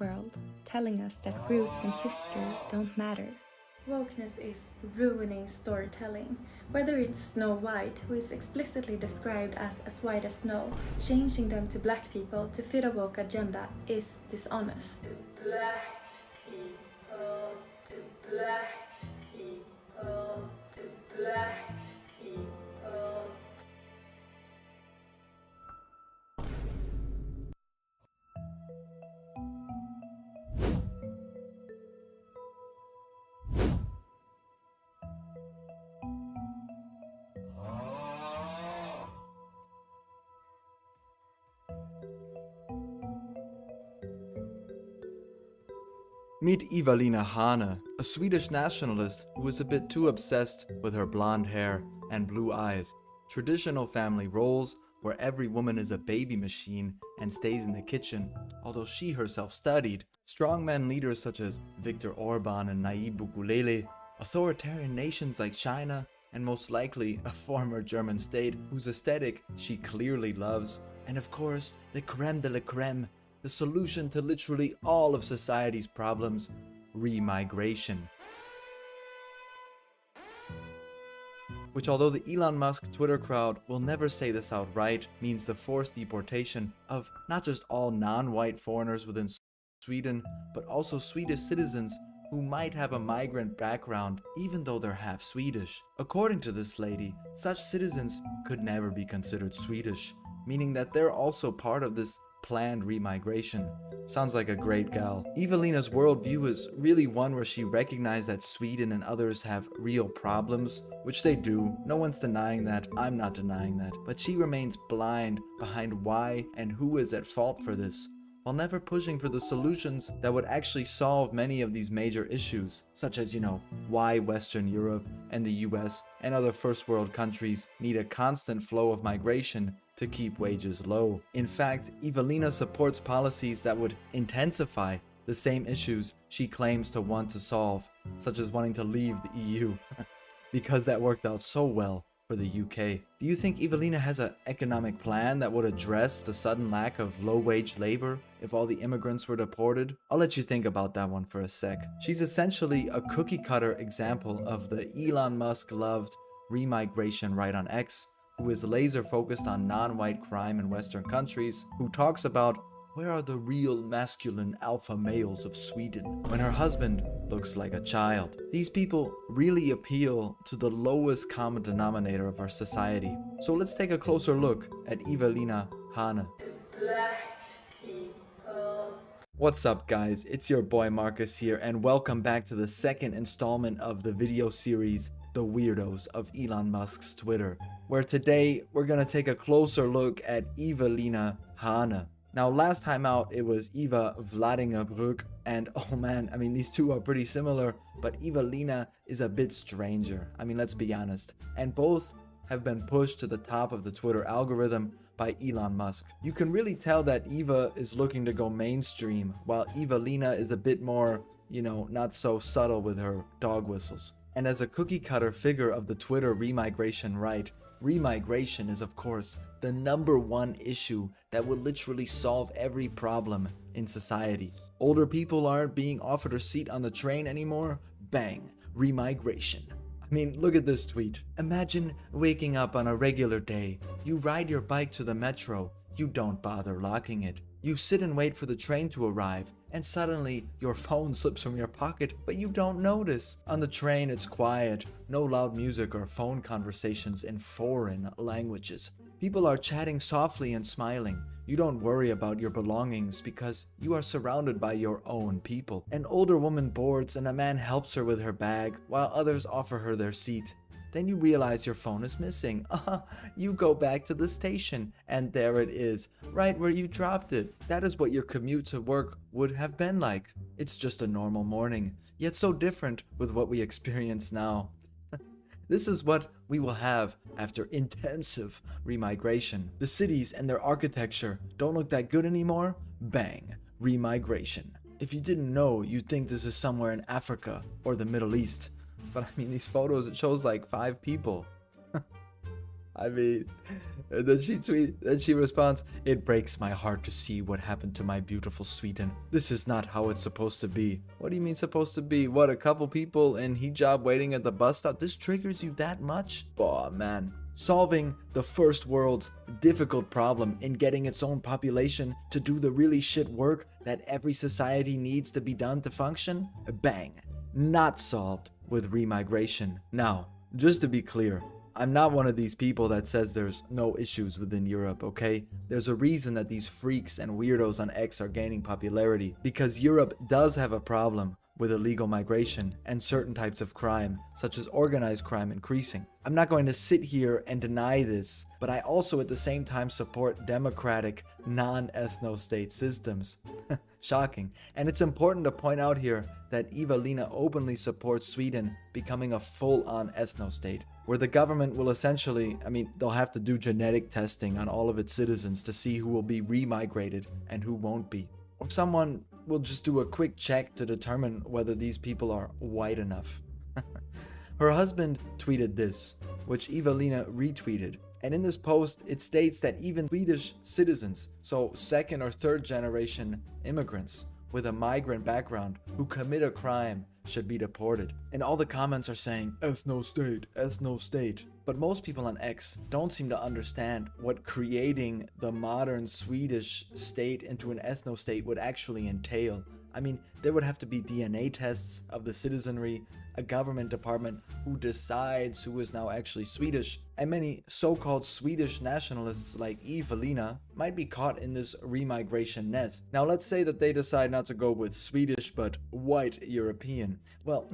world, telling us that roots and history don't matter. Wokeness is ruining storytelling. Whether it's Snow White, who is explicitly described as white as snow, changing them to black people to fit a woke agenda is dishonest. To black people, to black people, to black people. Meet Evelina Hane, a Swedish nationalist who is a bit too obsessed with her blonde hair and blue eyes, traditional family roles where every woman is a baby machine and stays in the kitchen, although she herself studied, strongman leaders such as Viktor Orban and Nayib Bukele, authoritarian nations like China, and most likely a former German state whose aesthetic she clearly loves, and of course the creme de la creme, the solution to literally all of society's problems, remigration. Which, although the Elon Musk Twitter crowd will never say this outright, means the forced deportation of not just all non-white foreigners within Sweden, but also Swedish citizens who might have a migrant background even though they're half Swedish. According to this lady, such citizens could never be considered Swedish, meaning that they're also part of this planned remigration. Sounds like a great gal. Evelina's worldview is really one where she recognized that Sweden and others have real problems, which they do. No one's denying that. I'm not denying that. But she remains blind behind why and who is at fault for this, while never pushing for the solutions that would actually solve many of these major issues, such as, why Western Europe and the US and other first world countries need a constant flow of migration to keep wages low. In fact, Evelina supports policies that would intensify the same issues she claims to want to solve, such as wanting to leave the EU, because that worked out so well for the UK. Do you think Evelina has an economic plan that would address the sudden lack of low-wage labor if all the immigrants were deported? I'll let you think about that one for a sec. She's essentially a cookie-cutter example of the Elon Musk-loved remigration right on X, who is laser focused on non-white crime in Western countries, who talks about where are the real masculine alpha males of Sweden when her husband looks like a child. These people really appeal to the lowest common denominator of our society. So let's take a closer look at Evelina Hane. Black people. What's up guys, it's your boy Marcus here and welcome back to the second installment of the video series The Weirdos of Elon Musk's Twitter, where today we're gonna take a closer look at Evelina Hane. Now last time out it was Eva Vladingerbroek, and oh man, I mean these two are pretty similar, but Evelina is a bit stranger, I mean let's be honest, and both have been pushed to the top of the Twitter algorithm by Elon Musk. You can really tell that Eva is looking to go mainstream, while Evelina is a bit more, not so subtle with her dog whistles. And as a cookie-cutter figure of the Twitter remigration right, remigration is of course the #1 issue that will literally solve every problem in society. Older people aren't being offered a seat on the train anymore? Bang, remigration. I mean, look at this tweet. Imagine waking up on a regular day. You ride your bike to the metro. You don't bother locking it. You sit and wait for the train to arrive, and suddenly your phone slips from your pocket, but you don't notice. On the train it's quiet, no loud music or phone conversations in foreign languages. People are chatting softly and smiling. You don't worry about your belongings because you are surrounded by your own people. An older woman boards and a man helps her with her bag while others offer her their seat. Then you realize your phone is missing. You go back to the station and there it is, right where you dropped it. That is what your commute to work would have been like. It's just a normal morning, yet so different with what we experience now. This is what we will have after intensive remigration. The cities and their architecture don't look that good anymore? Bang, remigration. If you didn't know, you'd think this is somewhere in Africa or the Middle East. But I mean, these photos, it shows like 5 people. I mean, then she responds, "It breaks my heart to see what happened to my beautiful Sweden. This is not how it's supposed to be." What do you mean supposed to be? What, a couple people in hijab waiting at the bus stop? This triggers you that much? Oh man. Solving the first world's difficult problem in getting its own population to do the really shit work that every society needs to be done to function? Bang. Not solved with remigration. Now, just to be clear, I'm not one of these people that says there's no issues within Europe, okay? There's a reason that these freaks and weirdos on X are gaining popularity, because Europe does have a problem with illegal migration and certain types of crime, such as organized crime, increasing. I'm not going to sit here and deny this, but I also at the same time support democratic, non-ethno-state systems. Shocking. And it's important to point out here that Eva-Lena openly supports Sweden becoming a full-on ethno-state, where the government will essentially, they'll have to do genetic testing on all of its citizens to see who will be remigrated and who won't be. Or someone will just do a quick check to determine whether these people are white enough. Her husband tweeted this, which Eva-Lena retweeted. And in this post, it states that even Swedish citizens, so second or third generation immigrants with a migrant background who commit a crime, should be deported. And all the comments are saying, ethno-state, ethno-state. But most people on X don't seem to understand what creating the modern Swedish state into an ethno-state would actually entail. There would have to be DNA tests of the citizenry, a government department who decides who is now actually Swedish, and many so-called Swedish nationalists like Eva-Lena might be caught in this remigration net. Now let's say that they decide not to go with Swedish but white European. Well,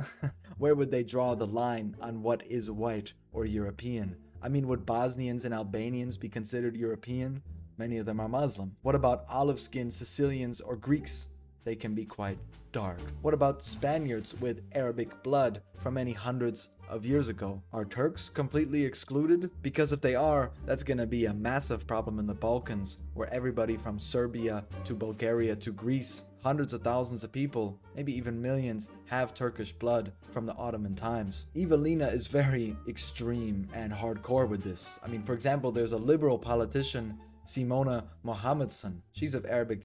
where would they draw the line on what is white or European? Would Bosnians and Albanians be considered European? Many of them are Muslim. What about olive-skinned Sicilians or Greeks? They can be quite dark. What about Spaniards with Arabic blood from many hundreds of years ago? Are Turks completely excluded? Because if they are, that's gonna be a massive problem in the Balkans, where everybody from Serbia to Bulgaria to Greece, hundreds of thousands of people, maybe even millions, have Turkish blood from the Ottoman times. Eva-Lena is very extreme and hardcore with this. For example, there's a liberal politician, Simona Mohamedson. She's of Arabic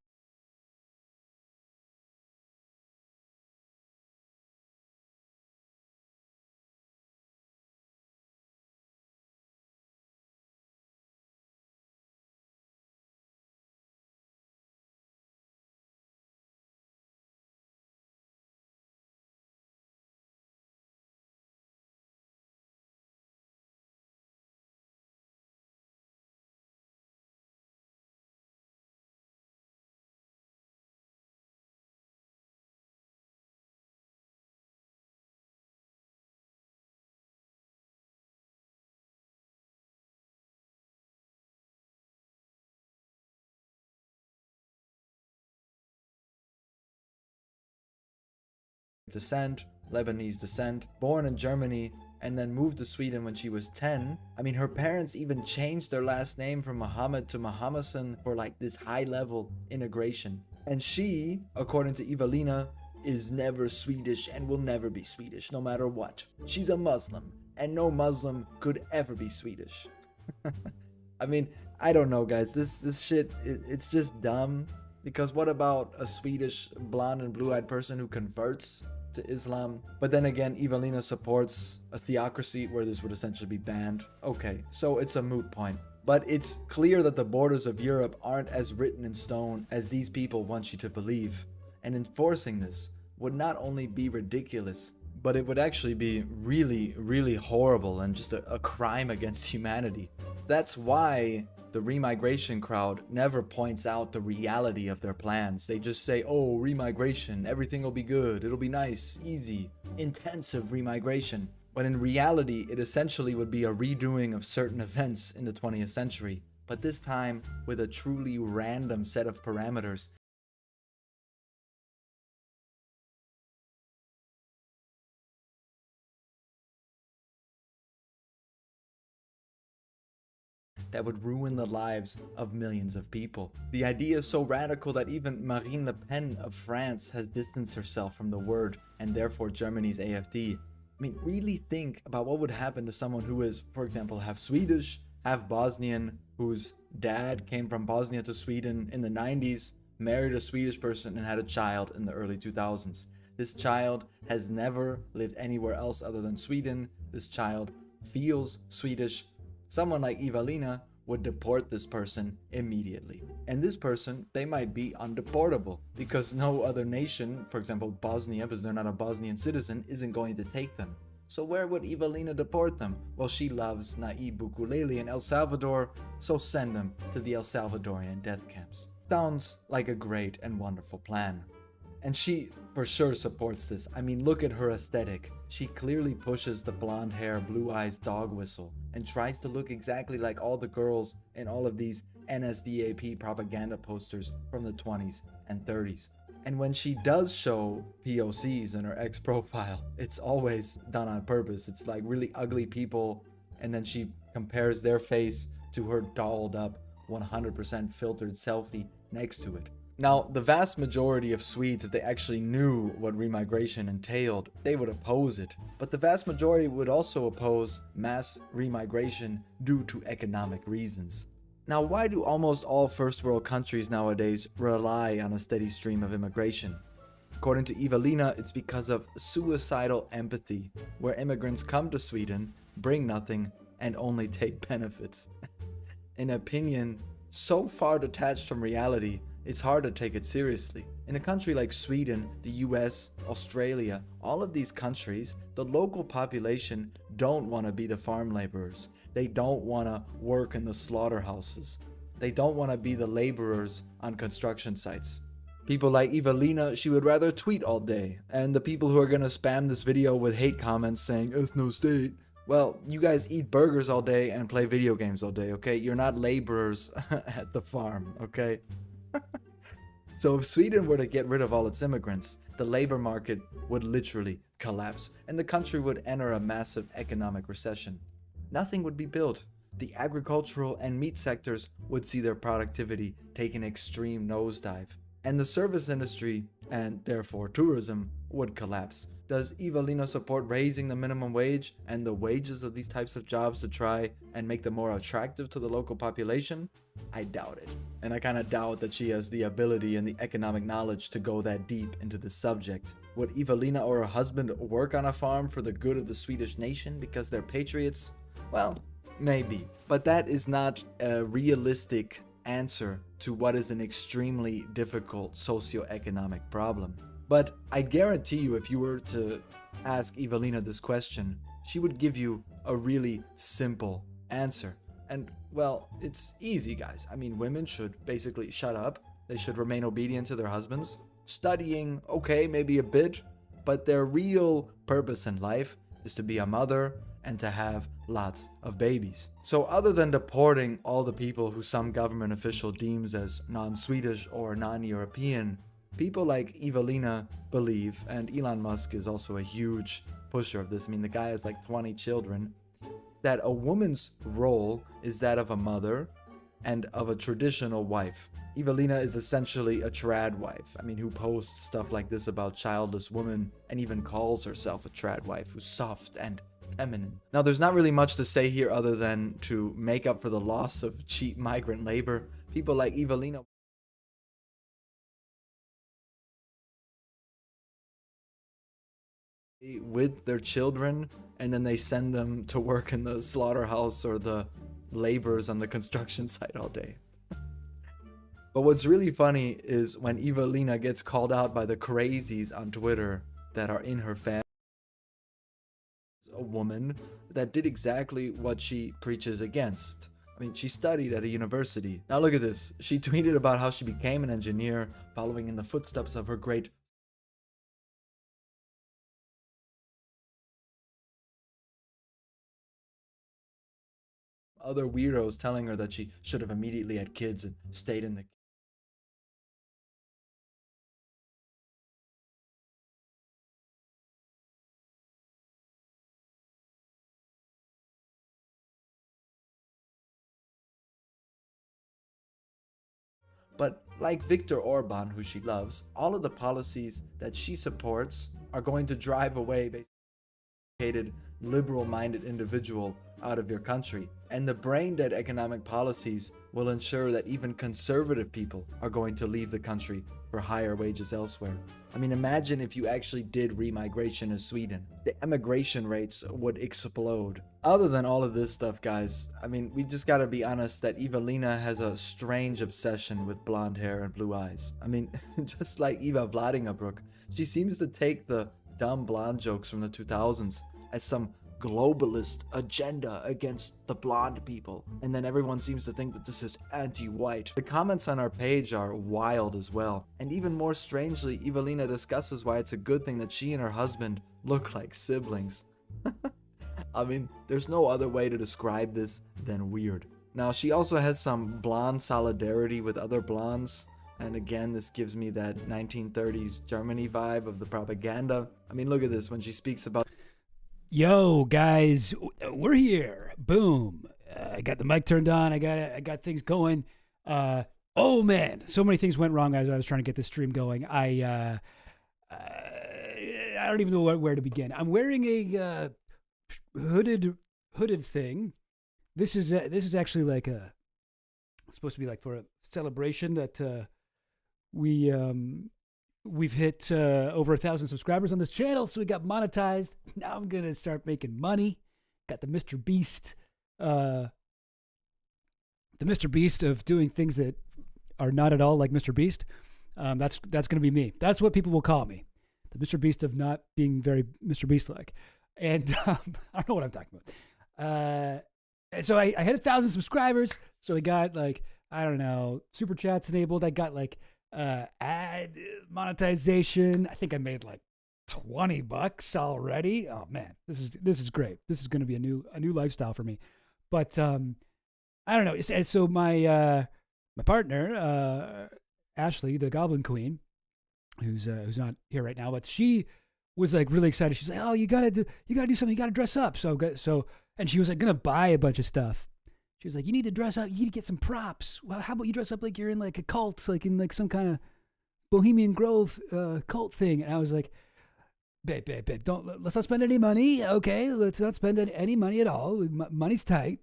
descent, Lebanese descent, born in Germany, and then moved to Sweden when she was 10. Her parents even changed their last name from Mohammed to Mohamedson for this high-level integration. And she, according to Eva-Lena, is never Swedish and will never be Swedish, no matter what. She's a Muslim, and no Muslim could ever be Swedish. I don't know, guys. This shit, it's just dumb. Because what about a Swedish blonde and blue-eyed person who converts to Islam? But then again, Eva-Lena supports a theocracy where this would essentially be banned. Okay, so it's a moot point. But it's clear that the borders of Europe aren't as written in stone as these people want you to believe. And enforcing this would not only be ridiculous, but it would actually be really, really horrible and just a crime against humanity. That's why the remigration crowd never points out the reality of their plans. They just say, oh, remigration, everything will be good, it'll be nice, easy, intensive remigration. When in reality, it essentially would be a redoing of certain events in the 20th century, but this time with a truly random set of parameters. That would ruin the lives of millions of people. The idea is so radical that even Marine Le Pen of France has distanced herself from the word, and therefore Germany's AfD. Really think about what would happen to someone who is, for example, half Swedish, half Bosnian, whose dad came from Bosnia to Sweden in the 90s, married a Swedish person, and had a child in the early 2000s. This child has never lived anywhere else other than Sweden. This child feels Swedish. Someone like Evelina would deport this person immediately. And this person, they might be undeportable because no other nation, for example Bosnia, because they're not a Bosnian citizen, isn't going to take them. So where would Evelina deport them? Well, she loves Nayib Bukele in El Salvador, so send them to the El Salvadorian death camps. Sounds like a great and wonderful plan. And she for sure supports this. I mean, look at her aesthetic. She clearly pushes the blonde hair, blue eyes dog whistle and tries to look exactly like all the girls in all of these NSDAP propaganda posters from the 20s and 30s. And when she does show POCs in her X profile, it's always done on purpose. It's like really ugly people, and then she compares their face to her dolled up 100% filtered selfie next to it. Now, the vast majority of Swedes, if they actually knew what remigration entailed, they would oppose it. But the vast majority would also oppose mass remigration due to economic reasons. Now, why do almost all first world countries nowadays rely on a steady stream of immigration? According to Evelina, it's because of suicidal empathy, where immigrants come to Sweden, bring nothing, and only take benefits. An opinion so far detached from reality, it's hard to take it seriously. In a country like Sweden, the US, Australia, all of these countries, the local population don't want to be the farm laborers. They don't want to work in the slaughterhouses. They don't want to be the laborers on construction sites. People like Evelina, she would rather tweet all day. And the people who are going to spam this video with hate comments saying, ethno state, well, you guys eat burgers all day and play video games all day, okay? You're not laborers at the farm, okay? So if Sweden were to get rid of all its immigrants, the labor market would literally collapse and the country would enter a massive economic recession. Nothing would be built. The agricultural and meat sectors would see their productivity take an extreme nosedive. And the service industry, and therefore tourism, would collapse. Does Evelina support raising the minimum wage and the wages of these types of jobs to try and make them more attractive to the local population? I doubt it. And I kind of doubt that she has the ability and the economic knowledge to go that deep into the subject. Would Evelina or her husband work on a farm for the good of the Swedish nation because they're patriots? Well, maybe. But that is not a realistic answer to what is an extremely difficult socioeconomic problem. But I guarantee you, if you were to ask Evelina this question, she would give you a really simple answer. And, well, it's easy, guys. I mean, women should basically shut up. They should remain obedient to their husbands. Studying, okay, maybe a bit, but their real purpose in life is to be a mother and to have lots of babies. So other than deporting all the people who some government official deems as non-Swedish or non-European, people like Evelina believe, and Elon Musk is also a huge pusher of this, I mean the guy has like 20 children, that a woman's role is that of a mother and of a traditional wife. Evelina is essentially a trad wife, I mean, who posts stuff like this about childless women and even calls herself a trad wife who's soft and feminine. Now, there's not really much to say here other than to make up for the loss of cheap migrant labor. People like Evelina with their children, and then they send them to work in the slaughterhouse or the laborers on the construction site all day. But what's really funny is when Evelina gets called out by the crazies on Twitter that are in her family. A woman that did exactly what she preaches against. I mean, she studied at a university. Now look at this. She tweeted about how she became an engineer, following in the footsteps of her great other weirdos telling her that she should have immediately had kids and stayed in the But like Viktor Orban, who she loves, all of the policies that she supports are going to drive away liberal-minded individual out of your country. And the brain-dead economic policies will ensure that even conservative people are going to leave the country for higher wages elsewhere. I mean, imagine if you actually did remigration in Sweden. The emigration rates would explode. Other than all of this stuff, guys, I mean, we just gotta be honest that Evelina has a strange obsession with blonde hair and blue eyes. I mean, just like Eva Vladingerbrook, she seems to take the dumb blonde jokes from the 2000s as some globalist agenda against the blonde people, and then everyone seems to think that this is anti-white. The comments on our page are wild as well, and even more strangely, Evelina discusses why it's a good thing that she and her husband look like siblings. I mean, there's no other way to describe this than weird. Now, she also has some blonde solidarity with other blondes, and again, this gives me that 1930s Germany vibe of the propaganda. I mean, look at this when she speaks about, yo, guys, we're here. Boom. I got the mic turned on. I got things going. Oh man, so many things went wrong as I was trying to get this stream going. I don't even know where to begin. I'm wearing a hooded thing. This is actually like it's supposed to be like for a celebration that we've hit over 1,000 subscribers on this channel, so we got monetized. Now I'm gonna start making money. Got the Mr. Beast, of doing things that are not at all like Mr. Beast. That's gonna be me. That's what people will call me, the Mr. Beast of not being very Mr. Beast-like. And I don't know what I'm talking about. And so I hit 1,000 subscribers. So I got like, I don't know, super chats enabled. I got like ad monetization. I think I made like $20 already. Oh man, this is great. This is going to be a new lifestyle for me. But I don't know. So my partner Ashley, the Goblin Queen, who's not here right now, but she was like really excited. She's like, "Oh, you gotta do something. You gotta dress up." So and she was like gonna buy a bunch of stuff. She was like, "You need to dress up. You need to get some props. Well, how about you dress up like you're in like a cult, like in like some kind of Bohemian Grove cult thing?" And I was like, "Babe, let's not spend any money. Okay, let's not spend any money at all. Money's tight."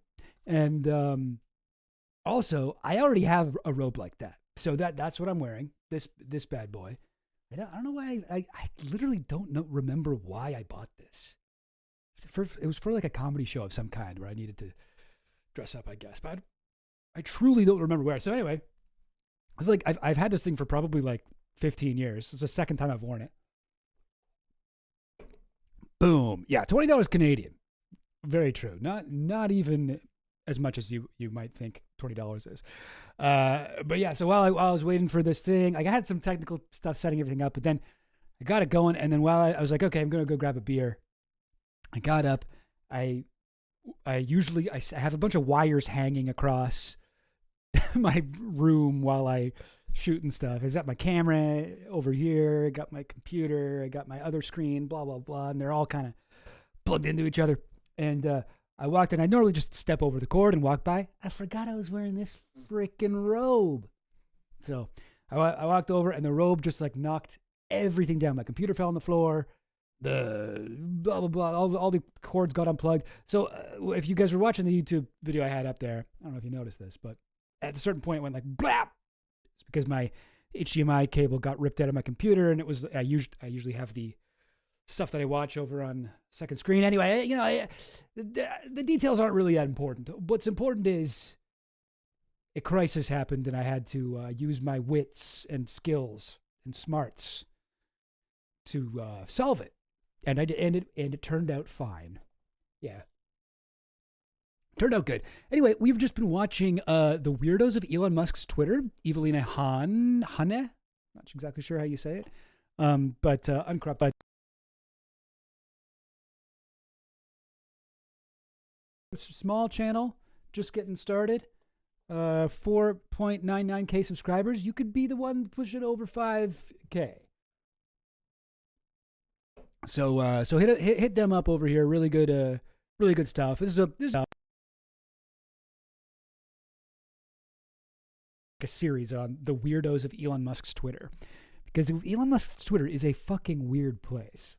And also, I already have a robe like that, so that's what I'm wearing. This bad boy. I don't know why. I literally don't remember why I bought this. It was for like a comedy show of some kind where I needed to dress up, I guess. But I truly don't remember where. So anyway, it's like I've had this thing for probably like 15 years. It's the second time I've worn it. Boom. Yeah, $20 Canadian. Very true. Not even as much as you might think $20 is. But yeah, so while I was waiting for this thing, I had some technical stuff setting everything up, but then I got it going. And then while I was like, okay, I'm going to go grab a beer. I got up. I have a bunch of wires hanging across my room while I shoot and stuff. I got my camera over here. I got my computer. I got my other screen, blah, blah, blah. And they're all kind of plugged into each other. And I walked in. I normally just step over the cord and walk by. I forgot I was wearing this freaking robe. So I walked over, and the robe just like knocked everything down. My computer fell on the floor. The blah, blah, blah. All the cords got unplugged. So if you guys were watching the YouTube video I had up there, I don't know if you noticed this, but at a certain point it went like blap. It's because my HDMI cable got ripped out of my computer, and it was I usually have the stuff that I watch over on second screen. Anyway, the details aren't really that important. What's important is a crisis happened, and I had to use my wits and skills and smarts to solve it. And I did, and it turned out fine. Yeah. Turned out good. Anyway, we've just been watching the weirdos of Elon Musk's Twitter. Evelina Hane? Not exactly sure how you say it. But uncropped. But small channel, just getting started. 4.99K subscribers. You could be the one pushing over 5K. So hit them up over here. Really good stuff. This is a series on the weirdos of Elon Musk's Twitter, because Elon Musk's Twitter is a fucking weird place.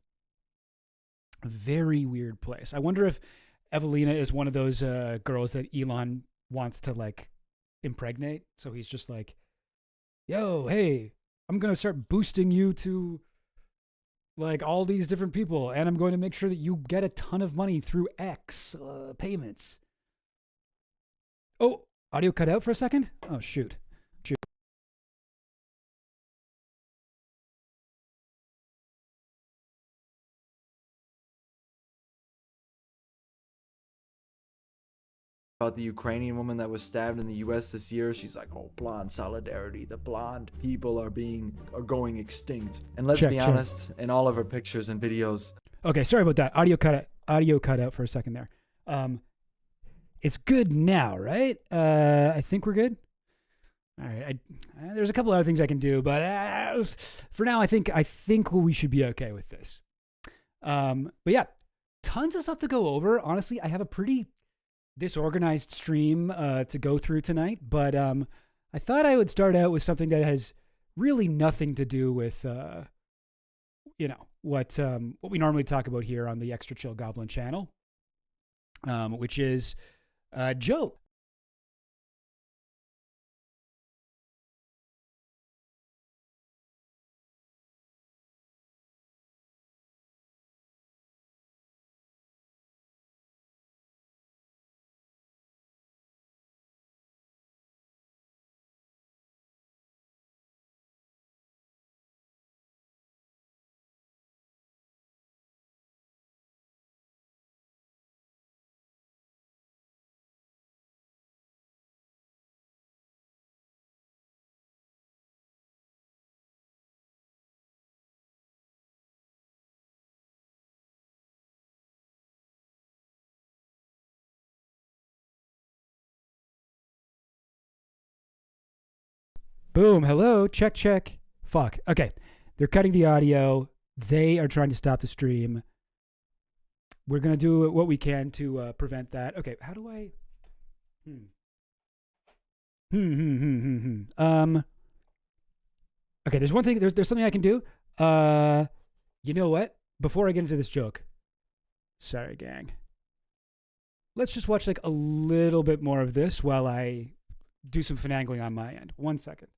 a very weird place. I wonder if Evelina is one of those girls that Elon wants to like impregnate. So he's just like, yo, hey, I'm going to start boosting you to like all these different people, and I'm going to make sure that you get a ton of money through X payments. Oh, audio cut out for a second? Oh, shoot. About the Ukrainian woman that was stabbed in the US this year. She's like, oh, blonde solidarity. The blonde people are going extinct. And let's be honest, in all of her pictures and videos. Okay, sorry about that. Audio cut out for a second there. It's good now, right? I think we're good. All right. There's a couple other things I can do, but for now, I think we should be okay with this. But yeah, tons of stuff to go over. Honestly, I have a pretty disorganized stream to go through tonight, but I thought I would start out with something that has really nothing to do with what we normally talk about here on the Extra Chill Goblin channel, which is a joke. Boom. Hello. Check. Fuck. Okay. They're cutting the audio. They are trying to stop the stream. We're going to do what we can to prevent that. Okay. How do I? Okay. There's one thing. There's something I can do. You know what? Before I get into this joke. Sorry, gang. Let's just watch like a little bit more of this while I do some finagling on my end. 1 second.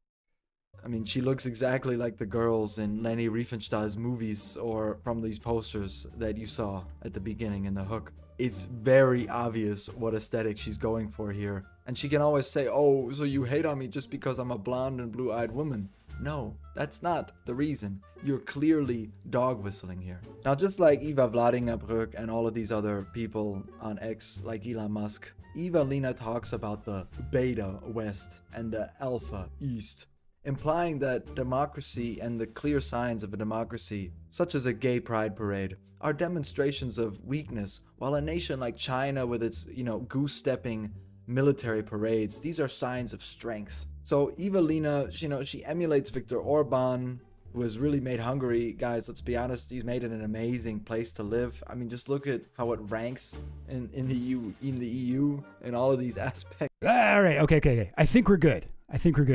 I mean, she looks exactly like the girls in Leni Riefenstahl's movies or from these posters that you saw at the beginning in the hook. It's very obvious what aesthetic she's going for here. And she can always say, oh, so you hate on me just because I'm a blonde and blue-eyed woman. No, that's not the reason. You're clearly dog whistling here. Now, just like Eva Vladimir and all of these other people on X, like Elon Musk, Evelina talks about the beta West and the alpha East, implying that democracy and the clear signs of a democracy, such as a gay pride parade, are demonstrations of weakness, while a nation like China with its, goose-stepping military parades, these are signs of strength. So Evelina, she emulates Viktor Orban, who has really made Hungary, guys, let's be honest, he's made it an amazing place to live. I mean, just look at how it ranks in the EU in all of these aspects. All right, okay. I think we're good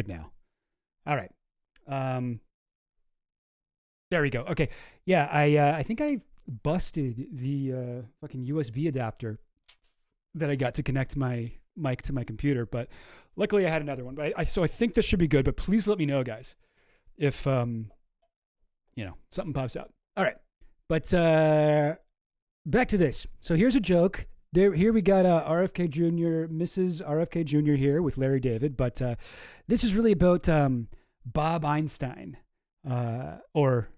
now. All right. There we go. Okay. Yeah, I think I busted the fucking USB adapter that I got to connect my mic to my computer, but luckily I had another one. But so I think this should be good, but please let me know, guys, if something pops out. All right. But back to this. So here's a joke. Here we got RFK Jr., Mrs. RFK Jr. here with Larry David, but this is really about Bob Einstein, or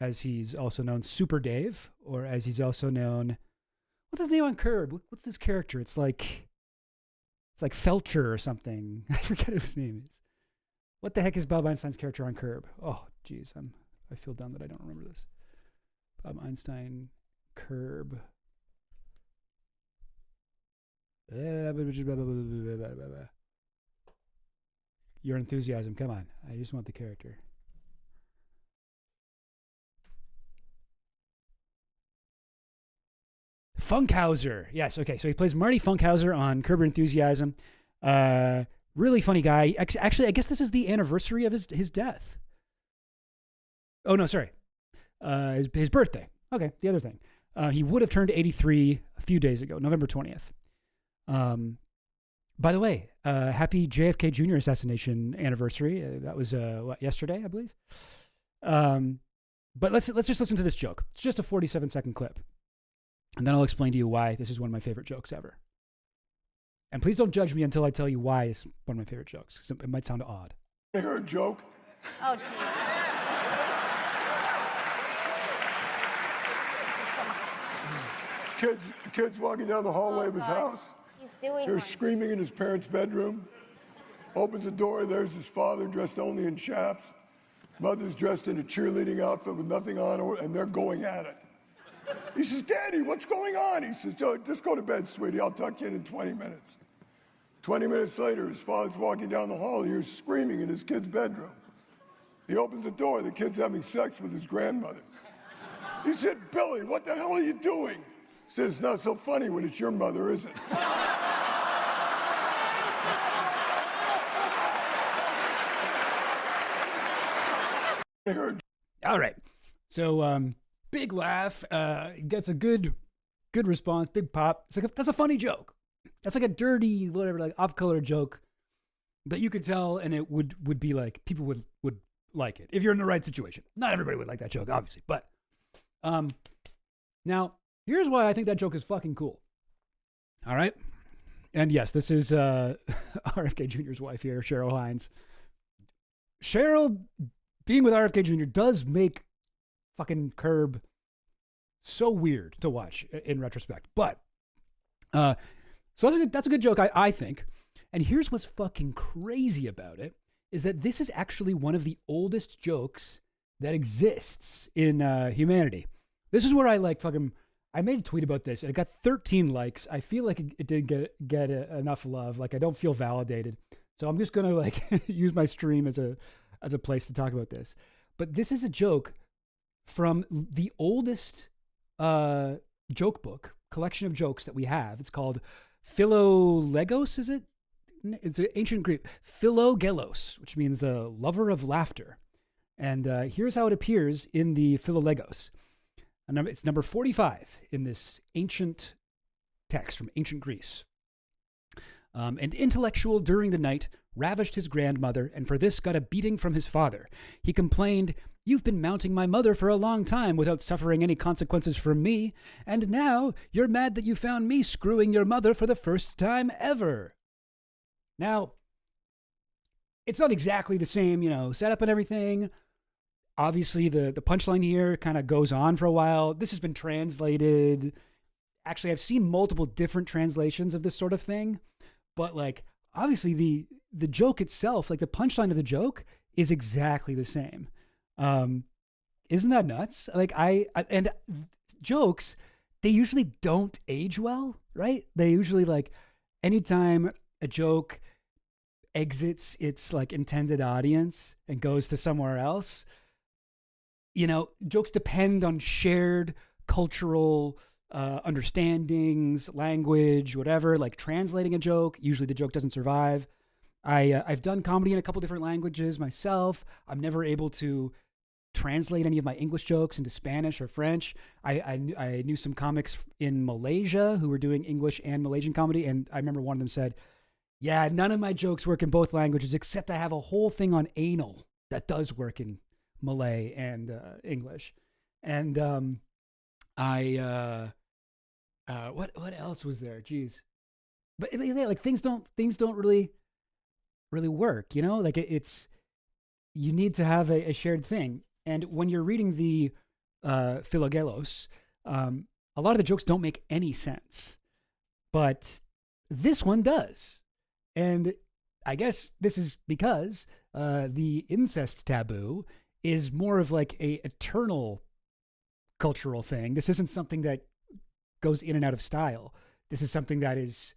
as he's also known, Super Dave, or as he's also known, what's his name on Curb? What's his character? It's like Felcher or something. I forget what his name is. What the heck is Bob Einstein's character on Curb? Oh, geez, I feel dumb that I don't remember this. Bob Einstein, Curb. Your Enthusiasm. Come on. I just want the character. Funkhauser. Yes. Okay. So he plays Marty Funkhauser on Curb Your Enthusiasm. Really funny guy. Actually, I guess this is the anniversary of his death. Oh, no. Sorry. His birthday. Okay. The other thing. He would have turned 83 a few days ago, November 20th. By the way, happy JFK Jr. assassination anniversary. That was yesterday, I believe. But let's just listen to this joke. It's just a 47-second clip, and then I'll explain to you why this is one of my favorite jokes ever. And please don't judge me until I tell you why it's one of my favorite jokes, because it might sound odd. I heard a joke. Oh, geez. Kids walking down the hallway of his house. He's doing They're one. screaming in his parents' bedroom. Opens the door, there's his father dressed only in chaps. Mother's dressed in a cheerleading outfit with nothing on her, and they're going at it. He says, Daddy, what's going on? He says, just go to bed, sweetie. I'll tuck you in 20 minutes. 20 minutes later, his father's walking down the hall. He hears screaming in his kid's bedroom. He opens the door. The kid's having sex with his grandmother. He said, Billy, what the hell are you doing? He said, it's not so funny when it's your mother, is it? All right. So, big laugh, gets a good response, big pop. It's like that's a funny joke. That's like a dirty, whatever, like off-color joke that you could tell, and it would be like people would like it if you're in the right situation. Not everybody would like that joke, obviously, but now here's why I think that joke is fucking cool. All right, and yes, this is RFK Jr.'s wife here, Cheryl Hines. Cheryl being with RFK Jr. does make fucking Curb so weird to watch in retrospect, but so that's a good joke, I think. And here's what's fucking crazy about it is that this is actually one of the oldest jokes that exists in humanity. This is where I made a tweet about this and it got 13 likes. I feel like it didn't get enough love. Like I don't feel validated. So I'm just going to use my stream as a place to talk about this. But this is a joke from the oldest joke book, collection of jokes that we have. It's called Philolegos, is it? It's an ancient Greek. Philogelos, which means the lover of laughter. And here's how it appears in the Philolegos. It's number 45 in this ancient text from ancient Greece. An intellectual during the night ravished his grandmother, and for this got a beating from his father. He complained, "You've been mounting my mother for a long time without suffering any consequences from me, and now you're mad that you found me screwing your mother for the first time ever." Now, it's not exactly the same, setup and everything. Obviously, the punchline here kind of goes on for a while. This has been translated. Actually, I've seen multiple different translations of this sort of thing. But, obviously, the joke itself, the punchline of the joke is exactly the same. Isn't that nuts? And jokes, they usually don't age well, right? They usually, anytime a joke exits its intended audience and goes to somewhere else, jokes depend on shared cultural understandings, language, whatever. Translating a joke, usually the joke doesn't survive. I've done comedy in a couple different languages myself. I'm never able to translate any of my English jokes into Spanish or French. I knew some comics in Malaysia who were doing English and Malaysian comedy, and I remember one of them said, "Yeah, none of my jokes work in both languages except I have a whole thing on anal that does work in Malay and English." And what else was there? Jeez, but things don't really work. It's you need to have a shared thing. And when you're reading the Philogelos, a lot of the jokes don't make any sense, but this one does. And I guess this is because the incest taboo is more of a eternal cultural thing. This isn't something that goes in and out of style. This is something that is,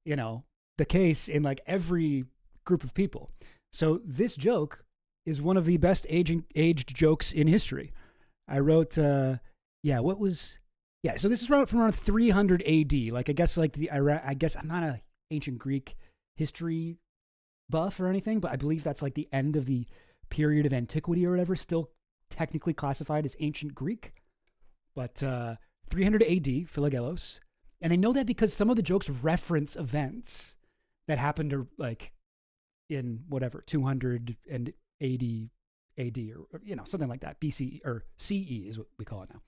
the case in like every group of people. So this joke is one of the best aged jokes in history. I wrote, so this is from around 300 AD. Like, I guess I'm not a ancient Greek history buff or anything, but I believe that's like the end of the period of antiquity or whatever, still technically classified as ancient Greek. But 300 AD, Philagelos. And they know that because some of the jokes reference events that happened to, like, in whatever, 280 AD or something like that, BCE or CE is what we call it now.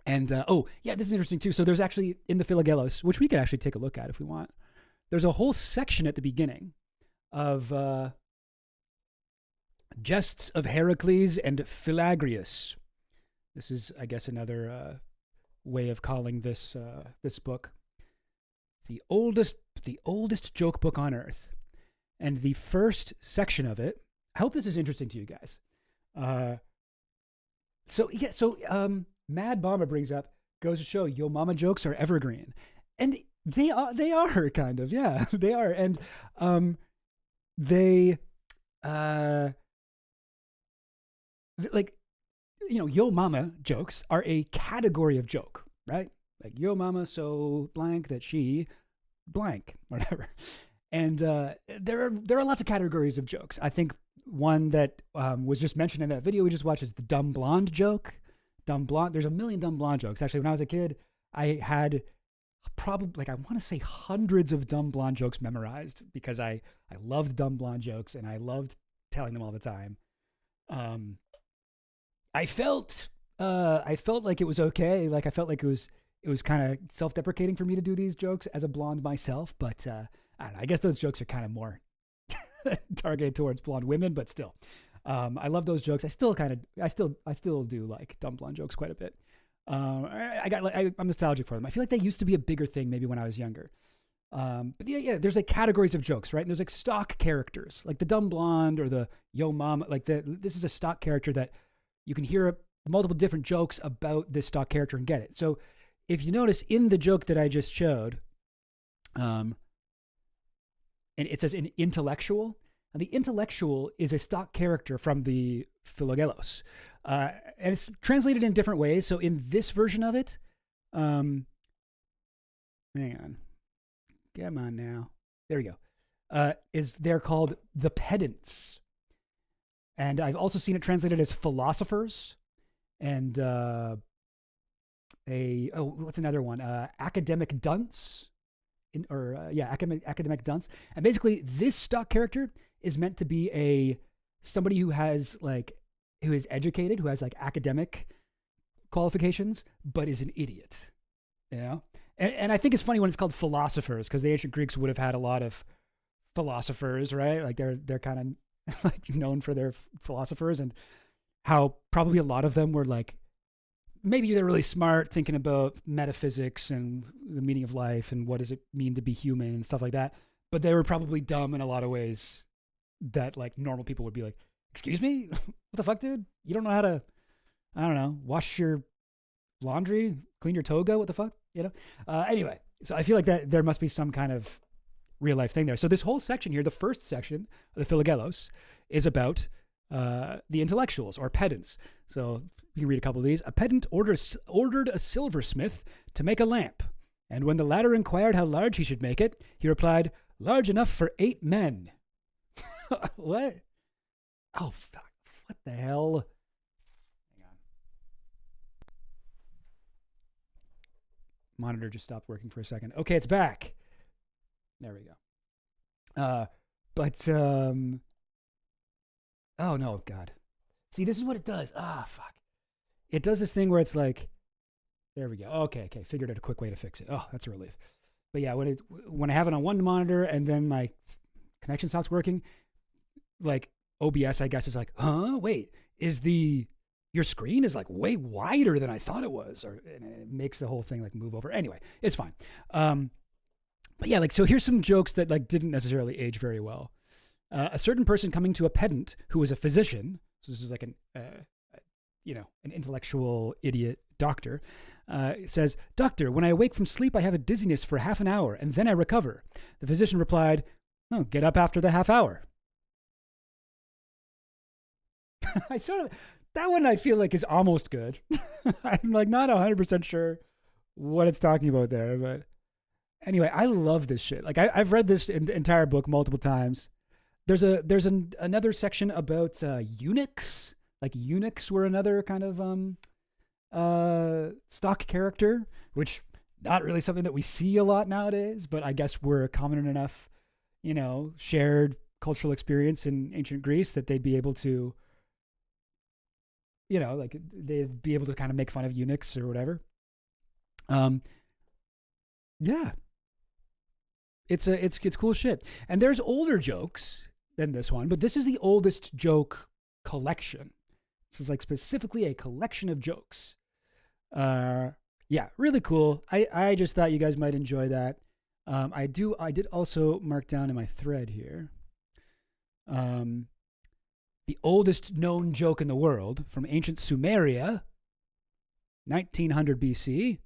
This is interesting too. So there's actually in the Philagelos, which we could actually take a look at if we want, there's a whole section at the beginning of jests of Heracles and Philagrius. This is, I guess, another way of calling this book the oldest joke book on earth. And the first section of it, I hope this is interesting to you guys. Mad Bomber brings up, goes to show Yo Mama jokes are evergreen. And they are kind of, yeah, they are. And Yo Mama jokes are a category of joke, right? Like, Yo Mama so blank that she blank, whatever. And there are lots of categories of jokes. I think one that was just mentioned in that video we just watched is the dumb blonde joke. Dumb blonde. There's a million dumb blonde jokes. Actually, when I was a kid, I had probably, I want to say hundreds of dumb blonde jokes memorized because I loved dumb blonde jokes and I loved telling them all the time. I felt like it was okay. Like, I felt like it was kind of self-deprecating for me to do these jokes as a blonde myself, but I don't know. I guess those jokes are kind of more targeted towards blonde women, but still, I love those jokes. I still do like dumb blonde jokes quite a bit. I'm nostalgic for them. I feel like they used to be a bigger thing maybe when I was younger. But yeah, there's like categories of jokes, right? And there's like stock characters, like the dumb blonde or the Yo Mama. Like this is a stock character that you can hear multiple different jokes about this stock character and get it. So if you notice in the joke that I just showed, and it says an intellectual. And the intellectual is a stock character from the Philagelos. And it's translated in different ways. So in this version of it, hang on. Come on now. There we go. They're called the pedants. And I've also seen it translated as philosophers. And what's another one? Academic dunce. Academic dunce. And basically this stock character is meant to be somebody who is educated, who has like academic qualifications, but is an idiot, you know? And I think it's funny when it's called philosophers, because the ancient Greeks would have had a lot of philosophers, right? Like they're kind of like known for their philosophers, and how probably a lot of them were like, maybe they're really smart, thinking about metaphysics and the meaning of life and what does it mean to be human and stuff like that. But they were probably dumb in a lot of ways that like normal people would be like, excuse me? What the fuck, dude? You don't know how to, I don't know, wash your laundry, clean your toga? What the fuck? You know? Anyway, so I feel like that there must be some kind of real life thing there. So this whole section here, the first section of the Philagelos, is about the intellectuals or pedants. So you can read a couple of these. A pedant ordered a silversmith to make a lamp. And when the latter inquired how large he should make it, he replied, large enough for 8 men. What? Oh, fuck. What the hell? Hang on. Monitor just stopped working for a second. Okay, it's back. There we go. Oh no, God. See, this is what it does. Fuck. It does this thing where it's like, there we go. Okay. Figured out a quick way to fix it. Oh, that's a relief. But yeah, when I have it on one monitor and then my connection stops working, like OBS, I guess, is like, wait, your screen is like way wider than I thought it was, and it makes the whole thing like move over. Anyway, it's fine. But yeah, like, so here's some jokes that like didn't necessarily age very well. A certain person coming to a pedant who was a physician. So this is like an intellectual idiot doctor, says, "Doctor, when I awake from sleep, I have a dizziness for half an hour and then I recover." The physician replied, "Oh, get up after the half hour." That one I feel like is almost good. I'm like not 100% sure what it's talking about there, but anyway, I love this shit. Like I've read this entire book multiple times. There's another section about eunuchs. Like eunuchs were another kind of stock character, which not really something that we see a lot nowadays, but I guess we're a common enough, shared cultural experience in ancient Greece that they'd be able to, like they'd be able to kind of make fun of eunuchs or whatever. Yeah. It's cool shit. And there's older jokes than this one, but this is the oldest joke collection. This is like specifically a collection of jokes. Yeah, really cool. I just thought you guys might enjoy that. I did also mark down in my thread here. The oldest known joke in the world from ancient Sumeria, 1900 BC.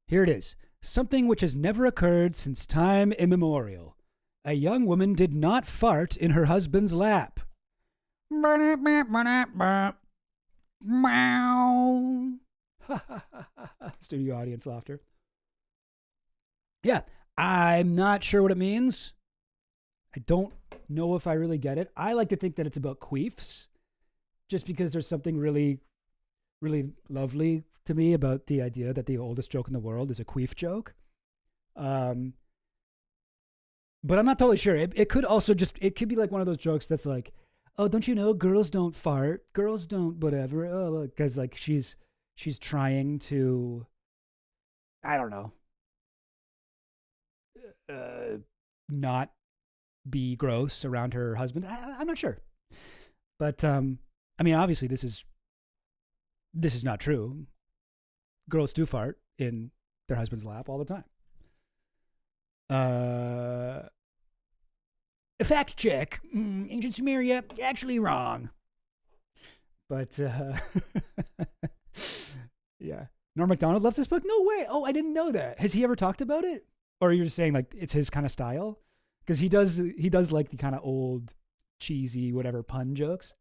Here it is. Something which has never occurred since time immemorial. A young woman did not fart in her husband's lap. Studio audience laughter. Yeah, I'm not sure what it means. I don't know if I really get it. I like to think that it's about queefs, just because there's something really, really lovely to me about the idea that the oldest joke in the world is a queef joke. But I'm not totally sure. It could also it could be like one of those jokes that's like, oh, don't you know, girls don't fart, girls don't whatever. Oh, because like she's trying to, I don't know, not be gross around her husband. I'm not sure, but I mean, obviously this is not true. Girls do fart in their husband's lap all the time. A fact check. Ancient Sumeria, actually wrong. But, yeah. Norm Macdonald loves this book? No way. Oh, I didn't know that. Has he ever talked about it? Or you're just saying like it's his kind of style? Because he does like the kind of old, cheesy, whatever pun jokes.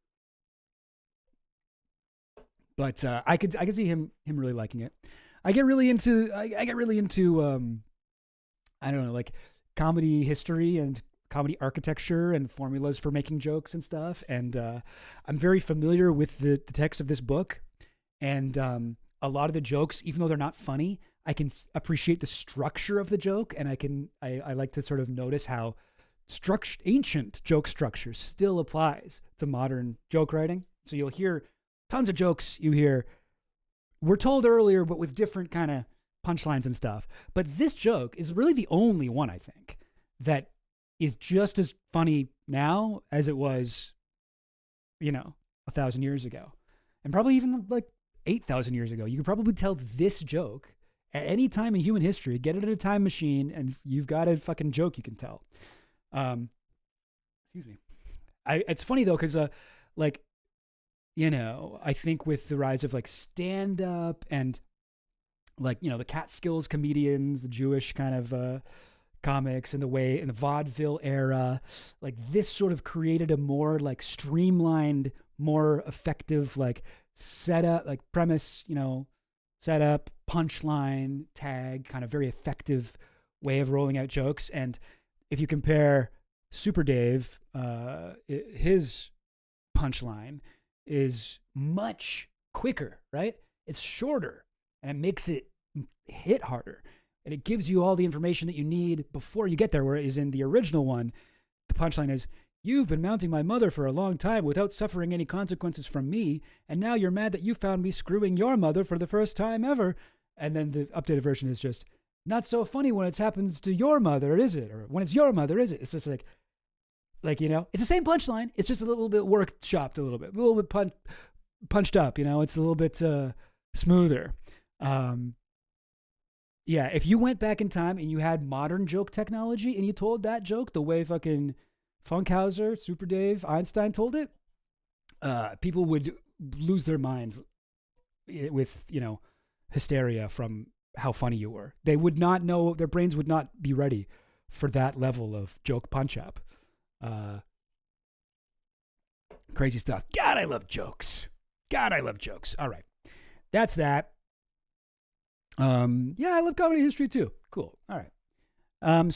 But I could see him really liking it. I get really into I don't know, like comedy history and comedy architecture and formulas for making jokes and stuff. And I'm very familiar with the text of this book. And a lot of the jokes, even though they're not funny, I can appreciate the structure of the joke. And I like to sort of notice how ancient joke structure still applies to modern joke writing. So you'll hear tons of jokes you hear were told earlier, but with different kind of punchlines and stuff. But this joke is really the only one, I think, that is just as funny now as it was, 1,000 years ago. And probably even like 8,000 years ago. You could probably tell this joke at any time in human history, get it in a time machine, and you've got a fucking joke you can tell. Excuse me. It's funny though, because I think with the rise of like stand-up and like, the Catskills comedians, the Jewish kind of comics and the vaudeville era, like this sort of created a more like streamlined, more effective, like setup, like premise, setup, punchline, tag, kind of very effective way of rolling out jokes. And if you compare Super Dave, his punchline is much quicker, right? It's shorter and it makes it hit harder. And it gives you all the information that you need before you get there. Whereas in the original one, the punchline is, you've been mounting my mother for a long time without suffering any consequences from me. And now you're mad that you found me screwing your mother for the first time ever. And then the updated version is just, not so funny when it happens to your mother, is it? Or when it's your mother, is it? It's just like, it's the same punchline. It's just a little bit workshopped a little bit punched up, it's a little bit smoother. Yeah, if you went back in time and you had modern joke technology and you told that joke the way fucking Funkhauser, Super Dave, Einstein told it, people would lose their minds with, hysteria from how funny you were. They would not know, their brains would not be ready for that level of joke punch-up. Crazy stuff. God, I love jokes. All right. That's that. Yeah, I love comedy history too. Cool. All right. And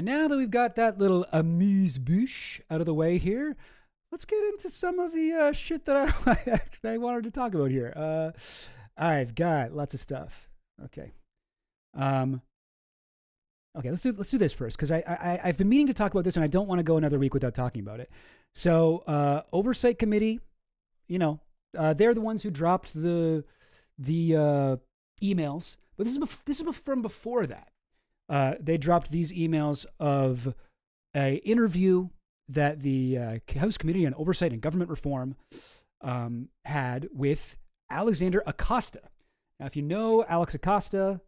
now that we've got that little amuse-bouche out of the way here, let's get into some of the shit that I wanted to talk about here. I've got lots of stuff. Okay. Okay, let's do this first because I've been meaning to talk about this and I don't want to go another week without talking about it. So, Oversight Committee, they're the ones who dropped the emails, but this is from before that. They dropped these emails of a interview that the House Committee on Oversight and Government Reform had with Alexander Acosta. Now, if you know Alex Acosta,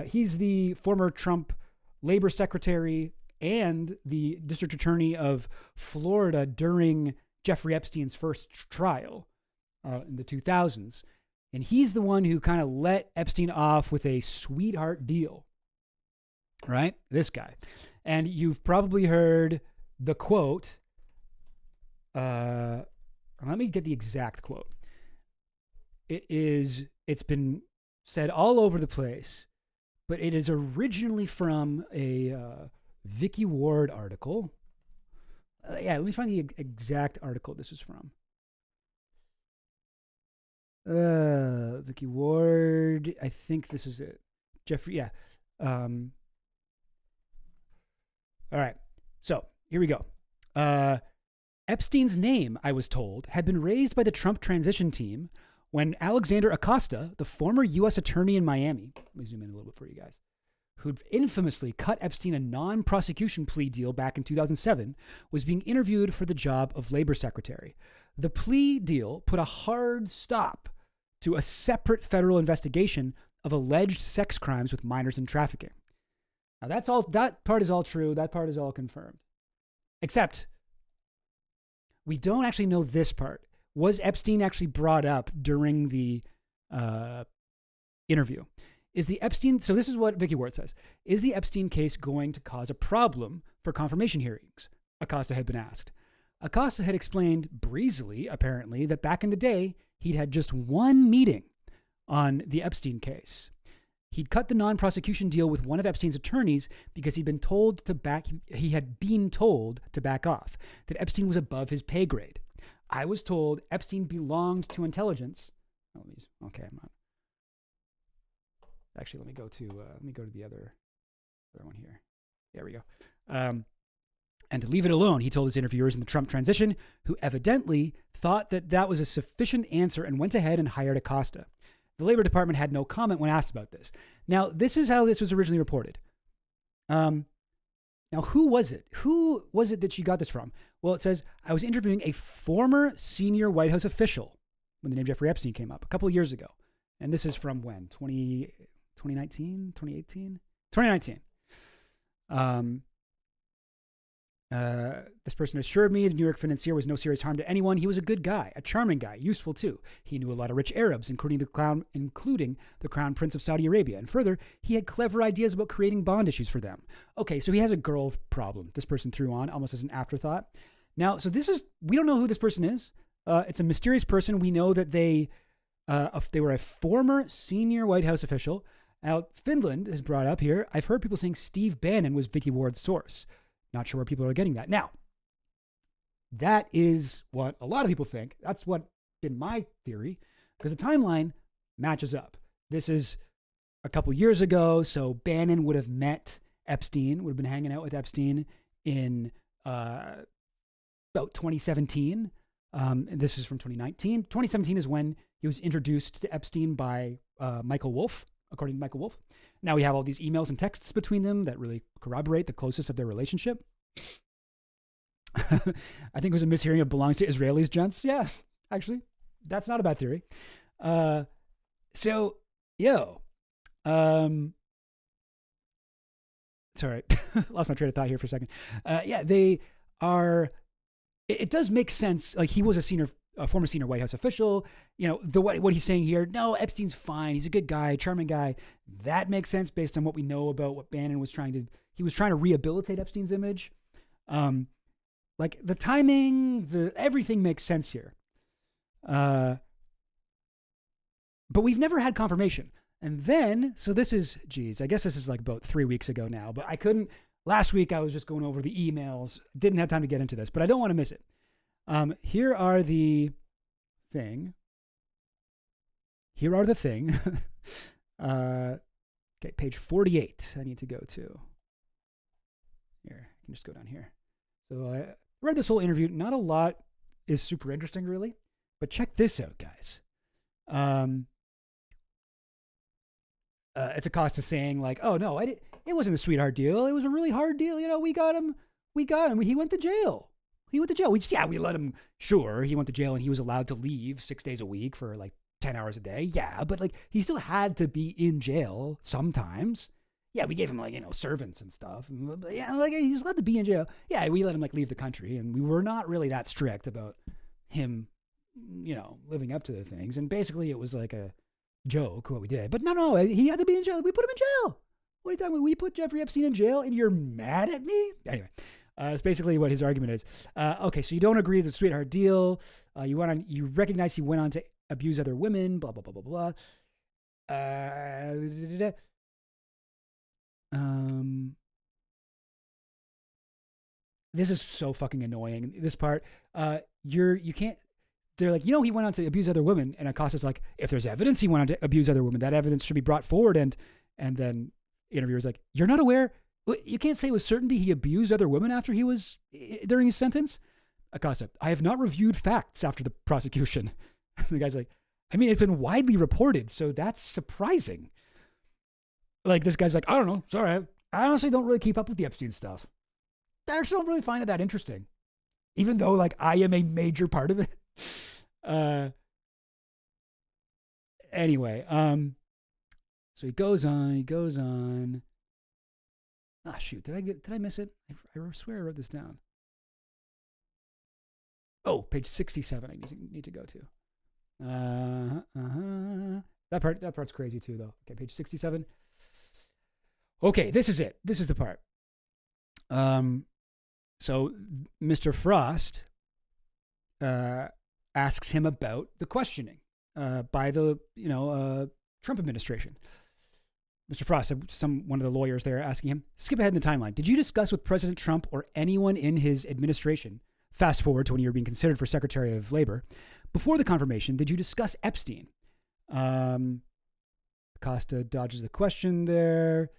he's the former Trump labor secretary and the district attorney of Florida during Jeffrey Epstein's first trial in the 2000s. And he's the one who kind of let Epstein off with a sweetheart deal, right? This guy. And you've probably heard the quote. Let me get the exact quote. It's been said all over the place, but it is originally from a Vicky Ward article. Let me find the exact article this is from. Vicky Ward, I think this is it. Jeffrey, yeah. All right, so here we go. Epstein's name, I was told, had been raised by the Trump transition team when Alexander Acosta, the former U.S. attorney in Miami, let me zoom in a little bit for you guys, who'd infamously cut Epstein a non-prosecution plea deal back in 2007, was being interviewed for the job of labor secretary. The plea deal put a hard stop to a separate federal investigation of alleged sex crimes with minors and trafficking. Now that part is all true. That part is all confirmed. Except we don't actually know this part. Was Epstein actually brought up during the interview? So this is what Vicky Ward says. Is the Epstein case going to cause a problem for confirmation hearings? Acosta had been asked. Acosta had explained breezily, apparently, that back in the day, he'd had just one meeting on the Epstein case. He'd cut the non-prosecution deal with one of Epstein's attorneys because he had been told to back off, that Epstein was above his pay grade. I was told Epstein belonged to intelligence. Okay, I'm not. Actually, let me go to the other one here. There we go. And to leave it alone, he told his interviewers in the Trump transition, who evidently thought that was a sufficient answer and went ahead and hired Acosta. The Labor Department had no comment when asked about this. Now, this is how this was originally reported. Now, who was it? Who was it that she got this from? Well, it says, I was interviewing a former senior White House official when the name Jeffrey Epstein came up a couple of years ago. And this is from when? 2019? 2018? 2019. This person assured me the New York financier was no serious harm to anyone. He was a good guy, a charming guy, useful too. He knew a lot of rich Arabs, including the Crown Prince of Saudi Arabia. And further, he had clever ideas about creating bond issues for them. Okay, so he has a girl problem. This person threw on almost as an afterthought. Now, so we don't know who this person is. It's a mysterious person. We know that they were a former senior White House official. Now, Finland is brought up here. I've heard people saying Steve Bannon was Vicky Ward's source. Not sure where people are getting that. Now, that is what a lot of people think. That's what been my theory, because the timeline matches up. This is a couple years ago, so Bannon would have met Epstein, would have been hanging out with Epstein in about 2017. And this is from 2019. 2017 is when he was introduced to Epstein by Michael Wolff, according to Michael Wolff. Now we have all these emails and texts between them that really corroborate the closest of their relationship. I think it was a mishearing of belongs to Israelis, gents. Yeah, actually, that's not a bad theory. It's all right. Lost my train of thought here for a second. They are. It does make sense. Like, he was a former senior White House official. What he's saying here. No, Epstein's fine. He's a good guy, charming guy. That makes sense based on what we know about what Bannon was trying to. He was trying to rehabilitate Epstein's image. Like the timing, everything makes sense here. But we've never had confirmation. And then, so this is, I guess this is like about 3 weeks ago now, but I couldn't, last week I was just going over the emails, didn't have time to get into this, but I don't want to miss it. Here are the thing. here are the thing. Okay, page 48 I need to go to. Here, I can just go down here. So I read this whole interview. Not a lot is super interesting, really. But check this out, guys. It's Acosta saying, like, oh, no, it wasn't a sweetheart deal. It was a really hard deal. You know, we got him. He went to jail. We let him. Sure, he went to jail and he was allowed to leave 6 days a week for like 10 hours a day. Yeah, but like he still had to be in jail sometimes. Yeah, we gave him like, servants and stuff. Yeah, like he was allowed to be in jail. Yeah, we let him like leave the country, and we were not really that strict about him, living up to the things. And basically it was like a joke what we did. But no, he had to be in jail. We put him in jail. What are you talking about? We put Jeffrey Epstein in jail and you're mad at me? Anyway. It's basically what his argument is. Okay, so you don't agree with the sweetheart deal. You recognize he went on to abuse other women, blah, blah, blah, blah, blah. This is so fucking annoying. This part, you can't, they're like, he went on to abuse other women. And Acosta's like, if there's evidence he went on to abuse other women, that evidence should be brought forward. And then interviewer's like, you're not aware? You can't say with certainty he abused other women during his sentence? Acosta, I have not reviewed facts after the prosecution. The guy's like, I mean, it's been widely reported, so that's surprising. Like, this guy's like, I don't know. Sorry. I honestly don't really keep up with the Epstein stuff. I just don't really find it that interesting. Even though, like, I am a major part of it. Anyway, so he goes on. Ah, shoot. Did I miss it? I swear I wrote this down. Oh, page 67 I need to go to. That part's crazy too, though. Okay, page 67. Okay, this is it. This is the part. So Mr. Frost asks him about the questioning by the Trump administration. Mr. Frost, one of the lawyers there asking him, skip ahead in the timeline. Did you discuss with President Trump or anyone in his administration, fast forward to when you were being considered for Secretary of Labor, before the confirmation, did you discuss Epstein? Acosta dodges the question there.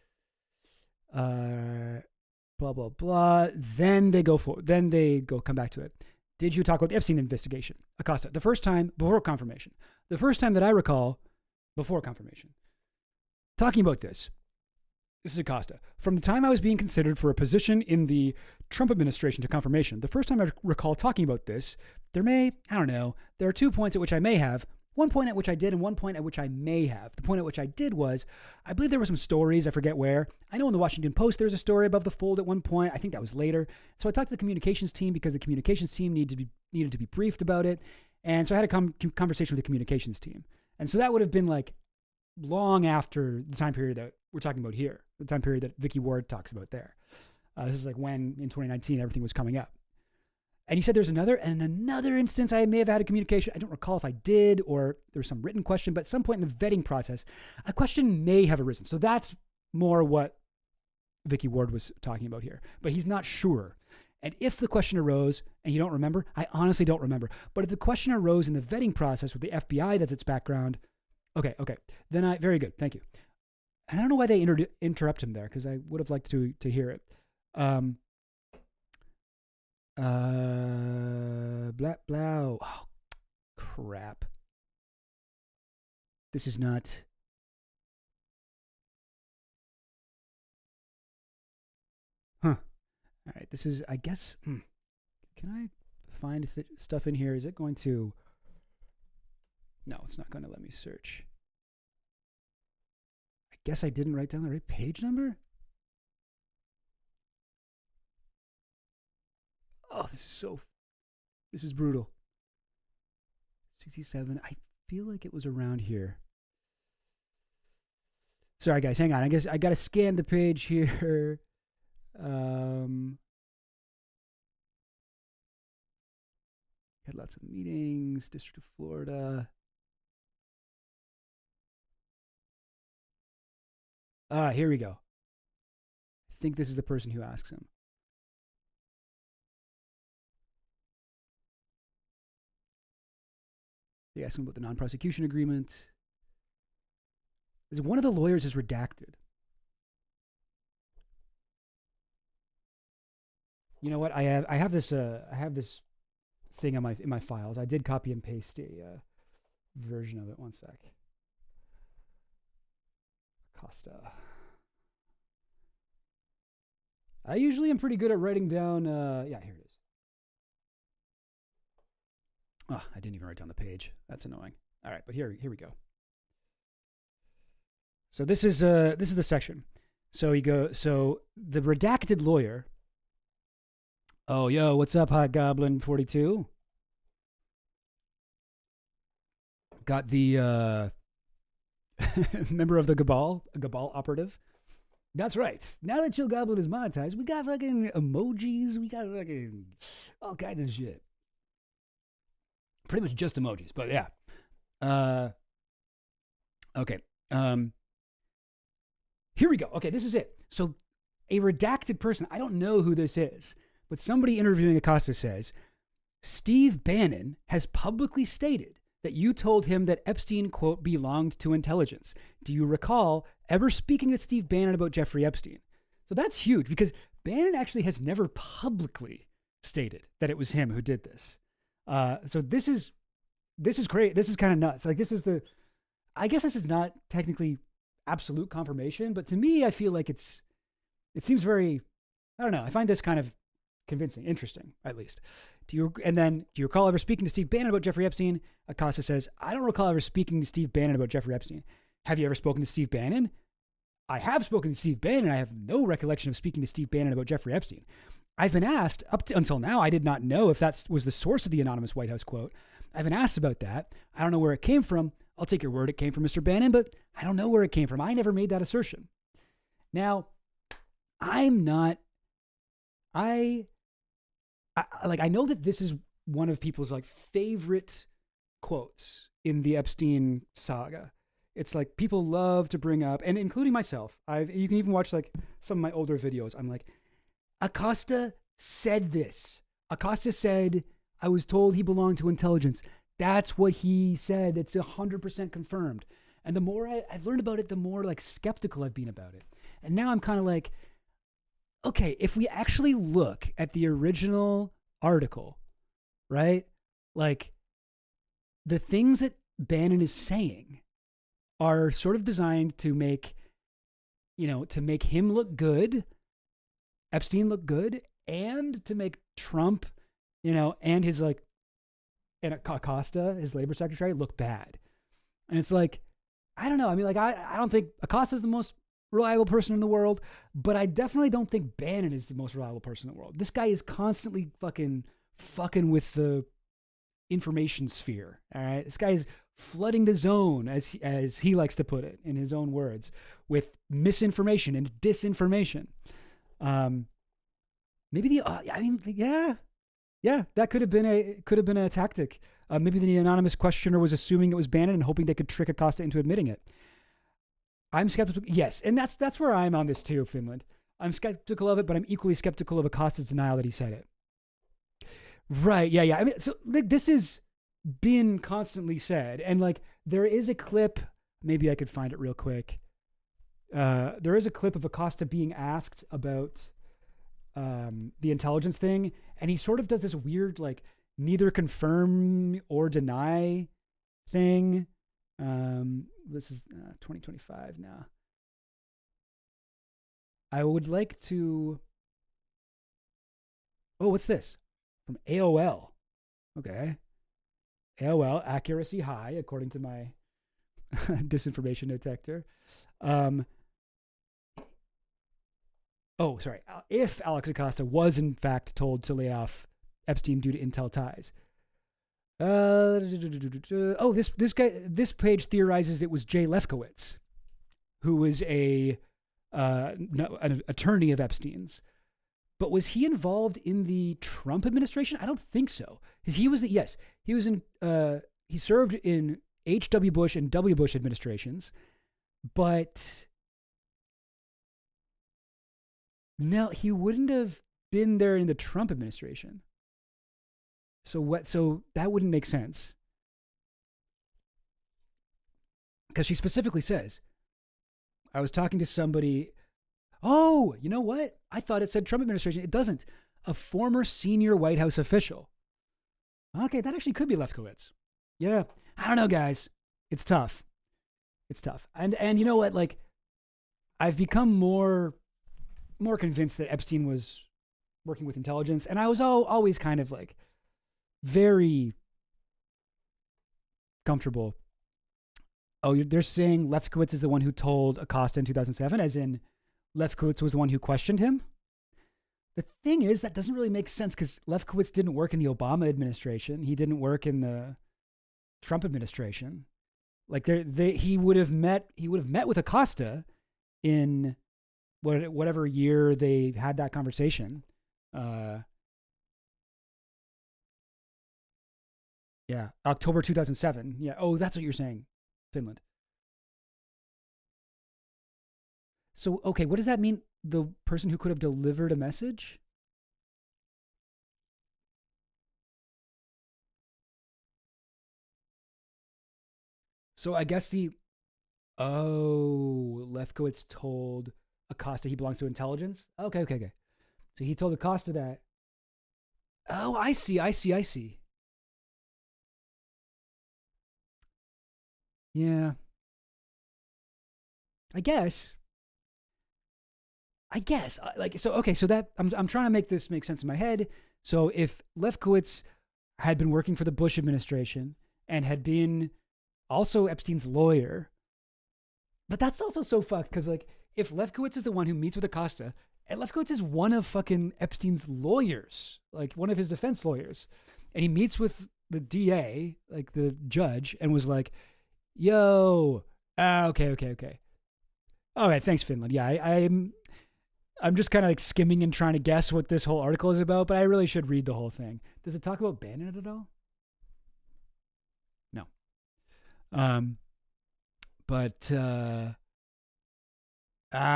Blah, blah, blah. Then they come back to it. Did you talk about the Epstein investigation? Acosta, the first time before confirmation. The first time that I recall before confirmation. Talking about this is Acosta. From the time I was being considered for a position in the Trump administration to confirmation, the first time I recall talking about this, there are 2 points at which I may have, one point at which I did and one point at which I may have. The point at which I did was, I believe there were some stories, I forget where. I know in the Washington Post there's a story above the fold at one point. I think that was later. So I talked to the communications team because the communications team needed to be briefed about it. And so I had a conversation with the communications team. And so that would have been like long after the time period that we're talking about here, the time period that Vicky Ward talks about there. This is like when in 2019 everything was coming up. And you said there's another instance I may have had a communication. I don't recall if I did or there was some written question, but at some point in the vetting process, a question may have arisen. So that's more what Vicky Ward was talking about here. But he's not sure. And if the question arose and you don't remember, I honestly don't remember. But if the question arose in the vetting process with the FBI, that's its background. Okay. Then very good. Thank you. And I don't know why they interrupt him there because I would have liked to hear it. Blah, blah. Oh, crap. This is not. Huh. All right. This is, I guess. Can I find stuff in here? Is it going to. No, it's not going to let me search. I guess I didn't write down the right page number. Oh, this is brutal. 67. I feel like it was around here. Sorry, guys, hang on. I guess I got to scan the page here. Had lots of meetings, District of Florida. Here we go. I think this is the person who asks him. They ask him about the non-prosecution agreement. is one of the lawyers is redacted. You know what? I have this thing in my files. I did copy and paste a version of it. One sec. Costa. I usually am pretty good at writing down. Yeah, here it is. Oh, I didn't even write down the page. That's annoying. All right, but here we go. So this is the section. So So the redacted lawyer. Oh, yo, what's up, Hot Goblin 42? Got the member of the Cabal, a Cabal operative. That's right. Now that Chill Goblin is monetized, we got fucking emojis. We got fucking all kinds of shit. Pretty much just emojis, but yeah. Okay. Here we go. Okay, this is it. So a redacted person, I don't know who this is, but somebody interviewing Acosta says, Steve Bannon has publicly stated that you told him that Epstein, quote, belonged to intelligence. Do you recall ever speaking to Steve Bannon about Jeffrey Epstein? So that's huge because Bannon actually has never publicly stated that it was him who did this. So this is great. This is kind of nuts. Like I guess this is not technically absolute confirmation, but to me, I feel like it seems very, I don't know. I find this kind of convincing, interesting, at least. Do you recall ever speaking to Steve Bannon about Jeffrey Epstein? Acosta says, I don't recall ever speaking to Steve Bannon about Jeffrey Epstein. Have you ever spoken to Steve Bannon? I have spoken to Steve Bannon. I have no recollection of speaking to Steve Bannon about Jeffrey Epstein. I've been asked, until now, I did not know if that was the source of the anonymous White House quote. I've been asked about that. I don't know where it came from. I'll take your word it came from Mr. Bannon, but I don't know where it came from. I never made that assertion. Now, I know that this is one of people's like favorite quotes in the Epstein saga. It's like people love to bring up, and including myself. You can even watch like some of my older videos. I'm like, Acosta said this. Acosta said, I was told he belonged to intelligence. That's what he said. It's 100% confirmed. And the more I've learned about it, the more like skeptical I've been about it. And now I'm kind of like, okay, if we actually look at the original article, right? Like the things that Bannon is saying are sort of designed to make him look good, Epstein look good, and to make Trump, and his and Acosta, his labor secretary, look bad. And it's like, I don't know. I mean, like, I don't think Acosta's the most reliable person in the world, but I definitely don't think Bannon is the most reliable person in the world. This guy is constantly fucking with the information sphere. All right. This guy is flooding the zone, as he likes to put it in his own words, with misinformation and disinformation. Yeah, that could have been a tactic. Maybe the anonymous questioner was assuming it was Bannon and hoping they could trick Acosta into admitting it. I'm skeptical. Yes, and that's where I'm on this too, Finland. I'm skeptical of it, but I'm equally skeptical of Acosta's denial that he said it. Right? Yeah. I mean, so this has been constantly said, and like there is a clip. Maybe I could find it real quick. There is a clip of Acosta being asked about the intelligence thing, and he sort of does this weird like neither confirm or deny thing. This is 2025 now. I would like to. Oh, what's this? From AOL. Okay. AOL, accuracy high, according to my disinformation detector. Sorry. If Alex Acosta was in fact told to lay off Epstein due to Intel ties. This page theorizes it was Jay Lefkowitz, who was an attorney of Epstein's. But was he involved in the Trump administration? I don't think so. He served in H.W. Bush and W. Bush administrations, but no, he wouldn't have been there in the Trump administration. So that wouldn't make sense. Because she specifically says, I was talking to somebody. Oh, you know what? I thought it said Trump administration. It doesn't. A former senior White House official. Okay, that actually could be Lefkowitz. Yeah, I don't know, guys. It's tough. It's tough. And you know what? Like, I've become more convinced that Epstein was working with intelligence, and I was always kind of like very comfortable. Oh, they're saying Lefkowitz is the one who told Acosta in 2007, as in Lefkowitz was the one who questioned him. The thing is, that doesn't really make sense because Lefkowitz didn't work in the Obama administration. He didn't work in the Trump administration. Like he would have met with Acosta in whatever year they had that conversation. Yeah, October 2007. Yeah. Oh, that's what you're saying, Finland. So, okay, what does that mean? The person who could have delivered a message? So I guess Lefkowitz told Acosta he belongs to intelligence? Okay. So he told Acosta that. Oh, I see. Yeah. I guess. Like, so, okay, so that I'm trying to make this make sense in my head. So if Lefkowitz had been working for the Bush administration and had been also Epstein's lawyer, but that's also so fucked because, like, if Lefkowitz is the one who meets with Acosta, and Lefkowitz is one of fucking Epstein's lawyers, like one of his defense lawyers, and he meets with the DA, like the judge, and was like, yo, okay. All right, thanks, Finland. Yeah, I'm just kind of like skimming and trying to guess what this whole article is about, but I really should read the whole thing. Does it talk about Bannon at all? No.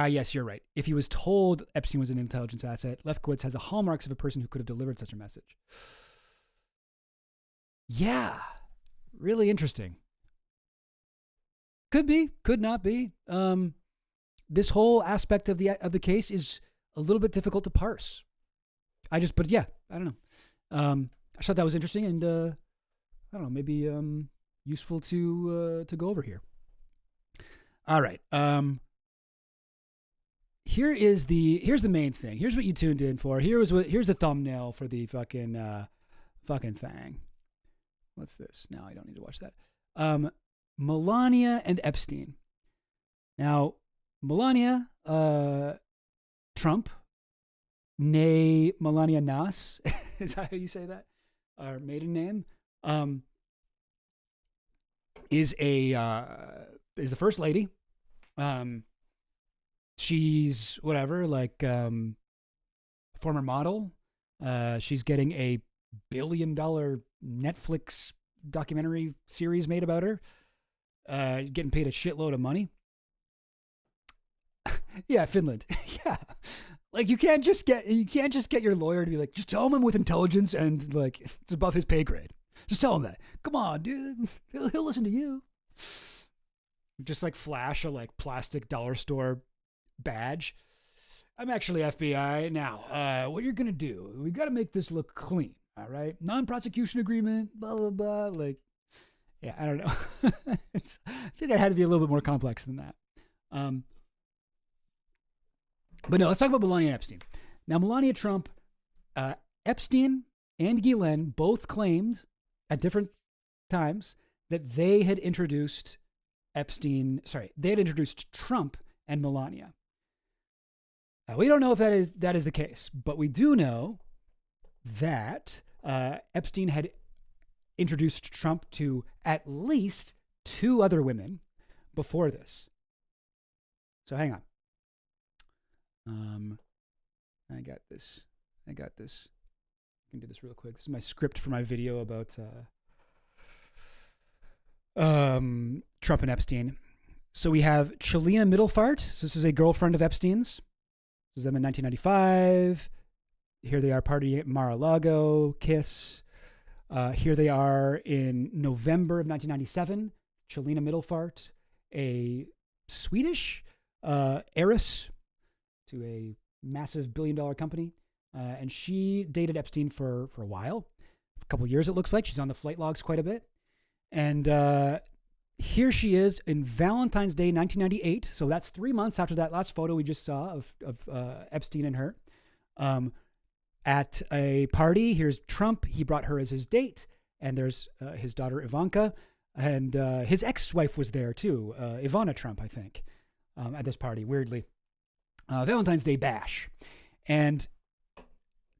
Yes, you're right. If he was told Epstein was an intelligence asset, Lefkowitz has the hallmarks of a person who could have delivered such a message. Yeah, really interesting. Could be, could not be. This whole aspect of the case is a little bit difficult to parse. But yeah, I don't know. I thought that was interesting, and I don't know, maybe useful to go over here. All right. Here's the main thing. Here's what you tuned in for. Here's the thumbnail for the fucking thing. What's this? No, I don't need to watch that. Melania and Epstein. Now, Melania Trump, nay Melania Nas, is that how you say that? Our maiden name, is the first lady. She's whatever, like former model. She's getting a $1 billion Netflix documentary series made about her. Getting paid a shitload of money. Yeah, Finland. Yeah, like you can't just get your lawyer to be like, just tell him I'm with intelligence and like it's above his pay grade. Just tell him that. Come on, dude. He'll listen to you. Just like flash a like plastic dollar store badge. I'm actually FBI. Now, what you're gonna do? We got to make this look clean. All right, non-prosecution agreement. Blah blah blah. Like, yeah, I don't know. I think it had to be a little bit more complex than that. But no, let's talk about Melania and Epstein. Now, Melania Trump, Epstein and Ghislaine both claimed at different times that they had introduced Trump and Melania. Now, we don't know if that is the case, but we do know that Epstein had introduced Trump to at least 2 other women before this. So hang on. I got this. I can do this real quick. This is my script for my video about Trump and Epstein. So we have Chelina Middlefart. So this is a girlfriend of Epstein's. This is them in 1995. Here they are partying at Mar-a-Lago, Kiss. Here they are in November of 1997. Chelina Middlefart, a Swedish heiress to a massive billion-dollar company. And she dated Epstein for a while, a couple years it looks like. She's on the flight logs quite a bit. And here she is in Valentine's Day 1998. So that's 3 months after that last photo we just saw of Epstein and her. At a party, here's Trump. He brought her as his date. And there's his daughter Ivanka. And his ex-wife was there too, Ivana Trump, I think, at this party, weirdly. Valentine's Day bash. And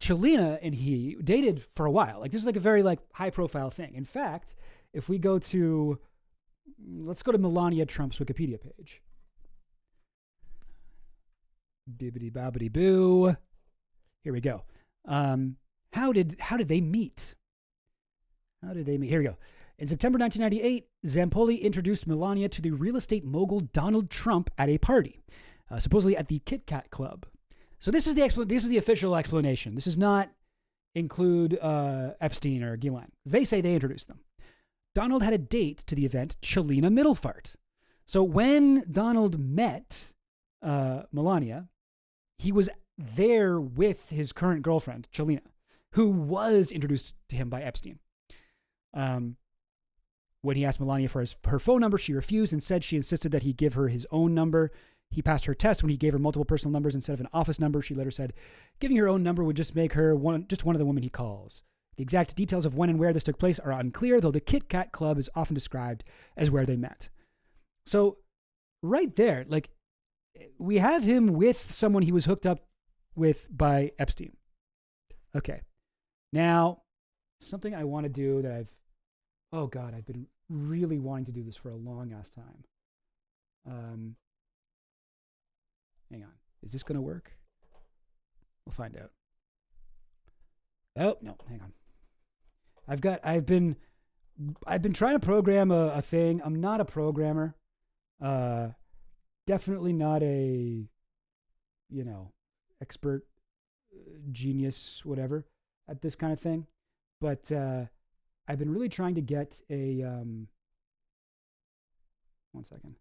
Chelina and he dated for a while. Like, this is like a very like high-profile thing. In fact, if we go to, let's go to Melania Trump's Wikipedia page. Bibbidi bobbidi boo. Here we go. How did they meet? How did they meet? Here we go. In September 1998, Zampoli introduced Melania to the real estate mogul Donald Trump at a party, supposedly at the Kit Kat Club. So this is the official explanation. This does not include Epstein or Ghislaine. They say they introduced them. Donald had a date to the event, Chelina Middlefart. So when Donald met Melania, he was there with his current girlfriend, Chelina, who was introduced to him by Epstein. When he asked Melania for her phone number, she refused and said she insisted that he give her his own number. He passed her test when he gave her multiple personal numbers instead of an office number. She later said, giving her own number would just make her just one of the women he calls. The exact details of when and where this took place are unclear, though the Kit Kat Club is often described as where they met. So right there, like, we have him with someone he was hooked up with by Epstein. Okay. Now, something I want to do that I've been really wanting to do this for a long ass time. Hang on. Is this going to work? We'll find out. Oh, no, hang on. I've been trying to program a thing. I'm not a programmer. Definitely not a, expert, genius, whatever, at this kind of thing. But I've been really trying to get a, 1 second.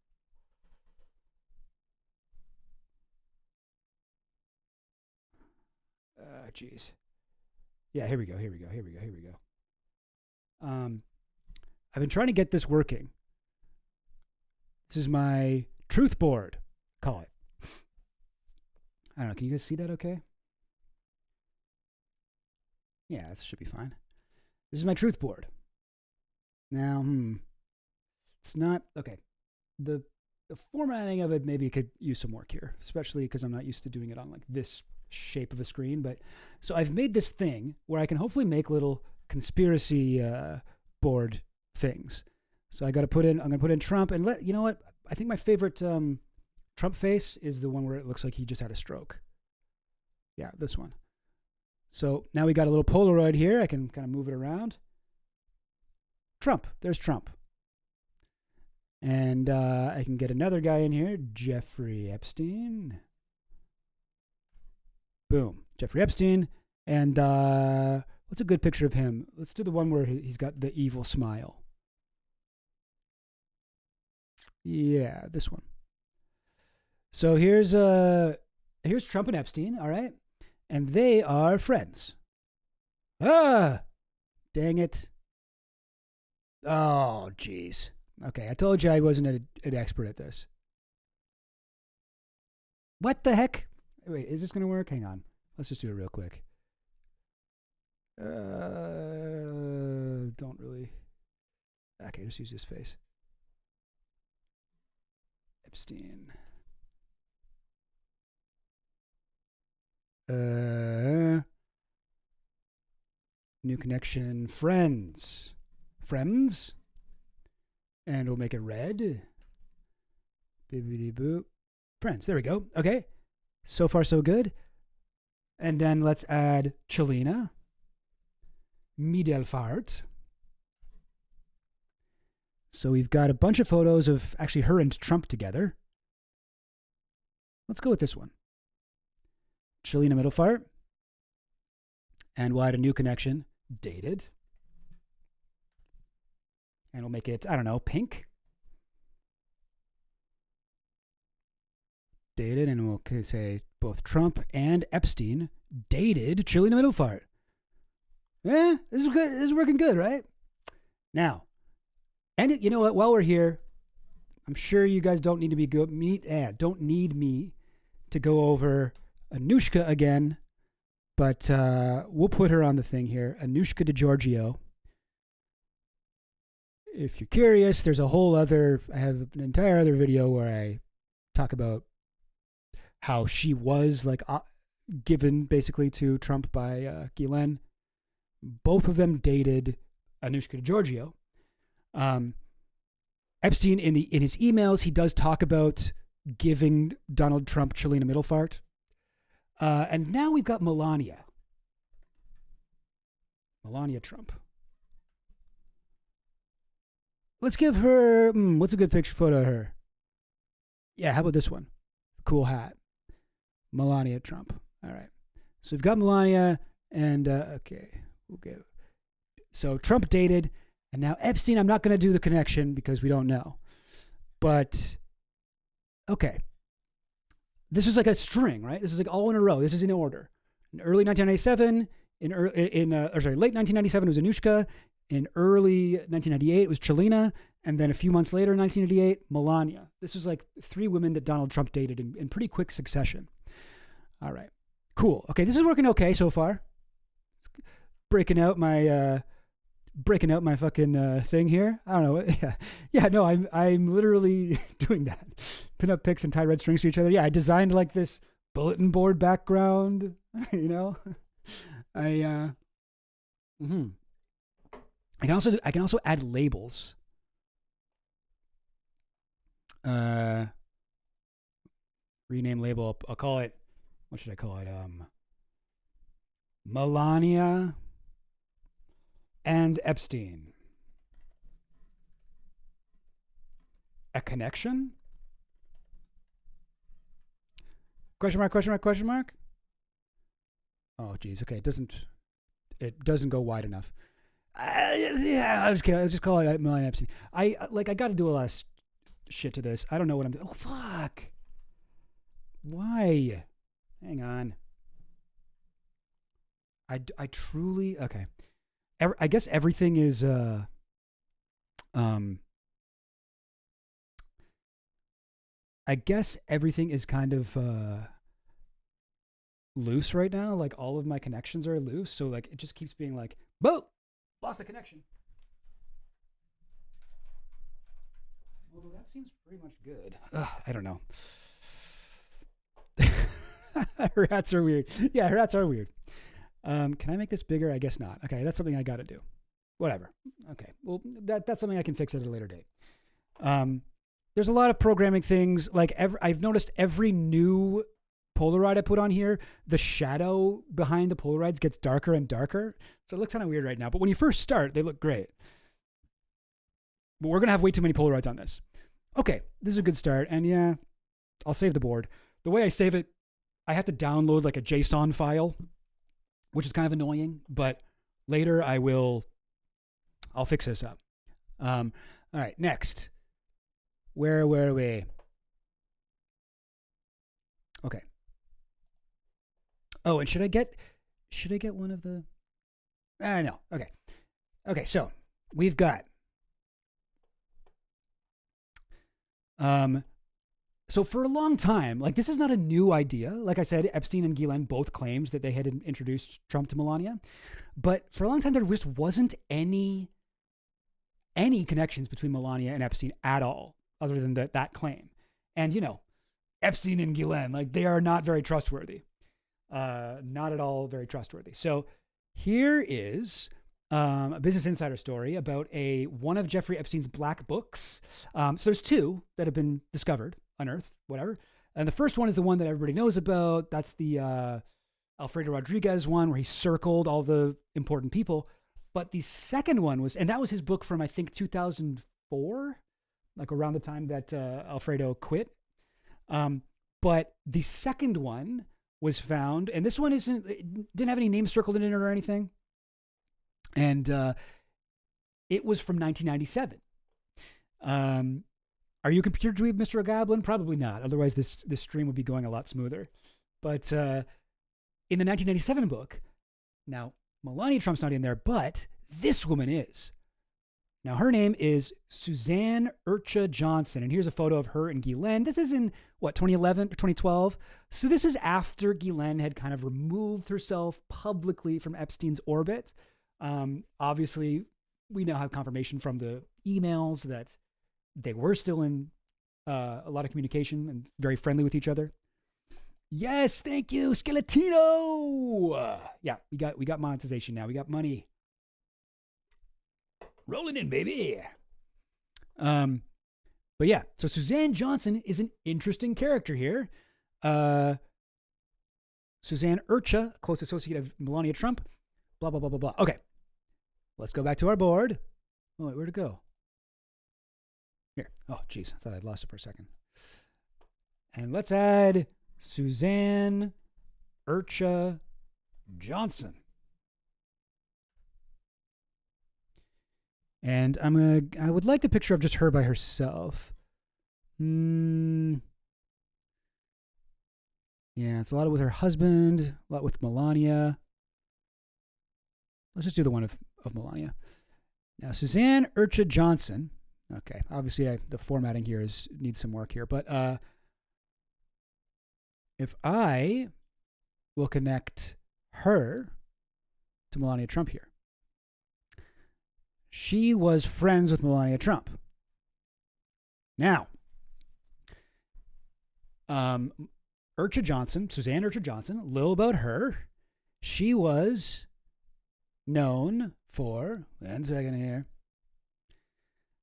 Geez. Yeah, here we go. I've been trying to get this working. This is my truth board, call it. I don't know. Can you guys see that okay? Yeah, this should be fine. This is my truth board. Now, it's not, okay. The formatting of it maybe could use some work here, especially because I'm not used to doing it on like this shape of a screen. But so I've made this thing where I can hopefully make little conspiracy board things. So I'm going to put in Trump and you know what? I think my favorite Trump face is the one where it looks like he just had a stroke. Yeah, this one. So now we got a little Polaroid here. I can kind of move it around. Trump. There's Trump. And I can get another guy in here, Jeffrey Epstein. Boom. Jeffrey Epstein. And what's a good picture of him? Let's do the one where he's got the evil smile. Yeah, this one. So here's Trump and Epstein, all right? And they are friends. Ah! Dang it. Oh, jeez. Okay, I told you I wasn't an expert at this. What the heck? Wait, is this going to work? Hang on. Let's just do it real quick. Don't really. Okay, just use this face. Epstein. New connection. Friends. Friends. And we'll make it red. Bibbidi boo. Friends. There we go. Okay. So far, so good. And then let's add Chelina. Midelfart. So we've got a bunch of photos of actually her and Trump together. Let's go with this one. Chelina Middlefart. And we'll add a new connection. Dated. And we'll make it, I don't know, pink. dated, and we'll say both Trump and Epstein dated Chilena Middlefart. Yeah, this is good. This is working good, right? Now, and you know what? While we're here, I'm sure you guys don't need to don't need me to go over Anushka again, but we'll put her on the thing here. Anushka DiGiorgio. If you're curious, there's a whole other. I have an entire other video where I talk about how she was like given basically to Trump by Ghislaine. Both of them dated Anushka DiGiorgio. Epstein, in his emails, he does talk about giving Donald Trump Chilena Middlefart. And now we've got Melania Trump. Let's give her, what's a good picture photo of her? Yeah, how about this one? Cool hat. Melania Trump. All right. So we've got Melania and, okay. So Trump dated, and now Epstein, I'm not going to do the connection because we don't know. But, okay. This is like a string, right? This is like all in a row. This is in order. In early 1997, late 1997 it was Anushka. In early 1998 it was Chilena. And then a few months later, in 1998, Melania. This is like 3 women that Donald Trump dated in pretty quick succession. All right. Cool. Okay, this is working okay so far. Breaking out my fucking thing here. I don't know. Yeah. No, I'm literally doing that. Pin up pics and tie red strings to each other. Yeah, I designed like this bulletin board background. You know, I can also add labels. Rename label. I'll call it. What should I call it? Melania and Epstein. A connection? Question mark? Oh, geez. Okay, it doesn't go wide enough. I'll just call it Melania Epstein. I got to do a lot of shit to this. I don't know what I'm doing. Oh, fuck. Why? Hang on. I truly, okay. I guess everything is kind of loose right now. Like all of my connections are loose, so like it just keeps being like, "Boom, lost a connection." Although that seems pretty much good. I don't know. Rats are weird. Yeah, rats are weird. Can I make this bigger? I guess not. Okay, that's something I got to do. Whatever. Okay, well, that's something I can fix at a later date. There's a lot of programming things. Like I've noticed every new Polaroid I put on here, the shadow behind the Polaroids gets darker and darker. So it looks kind of weird right now. But when you first start, they look great. But we're going to have way too many Polaroids on this. Okay, this is a good start. And yeah, I'll save the board. The way I save it, I have to download like a JSON file, which is kind of annoying, but later I'll fix this up. All right, next. Where were we? Okay. Oh, and should I get one of the, no. Okay, so we've got, so for a long time, like this is not a new idea. Like I said, Epstein and Ghislaine both claimed that they had introduced Trump to Melania. But for a long time, there just wasn't any connections between Melania and Epstein at all, other than that claim. And, you know, Epstein and Ghislaine, like they are not very trustworthy. Not at all very trustworthy. So here is a Business Insider story about one of Jeffrey Epstein's black books. So there's 2 that have been discovered, unearthed, whatever. And the first one is the one that everybody knows about. That's the Alfredo Rodriguez one where he circled all the important people. But the second one was, and that was his book from, I think, 2004, like around the time that Alfredo quit. But the second one was found, and this one didn't have any names circled in it or anything. And it was from 1997. Are you a computer dweeb, Mr. Goblin? Probably not. Otherwise, this stream would be going a lot smoother. But in the 1997 book, now Melania Trump's not in there, but this woman is. Now, her name is Suzanne Urcha Johnson, and here's a photo of her and Ghislaine. This is in, 2011 or 2012? So this is after Ghislaine had kind of removed herself publicly from Epstein's orbit. Obviously, we now have confirmation from the emails that they were still in a lot of communication and very friendly with each other. Yes, thank you, Skeletino. Yeah, we got monetization now. We got money. Rolling in, baby. But yeah, so Suzanne Johnson is an interesting character here. Suzanne Urcha, close associate of Melania Trump. Blah, blah, blah, blah, blah. Okay, let's go back to our board. Oh, wait, where'd it go? Here. Oh, geez, I thought I'd lost it for a second. And let's add Suzanne Urcha Johnson. And I would like the picture of just her by herself. Yeah, it's a lot with her husband, a lot with Melania. Let's just do the one of Melania. Now, Suzanne Urcha Johnson. Okay, obviously the formatting here needs some work here, but if I will connect her to Melania Trump here. She was friends with Melania Trump. Now, Urcha Johnson, Suzanne Urcha Johnson, a little about her. She was known for, one second here.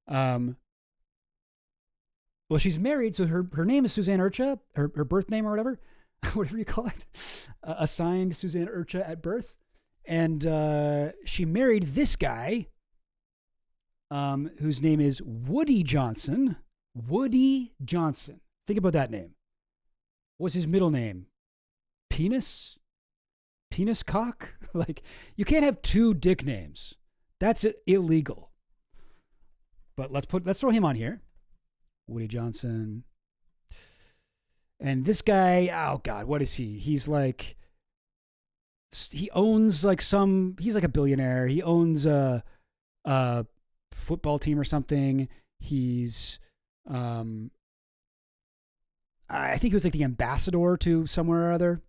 Well, she's married, so her name is Suzanne Urcha, her birth name or whatever, whatever you call it, assigned Suzanne Urcha at birth. And she married this guy, whose name is Woody Johnson. Woody Johnson. Think about that name. What's his middle name? Penis? Penis cock? Like, you can't have two dick names. That's illegal. But let's throw him on here. Woody Johnson. And this guy, oh God, what is he? He's like, he owns like he's like a billionaire. He owns a football team or something. He's, I think he was like the ambassador to somewhere or other.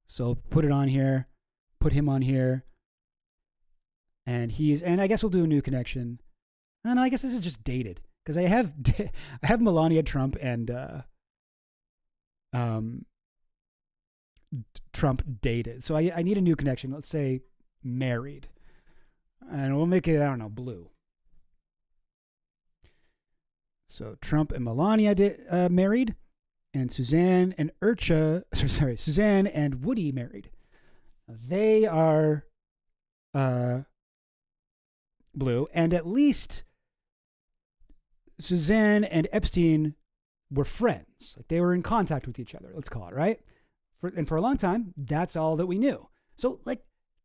So put it on here, put him on here. And I guess we'll do a new connection. And I guess this is just dated because I have Melania Trump and Trump dated. So I need a new connection. Let's say married. And we'll make it, I don't know, blue. So Trump and Melania married, and Suzanne and Suzanne and Woody married. They are blue, and at least Suzanne and Epstein were friends. Like they were in contact with each other, let's call it, right? For a long time, that's all that we knew. So like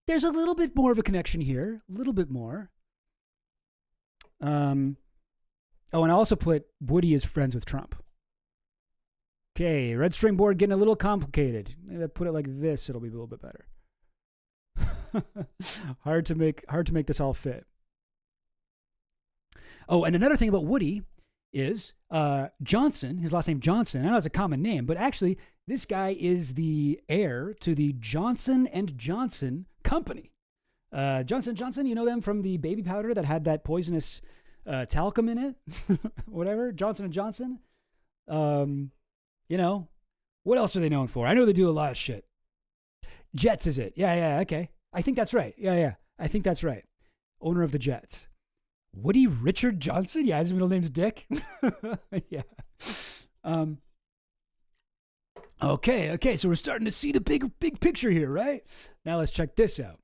there's a little bit more of a connection here, a little bit more. Oh, and I also put Woody is friends with Trump. Okay, red string board getting a little complicated. Maybe I put it like this, it'll be a little bit better. hard to make this all fit. Oh, and another thing about Woody is Johnson, his last name Johnson. I know it's a common name, but actually this guy is the heir to the Johnson & Johnson company. Johnson & Johnson, you know them from the baby powder that had that poisonous talcum in it? Whatever, Johnson & Johnson. You know, what else are they known for? I know they do a lot of shit. Jets is it? Yeah, okay. I think that's right. Yeah. I think that's right. Owner of the Jets. Woody Richard Johnson? Yeah, his middle name's Dick. Yeah. Okay. So we're starting to see the big picture here, right? Now let's check this out.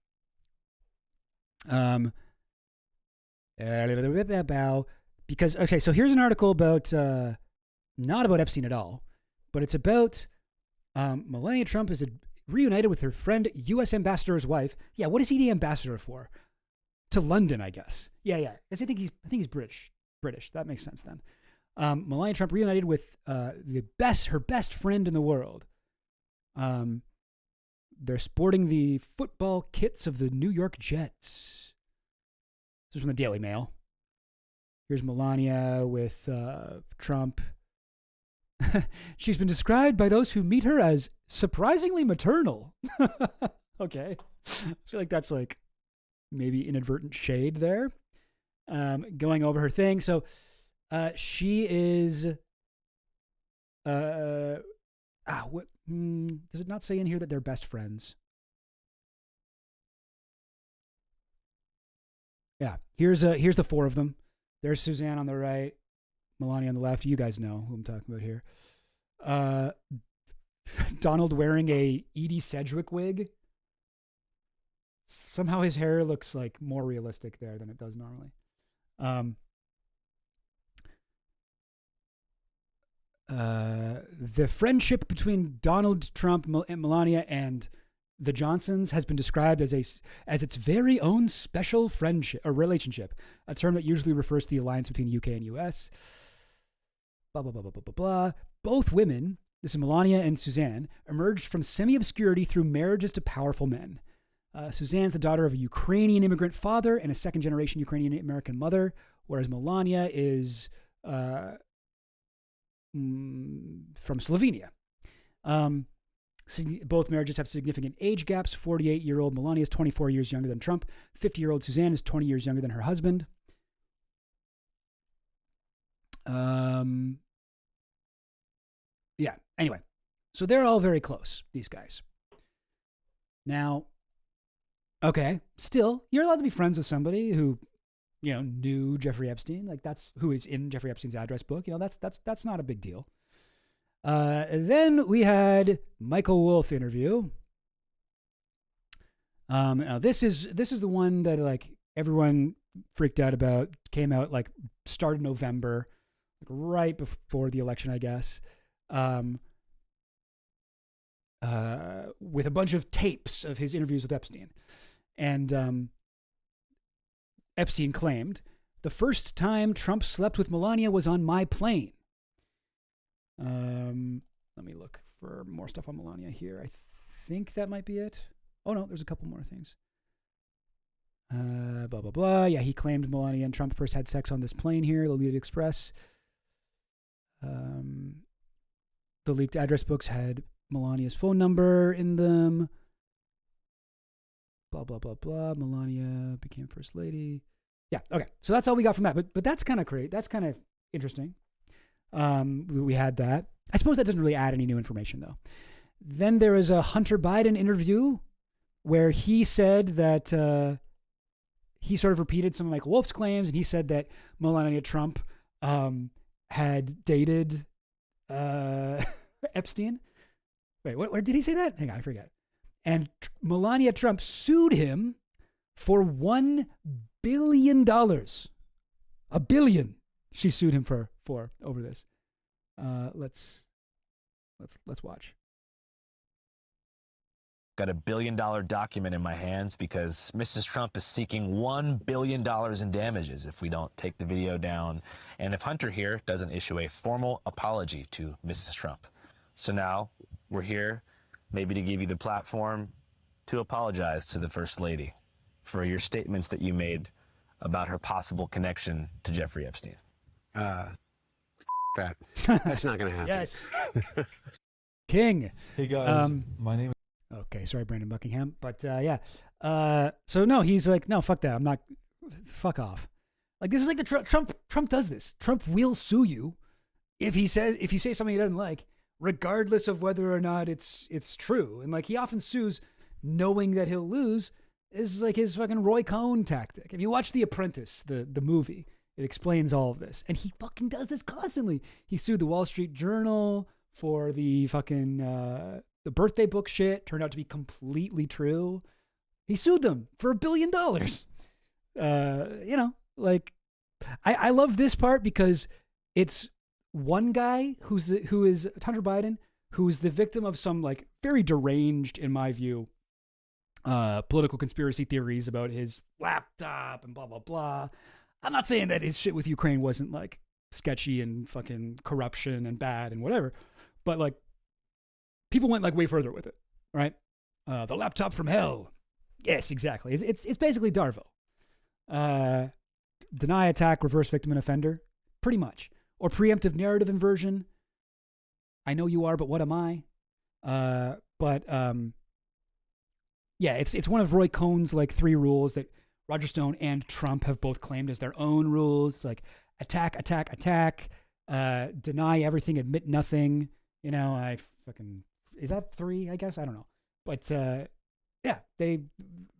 Because, okay, so here's an article about, not about Epstein at all, but it's about Melania Trump is reunited with her friend, U.S. ambassador's wife. Yeah, what is he the ambassador for? To London, I guess. Yeah. I think he's British British. That makes sense then. Melania Trump reunited with her best friend in the world. They're sporting the football kits of the New York Jets. This is from the Daily Mail. Here's Melania with Trump. She's been described by those who meet her as surprisingly maternal. Okay. I feel like that's like maybe inadvertent shade there. Going over her thing. So she is what does it not say in here that they're best friends? Yeah. Here's the four of them. There's Suzanne on the right, Melania on the left. You guys know who I'm talking about here. Donald wearing a Edie Sedgwick wig. Somehow his hair looks like more realistic there than it does normally. The friendship between Donald Trump and Melania and the Johnsons has been described as its very own special friendship or relationship, a term that usually refers to the alliance between UK and US. Blah, blah, blah, blah, blah, blah, blah. Both women, this is Melania and Suzanne, emerged from semi-obscurity through marriages to powerful men. Suzanne's the daughter of a Ukrainian immigrant father and a second-generation Ukrainian-American mother, whereas Melania is from Slovenia. Both marriages have significant age gaps. 48-year-old Melania is 24 years younger than Trump. 50-year-old Suzanne is 20 years younger than her husband. Yeah, anyway. So they're all very close, these guys. Now, okay, still, you're allowed to be friends with somebody who, knew Jeffrey Epstein. Like, that's who is in Jeffrey Epstein's address book. That's not a big deal. Then we had Michael Wolff interview. Now this is the one that like everyone freaked out about. Came out like start of November, like right before the election, I guess. With a bunch of tapes of his interviews with Epstein, and Epstein claimed the first time Trump slept with Melania was on my plane. Let me look for more stuff on Melania here. I think that might be it. Oh no, there's a couple more things. Blah, blah, blah. Yeah, he claimed Melania and Trump first had sex on this plane here, Lolita Express. The leaked address books had Melania's phone number in them. Blah, blah, blah, blah. Melania became first lady. Yeah, okay. So that's all we got from that. But that's kind of great. That's kind of interesting. We had that. I suppose that doesn't really add any new information, though. Then there is a Hunter Biden interview where he said that he sort of repeated some of Michael Wolff's claims, and he said that Melania Trump had dated Epstein. Wait, where did he say that? Hang on, I forget. And Melania Trump sued him for $1 billion. $1 billion. She sued him for over this. Let's watch. Got $1 billion document in my hands because Mrs. Trump is seeking $1 billion in damages if we don't take the video down and if Hunter here doesn't issue a formal apology to Mrs. Trump. So now we're here maybe to give you the platform to apologize to the First Lady for your statements that you made about her possible connection to Jeffrey Epstein. That's not going to happen. Yes. King. Hey guys, my name is... Okay, sorry, Brandon Buckingham. But yeah. So no, he's like, no, fuck that. I'm not, fuck off. Like this is like the Trump does this. Trump will sue you if you say something he doesn't like, regardless of whether or not it's true. And like he often sues knowing that he'll lose. This is like his fucking Roy Cohn tactic. If you watch The Apprentice, the movie, it explains all of this. And he fucking does this constantly. He sued the Wall Street Journal for the fucking the birthday book shit. Turned out to be completely true. He sued them for $1 billion. Like I love this part because it's one guy who is Hunter Biden, who's the victim of some like very deranged, in my view, political conspiracy theories about his laptop and blah, blah, blah. I'm not saying that his shit with Ukraine wasn't like sketchy and fucking corruption and bad and whatever, but like people went like way further with it, right? The laptop from hell. Yes, exactly. It's basically Darvo. Deny, attack, reverse victim and offender, pretty much. Or preemptive narrative inversion. I know you are, but what am I? Yeah, it's one of Roy Cohn's like 3 rules that Roger Stone and Trump have both claimed as their own rules, like attack, attack, attack, deny everything, admit nothing. You know, is that 3? I guess I don't know, but yeah,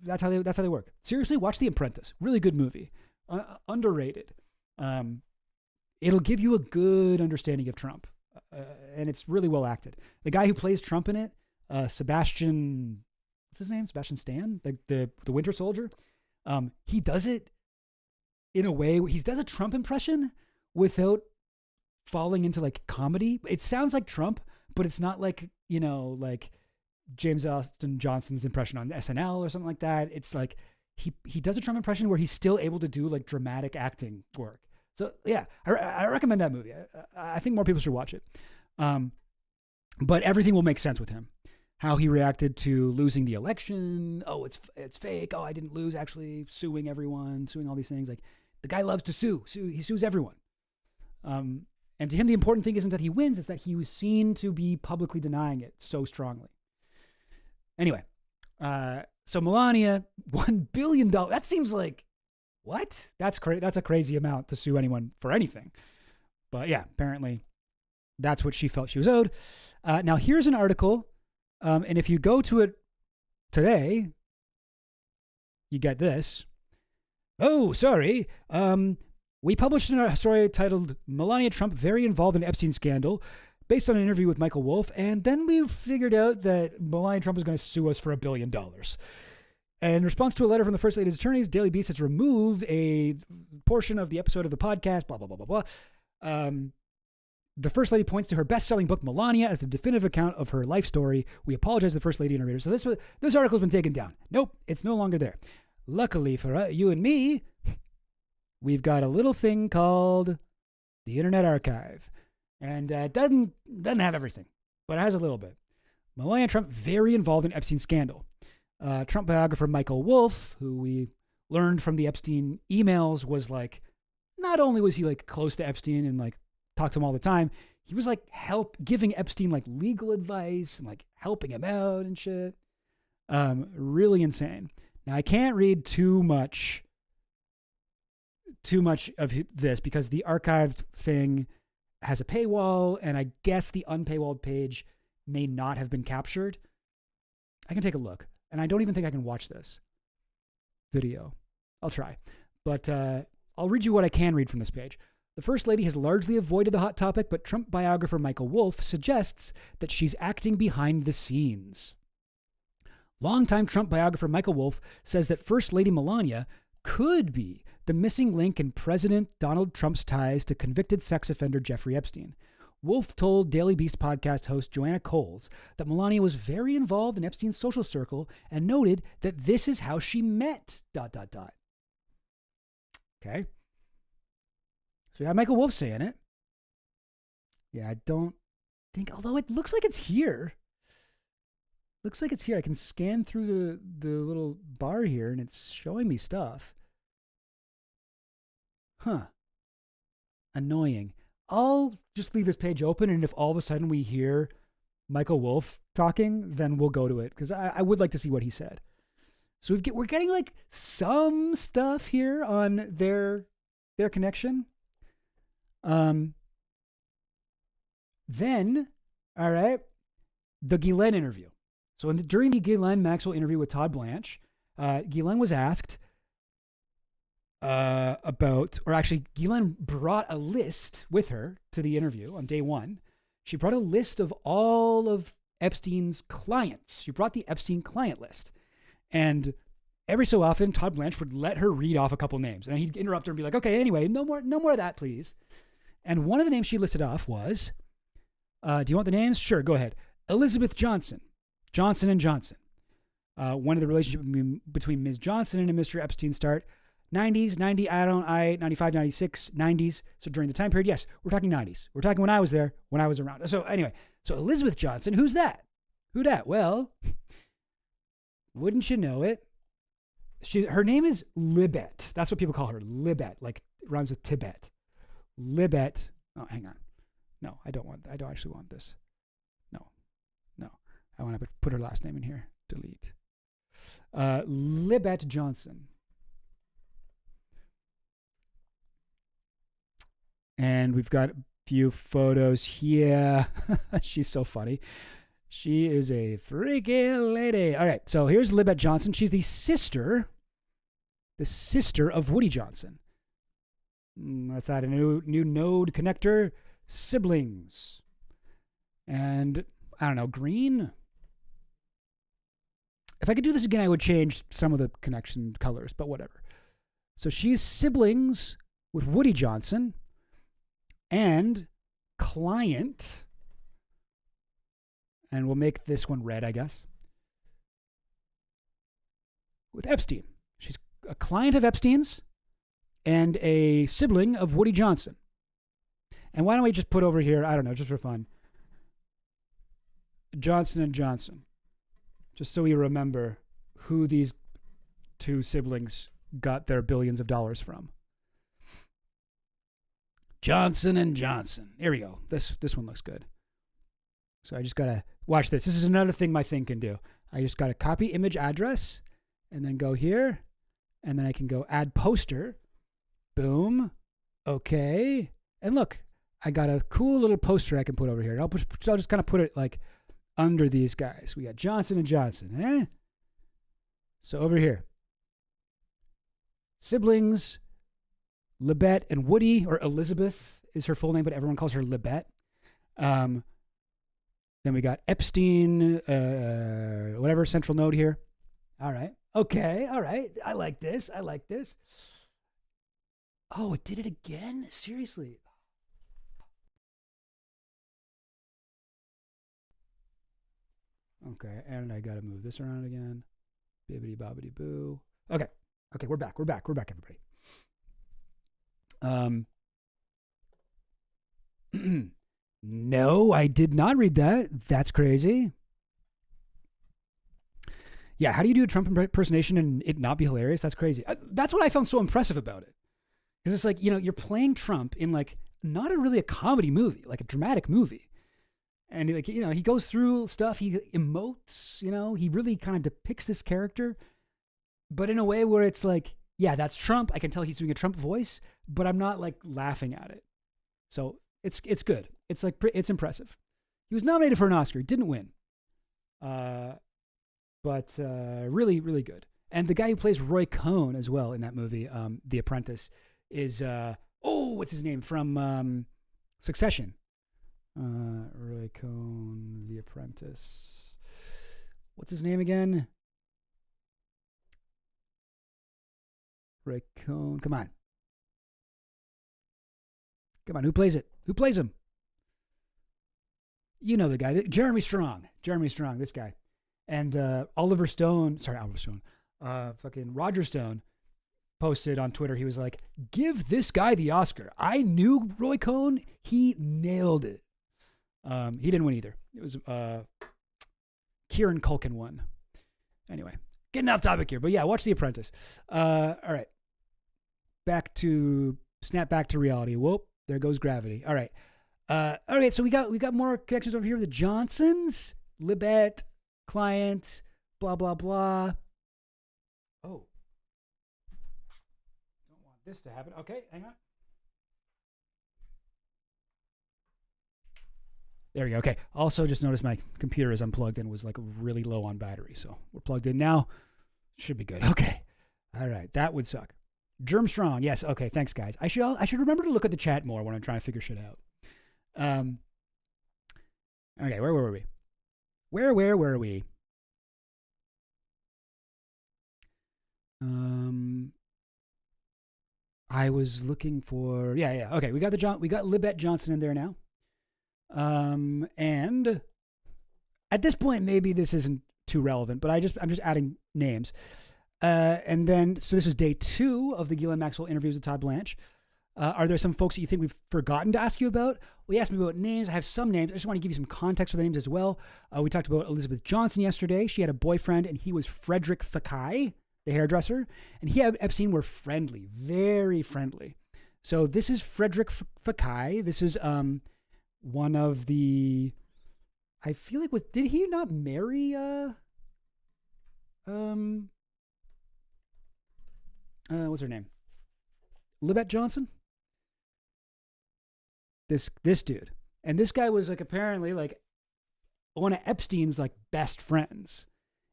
that's how they work. Seriously, watch The Apprentice. Really good movie, underrated. It'll give you a good understanding of Trump, and it's really well acted. The guy who plays Trump in it, Sebastian, what's his name? Sebastian Stan, the Winter Soldier. He does it in a way where he does a Trump impression without falling into like comedy. It sounds like Trump, but it's not like, you know, like James Austin Johnson's impression on SNL or something like that. It's like he does a Trump impression where he's still able to do like dramatic acting work. So yeah, I recommend that movie. I think more people should watch it. But everything will make sense with him. How he reacted to losing the election. Oh, it's fake. Oh, I didn't lose. Actually, suing everyone, suing all these things. Like the guy loves to sue. He sues everyone. And to him, the important thing isn't that he wins; it's that he was seen to be publicly denying it so strongly. Anyway, so Melania, $1 billion. That seems like what? That's a crazy amount to sue anyone for anything. But yeah, apparently, that's what she felt she was owed. Now here's an article. And if you go to it today, you get this. Oh, sorry. We published a story titled Melania Trump Very Involved in Epstein Scandal based on an interview with Michael Wolff. And then we figured out that Melania Trump is going to sue us for $1 billion. In response to a letter from the First Lady's attorneys, Daily Beast has removed a portion of the episode of the podcast, blah, blah, blah, blah, blah. The First Lady points to her best-selling book, Melania, as the definitive account of her life story. We apologize to the First Lady and her readers. So this article's been taken down. Nope, it's no longer there. Luckily for you and me, we've got a little thing called the Internet Archive. And it doesn't have everything, but it has a little bit. Melania Trump, very involved in Epstein scandal. Trump biographer Michael Wolff, who we learned from the Epstein emails, was like, not only was he like close to Epstein and like talked to him all the time, he was like giving Epstein like legal advice and like helping him out and shit. Really insane. Now I can't read too much of this because the archived thing has a paywall, and I guess the unpaywalled page may not have been captured. I can take a look, and I don't even think I can watch this video. I'll try, but I'll read you what I can read from this page. The First Lady has largely avoided the hot topic, but Trump biographer Michael Wolff suggests that she's acting behind the scenes. Longtime Trump biographer Michael Wolff says that First Lady Melania could be the missing link in President Donald Trump's ties to convicted sex offender Jeffrey Epstein. Wolff told Daily Beast podcast host Joanna Coles that Melania was very involved in Epstein's social circle and noted that this is how she met ... Okay. So we have Michael Wolff saying it. Yeah, I don't think, although it looks like it's here. Looks like it's here. I can scan through the little bar here and it's showing me stuff. Huh. Annoying. I'll just leave this page open, and if all of a sudden we hear Michael Wolff talking, then we'll go to it, because I would like to see what he said. So we're getting like some stuff here on their connection. Then, all right, the Ghislaine interview. So during the Ghislaine Maxwell interview with Todd Blanche, Ghislaine was asked Ghislaine brought a list with her to the interview on day one. She brought a list of all of Epstein's clients. She brought the Epstein client list. And every so often, Todd Blanche would let her read off a couple names. And then he'd interrupt her and be like, okay, anyway, no more of that, please. And one of the names she listed off was, do you want the names? Sure, go ahead. Elizabeth Johnson, Johnson & Johnson. When did the relationship between Ms. Johnson and Mr. Epstein start? 90s, 95, 96, 90s. So during the time period, yes, we're talking 90s. We're talking when I was there, when I was around. So anyway, so Elizabeth Johnson, who's that? Who dat? Well, wouldn't you know it? Her name is Libet. That's what people call her, Libet, like it rhymes with Tibet. Libet. Oh, hang on. No, I don't actually want this. No. I want to put her last name in here. Delete. Libet Johnson. And we've got a few photos here. She's so funny. She is a freaky lady. All right, so here's Libet Johnson. She's the sister of Woody Johnson. Let's add a new node connector. Siblings. And I don't know, green. If I could do this again, I would change some of the connection colors, but whatever. So she's siblings with Woody Johnson and client. And we'll make this one red, I guess. With Epstein. She's a client of Epstein's and a sibling of Woody Johnson. And why don't we just put over here, I don't know, just for fun, Johnson & Johnson. Just so we remember who these two siblings got their billions of dollars from. Johnson & Johnson. There we go. This one looks good. So I just got to watch this. This is another thing my thing can do. I just got to copy image address and then go here. And then I can go add poster. Boom. Okay. And look, I got a cool little poster I can put over here. I'll just kind of put it like under these guys. We got Johnson & Johnson. So over here. Siblings. Libet and Woody, or Elizabeth is her full name, but everyone calls her Libet. Then we got Epstein, whatever, central node here. All right. Okay. All right. I like this. Oh, it did it again? Seriously. Okay. And I got to move this around again. Bibbidi bobbidi boo. Okay. Okay. We're back, everybody. No, I did not read that. That's crazy. Yeah, how do you do a Trump impersonation and it not be hilarious? That's crazy. That's what I found so impressive about it. Because it's like, you're playing Trump in like not really a comedy movie, like a dramatic movie. And like, he goes through stuff, he emotes, he really kind of depicts this character, but in a way where it's like, yeah, that's Trump. I can tell he's doing a Trump voice, but I'm not like laughing at it. So it's good. It's like, it's impressive. He was nominated for an Oscar, didn't win. But really, really good. And the guy who plays Roy Cohn as well in that movie, The Apprentice, is, what's his name? From Succession. Roy Cohn, The Apprentice. What's his name again? Roy Cohn. Come on. Who plays it? Who plays him? You know the guy. Jeremy Strong, this guy. And Roger Stone posted on Twitter, he was like, give this guy the Oscar. I knew Roy Cohn. He nailed it. He didn't win either. It was Kieran Culkin won. Anyway, getting off topic here. But yeah, watch The Apprentice. All right. Snap back to reality. Whoop, there goes gravity. All right. All right, so we got more connections over here. The Johnsons, Libet, client, blah, blah, blah. Oh. Don't want this to happen. Okay, hang on. There we go. Okay. Also, just noticed my computer is unplugged and was like really low on battery. So we're plugged in now. Should be good. Okay. All right. That would suck. Germ Strong. Yes. Okay. Thanks, guys. I should remember to look at the chat more when I'm trying to figure shit out. Okay. Where were we? Where were we? I was looking for. Yeah. Okay. We got Libet Johnson in there now. And at this point, maybe this isn't too relevant, but I'm just adding names. And then, so this is day 2 of the Ghislaine Maxwell interviews with Todd Blanche. Are there some folks that you think we've forgotten to ask you about? Well, you asked me about names. I have some names. I just want to give you some context for the names as well. We talked about Elizabeth Johnson yesterday. She had a boyfriend, and he was Frederick Fekkai, the hairdresser. And he and Epstein were friendly, very friendly. So this is Frederick Fekkai. This is one of the, I feel like, did he not marry what's her name? Libet Johnson? This dude. And this guy was like apparently like one of Epstein's like best friends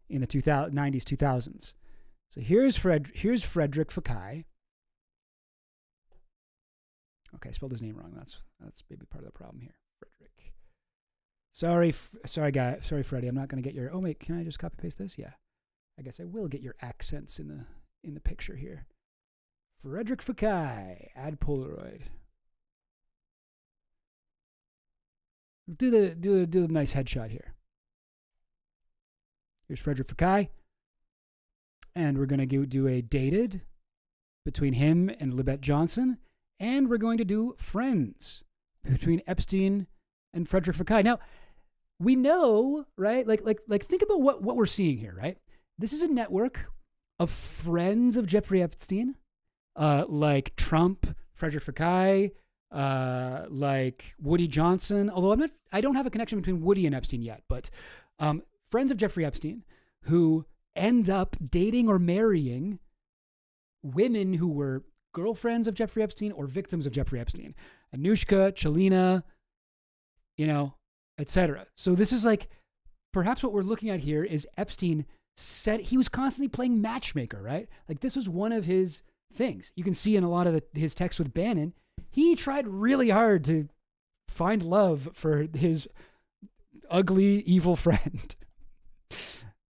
in the 90s, 2000s. So here's Frederick Fekkai. Okay, I spelled his name wrong. That's maybe part of the problem here. Frederick. Sorry, Freddie. I'm not going to get your. Oh wait, can I just copy paste this? Yeah, I guess I will get your accents in the picture here. Frederick Fekkai. Add Polaroid. Do the nice headshot here. Here's Frederick Fekkai, and we're going to do a dated between him and Libet Johnson. And we're going to do friends between Epstein and Frederick Fekkai. Now, we know, right? Like think about what we're seeing here, right? This is a network of friends of Jeffrey Epstein, like Trump, Frederick Fekkai, like Woody Johnson. Although I don't have a connection between Woody and Epstein yet, but friends of Jeffrey Epstein who end up dating or marrying women who were girlfriends of Jeffrey Epstein or victims of Jeffrey Epstein. Anushka, Chelina, etc. So this is like, perhaps what we're looking at here is Epstein he was constantly playing matchmaker, right? Like this was one of his things. You can see in a lot of his texts with Bannon, he tried really hard to find love for his ugly, evil friend.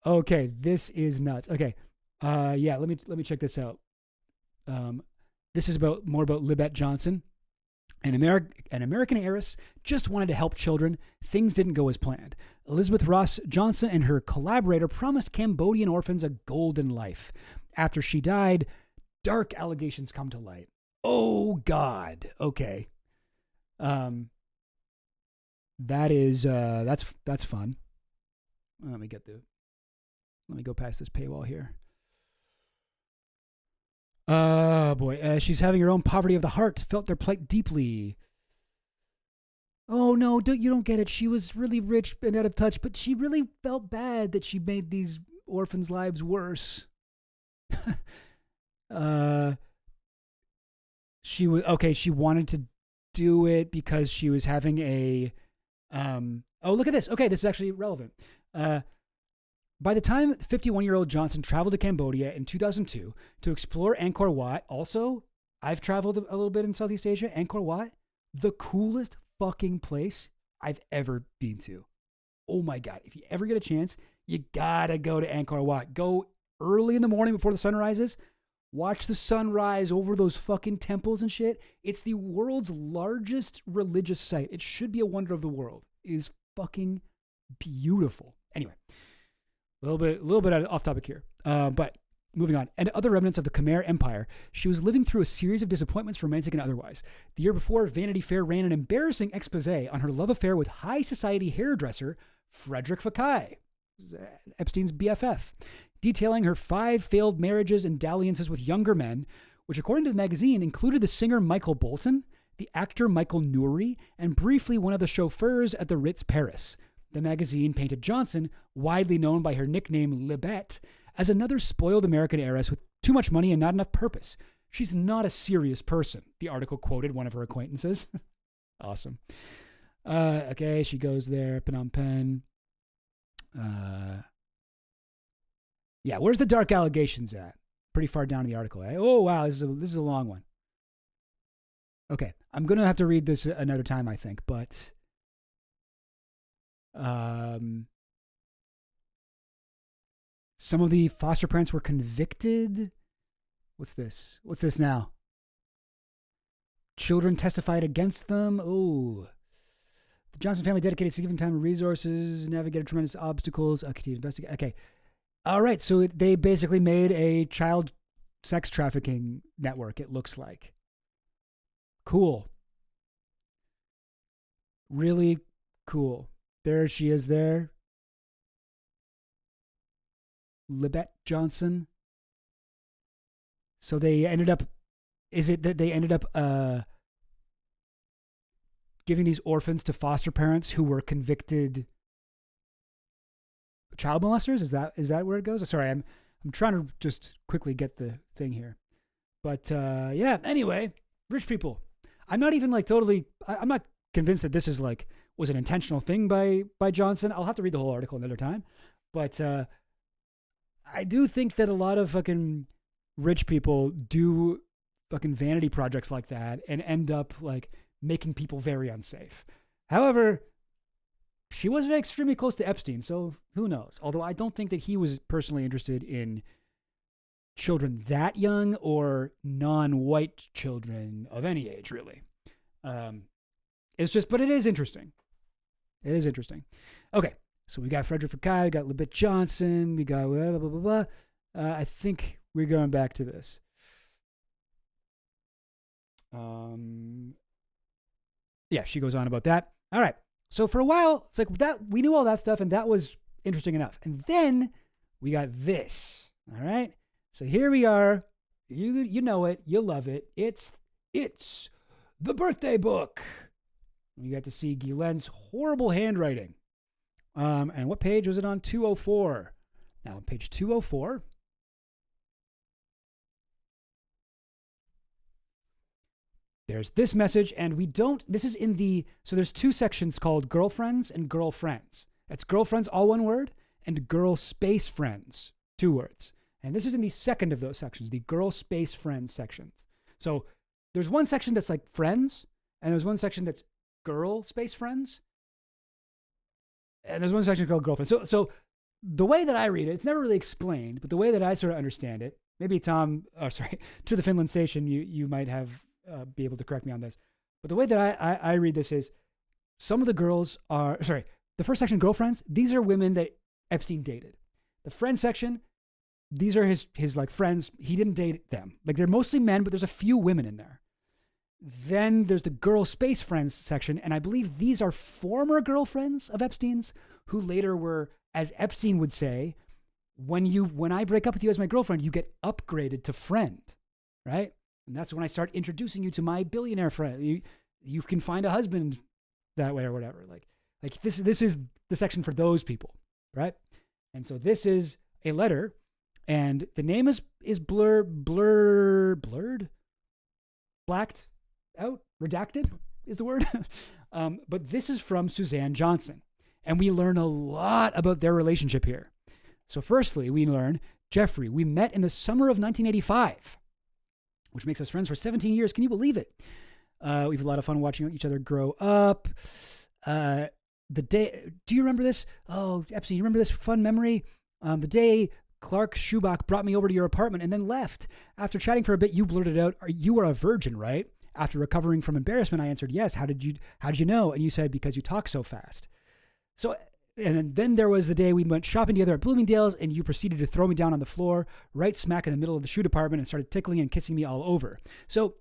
Okay, this is nuts. Okay, yeah, let me check this out. This is more about Libet Johnson. An American heiress just wanted to help children. Things didn't go as planned. Elizabeth Ross Johnson and her collaborator promised Cambodian orphans a golden life. After she died, dark allegations come to light. Oh God. Okay. That is that's fun. Let me go past this paywall here. Oh boy, she's having her own poverty of the heart, felt their plight deeply. Oh no, you don't get it. She was really rich and out of touch, but she really felt bad that she made these orphans' lives worse. She wanted to do it because she was having a oh, look at this. Okay, this is actually relevant. By the time 51-year-old Johnson traveled to Cambodia in 2002 to explore Angkor Wat, also, I've traveled a little bit in Southeast Asia. Angkor Wat, the coolest fucking place I've ever been to. Oh my God. If you ever get a chance, you gotta go to Angkor Wat. Go early in the morning before the sun rises. Watch the sunrise over those fucking temples and shit. It's the world's largest religious site. It should be a wonder of the world. It is fucking beautiful. Anyway. A little bit off topic here, but moving on. And other remnants of the Khmer Empire, she was living through a series of disappointments, romantic and otherwise. The year before, Vanity Fair ran an embarrassing expose on her love affair with high society hairdresser Frederick Fekkai, Epstein's BFF, detailing her 5 failed marriages and dalliances with younger men, which according to the magazine included the singer Michael Bolton, the actor Michael Nouri, and briefly one of the chauffeurs at the Ritz Paris. The magazine painted Johnson, widely known by her nickname Libet, as another spoiled American heiress with too much money and not enough purpose. She's not a serious person, the article quoted one of her acquaintances. Awesome. Okay, she goes there, Phnom Penh. Yeah, where's the dark allegations at? Pretty far down in the article, eh? Oh, wow, this is a long one. Okay, I'm going to have to read this another time, I think, but... some of the foster parents were convicted. What's this now? Children testified against them. Oh, the Johnson family dedicated significant time and resources, navigated tremendous obstacles. Okay, to investigate. Okay, All right, so they basically made a child sex trafficking network, it looks like. Cool. Really cool. There she is there. Libet Johnson. So they ended up, is it that they ended up giving these orphans to foster parents who were convicted child molesters? Is that where it goes? Sorry, I'm trying to just quickly get the thing here. But yeah, anyway, rich people. I'm not even like totally, I'm not convinced that this is like, was an intentional thing by Johnson. I'll have to read the whole article another time. But I do think that a lot of fucking rich people do fucking vanity projects like that and end up like making people very unsafe. However, she was extremely close to Epstein, so who knows? Although I don't think that he was personally interested in children that young or non-white children of any age, really. It's just, but it is interesting. It is interesting. Okay, so we got Frederick Fekkai, we got Libet Johnson, we got blah, blah, blah, blah. I think we're going back to this. Yeah, she goes on about that. All right. So for a while, it's like that we knew all that stuff, and that was interesting enough. And then we got this. All right. So here we are. You know it. You love it. It's the birthday book. You got to see Guylain's horrible handwriting. And what page was it on? 204. Now on page 204. There's this message, and this is in so there's two sections called girlfriends and girlfriends. It's girlfriends, all one word, and girl space friends, two words. And this is in the second of those sections, the girl space friends sections. So there's one section that's like friends, and there's one section that's girl space friends, and there's one section called girlfriends. So the way that I read it, it's never really explained, but the way that I sort of understand it, maybe to the Finland station, you might have be able to correct me on this. But the way that I read this is some of the girls are, the first section, girlfriends, these are women that Epstein dated. The friend section, these are his like friends. He didn't date them. Like they're mostly men, but there's a few women in there. Then there's the girl space friends section. And I believe these are former girlfriends of Epstein's who later were, as Epstein would say, when I break up with you as my girlfriend, you get upgraded to friend, right? And that's when I start introducing you to my billionaire friend. You can find a husband that way or whatever. Like this is the section for those people, right? And so this is a letter, and the name is blurred, blacked out, redacted is the word. But this is from Suzanne Johnson, and we learn a lot about their relationship here. So firstly, we learn, Jeffrey, we met in the summer of 1985. Which makes us friends for 17 years. Can you believe it? We've had a lot of fun watching each other grow up. The day, do you remember this? Oh, Epstein, you remember this fun memory? The day Clark Schubach brought me over to your apartment and then left. After chatting for a bit, you blurted out, you were a virgin, right? After recovering from embarrassment, I answered, yes. How did you know? And you said, because you talk so fast. So, and then there was the day we went shopping together at Bloomingdale's, and you proceeded to throw me down on the floor, right smack in the middle of the shoe department, and started tickling and kissing me all over. So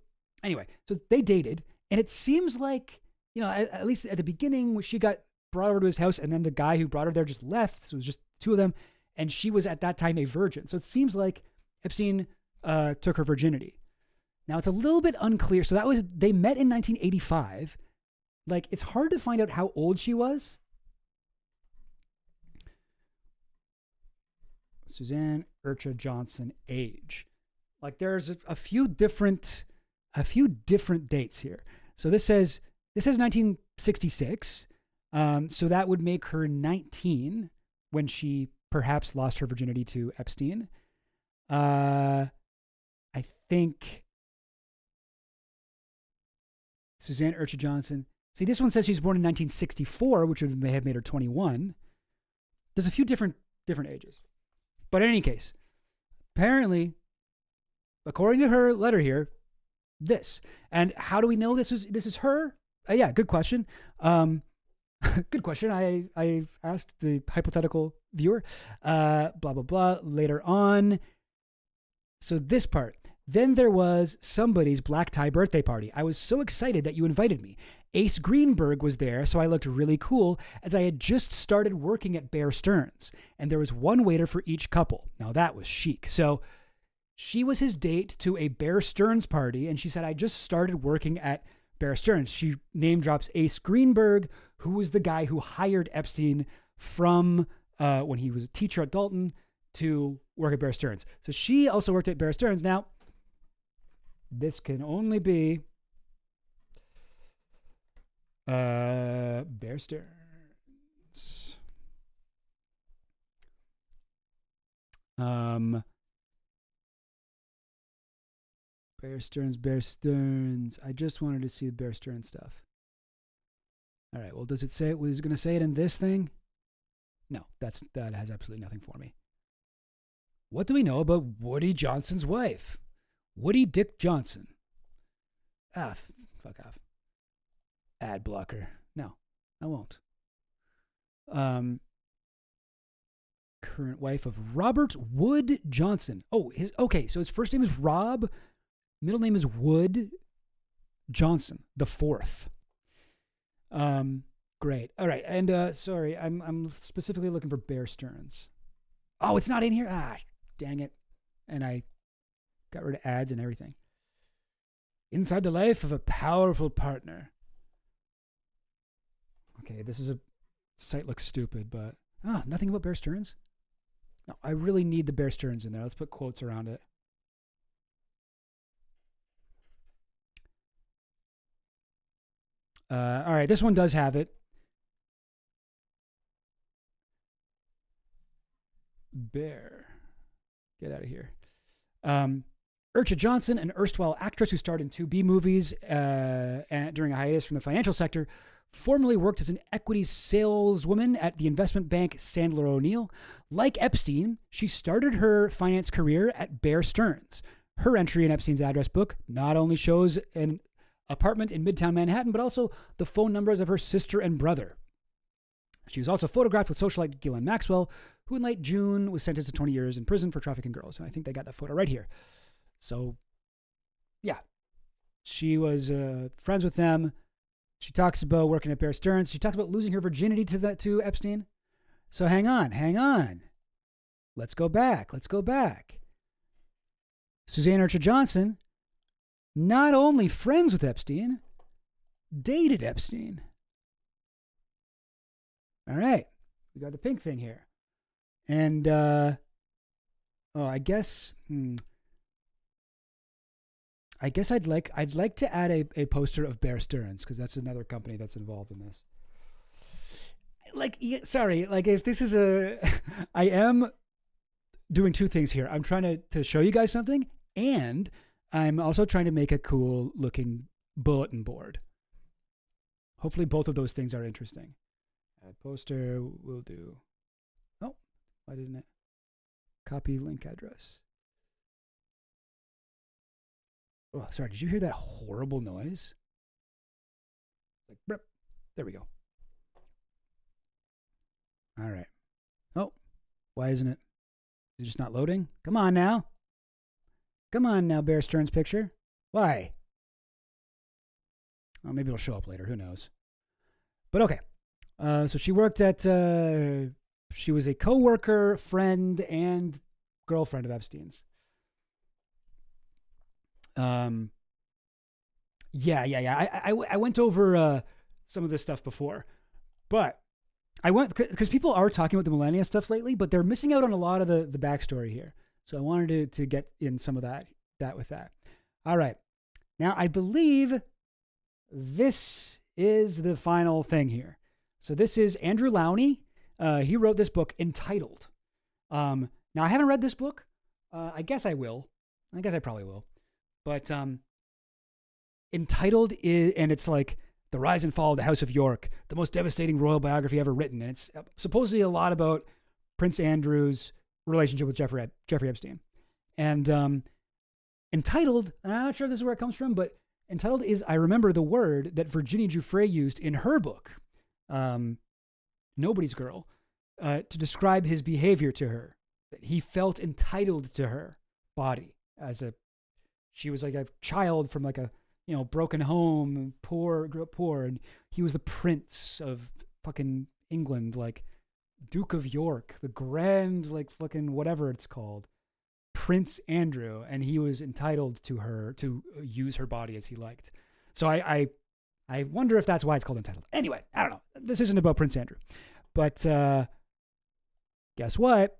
anyway, so they dated, and it seems like, at least at the beginning, she got brought over to his house, and then the guy who brought her there just left. So it was just two of them, and she was at that time a virgin. So it seems like Epstein took her virginity. Now it's a little bit unclear. So they met in 1985. Like, it's hard to find out how old she was. Suzanne Urcha Johnson age. Like there's a few different dates here. So this says 1966. So that would make her 19 when she perhaps lost her virginity to Epstein. I think Suzanne Urcha Johnson. See, this one says she was born in 1964, which may have made her 21. There's a few different ages. But in any case, apparently, according to her letter here, this. And how do we know this is her? Yeah, good question. Good question. I asked the hypothetical viewer. Blah, blah, blah. Later on. So this part. Then there was somebody's black tie birthday party. I was so excited that you invited me. Ace Greenberg was there, so I looked really cool as I had just started working at Bear Stearns. And there was one waiter for each couple. Now that was chic. So she was his date to a Bear Stearns party, and she said, I just started working at Bear Stearns. She name drops Ace Greenberg, who was the guy who hired Epstein from when he was a teacher at Dalton to work at Bear Stearns. So she also worked at Bear Stearns. Now, this can only be Bear Stearns. Bear Stearns. I just wanted to see the Bear Stearns stuff. All right. Well, does it say it? Was it going to say it in this thing? No, that has absolutely nothing for me. What do we know about Woody Johnson's wife? Woody Dick Johnson. Fuck off. Ad blocker. No, I won't. Current wife of Robert Wood Johnson. Oh, so his first name is Rob. Middle name is Wood Johnson, the fourth. Great. All right. And sorry, I'm specifically looking for Bear Stearns. Oh, it's not in here. Dang it. And I got rid of ads and everything. Inside the life of a powerful partner. Okay, this is a site looks stupid, but nothing about Bear Stearns. No, I really need the Bear Stearns in there. Let's put quotes around it. All right, this one does have it. Bear. Get out of here. Urcha Johnson, an erstwhile actress who starred in 2 B movies and during a hiatus from the financial sector, formerly worked as an equities saleswoman at the investment bank Sandler O'Neill. Like Epstein, she started her finance career at Bear Stearns. Her entry in Epstein's address book not only shows an apartment in Midtown Manhattan, but also the phone numbers of her sister and brother. She was also photographed with socialite Ghislaine Maxwell, who in late June was sentenced to 20 years in prison for trafficking girls. And I think they got that photo right here. So, yeah, she was friends with them. She talks about working at Bear Stearns. She talks about losing her virginity to Epstein. So hang on. Let's go back. Suzanne Urcha Johnson, not only friends with Epstein, dated Epstein. All right, we got the pink thing here. And, I guess I'd like to add a poster of Bear Stearns, because that's another company that's involved in this. If this is I am doing 2 things here. I'm trying to show you guys something, and I'm also trying to make a cool looking bulletin board. Hopefully both of those things are interesting. Add poster will do. Oh, why didn't it? Copy link address. Oh, sorry. Did you hear that horrible noise? Like, brep. There we go. All right. Oh, why isn't it? Is it just not loading? Come on now. Bear Stearns picture. Why? Oh, maybe it'll show up later. Who knows? But okay. So she worked at, she was a co-worker, friend, and girlfriend of Epstein's. I went over some of this stuff before, but I went because people are talking about the Melania stuff lately, but they're missing out on a lot of the backstory here. So I wanted to get in some of that with that. All right. Now I believe this is the final thing here. So this is Andrew Lowney. He wrote this book entitled. Now I haven't read this book. I guess I will. I guess I probably will. But entitled is, and it's like The Rise and Fall of the House of York, the most devastating royal biography ever written. And it's supposedly a lot about Prince Andrew's relationship with Jeffrey Epstein. And entitled, and I'm not sure if this is where it comes from, but entitled is, I remember the word that Virginia Giuffre used in her book. nobody's girl, to describe his behavior to her. That he felt entitled to her body she was like a child from like a, broken home, grew up poor, and he was the prince of fucking England, like Duke of York, the grand, like fucking whatever it's called, Prince Andrew, and he was entitled to her to use her body as he liked. So I wonder if that's why it's called entitled. Anyway, I don't know. This isn't about Prince Andrew, but guess what?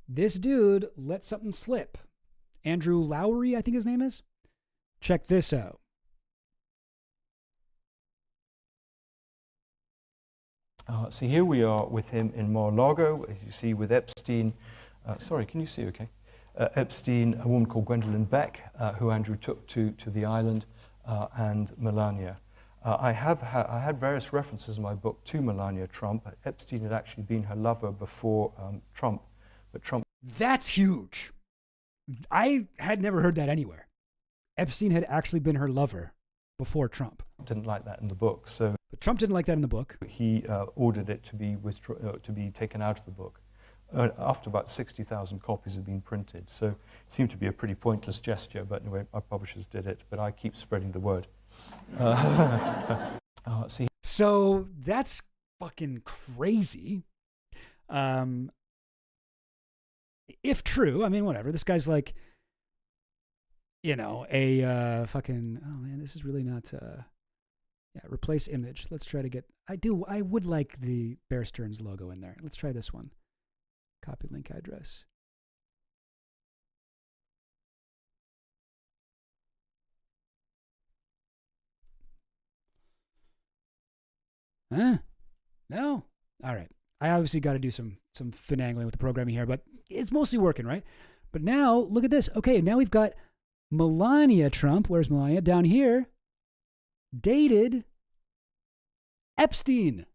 This dude let something slip. Andrew Lowry, I think his name is. Check this out. So here we are with him in Mar-a-Lago, as you see with Epstein. Sorry, can you see okay? Epstein, a woman called Gwendolyn Beck, who Andrew took to the island, and Melania. I had various references in my book to Melania Trump. Epstein had actually been her lover before Trump, but Trump... That's huge. I had never heard that anywhere. Epstein had actually been her lover before Trump. Didn't like that in the book, so... But Trump didn't like that in the book. He ordered it to be taken out of the book after about 60,000 copies had been printed. So it seemed to be a pretty pointless gesture, but anyway, our publishers did it, but I keep spreading the word. So that's fucking crazy. If true, I mean, whatever. This guy's like, a fucking, oh man, this is really not, replace image. Let's try to get, I would like the Bear Stearns logo in there. Let's try this one. Copy link address. Huh? No? All right. I obviously got to do some finagling with the programming here, but it's mostly working, right? But now, look at this. Okay, now we've got Melania Trump. Where's Melania? Down here. Dated Epstein.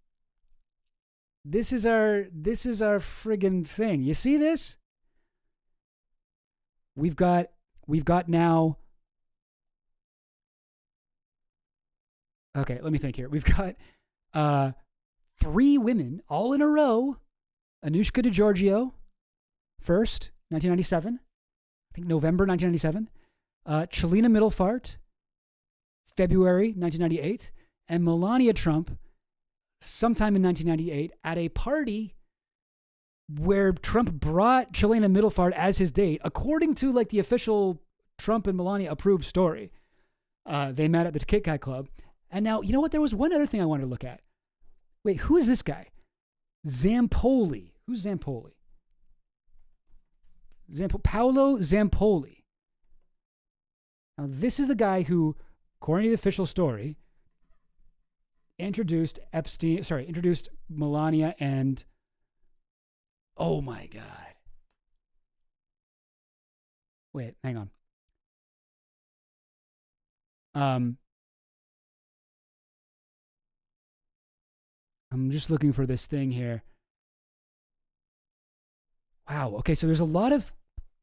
This is our friggin' thing. You see this? We've got now. Okay, let me think here. We've got 3 women all in a row. Anushka DiGiorgio, first, 1997. I think November 1997. Chelina Middlefart, February 1998. And Melania Trump, sometime in 1998, at a party where Trump brought Chelina Middlefart as his date, according to like the official Trump and Melania approved story. They met at the Kit Kat Club. And now, you know what? There was one other thing I wanted to look at. Wait, who is this guy? Zampoli. Who's Zampoli? Paolo Zampoli. Now, this is the guy who, according to the official story, introduced Melania and, oh my God. Wait, hang on. I'm just looking for this thing here. Wow. Okay, so there's a lot of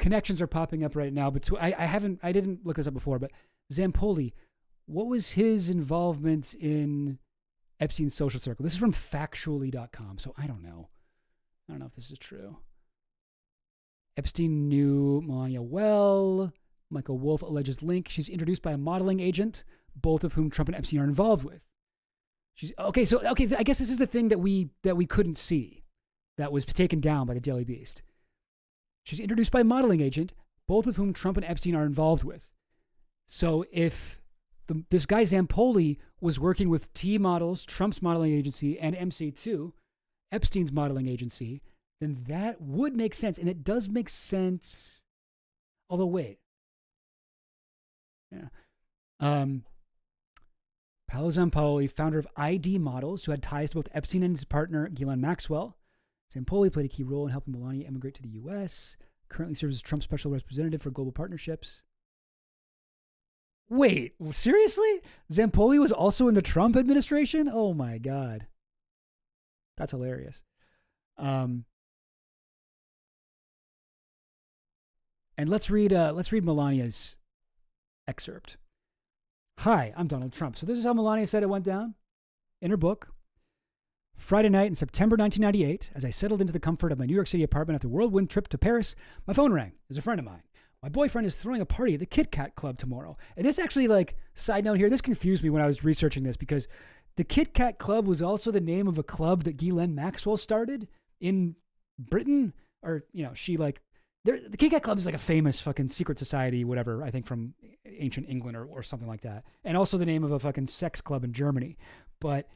connections are popping up right now. But I didn't look this up before. But Zampoli, what was his involvement in Epstein's social circle? This is from factually.com, so I don't know. I don't know if this is true. Epstein knew Melania well. Michael Wolff alleges link. She's introduced by a modeling agent, both of whom Trump and Epstein are involved with. I guess this is the thing that we couldn't see, that was taken down by the Daily Beast. She's introduced by a modeling agent, both of whom Trump and Epstein are involved with. So if this guy Zampoli was working with T Models, Trump's modeling agency, and MC2, Epstein's modeling agency, then that would make sense, and it does make sense. Although wait, Paolo Zampoli, founder of ID Models, who had ties to both Epstein and his partner, Ghislaine Maxwell. Zampoli played a key role in helping Melania immigrate to the U.S., currently serves as Trump's special representative for global partnerships. Wait, seriously? Zampoli was also in the Trump administration? Oh my God. That's hilarious. And let's read Melania's excerpt. Hi, I'm Donald Trump. So this is how Melania said it went down in her book. Friday night in September 1998, as I settled into the comfort of my New York City apartment after a whirlwind trip to Paris, my phone rang. There's a friend of mine. My boyfriend is throwing a party at the Kit Kat Club tomorrow. And this actually, like, side note here, this confused me when I was researching this because the Kit Kat Club was also the name of a club that Ghislaine Maxwell started in Britain. Or, you know, she, like, the Kit Kat Club is like a famous fucking secret society, whatever, I think from ancient England or something like that. And also the name of a fucking sex club in Germany. But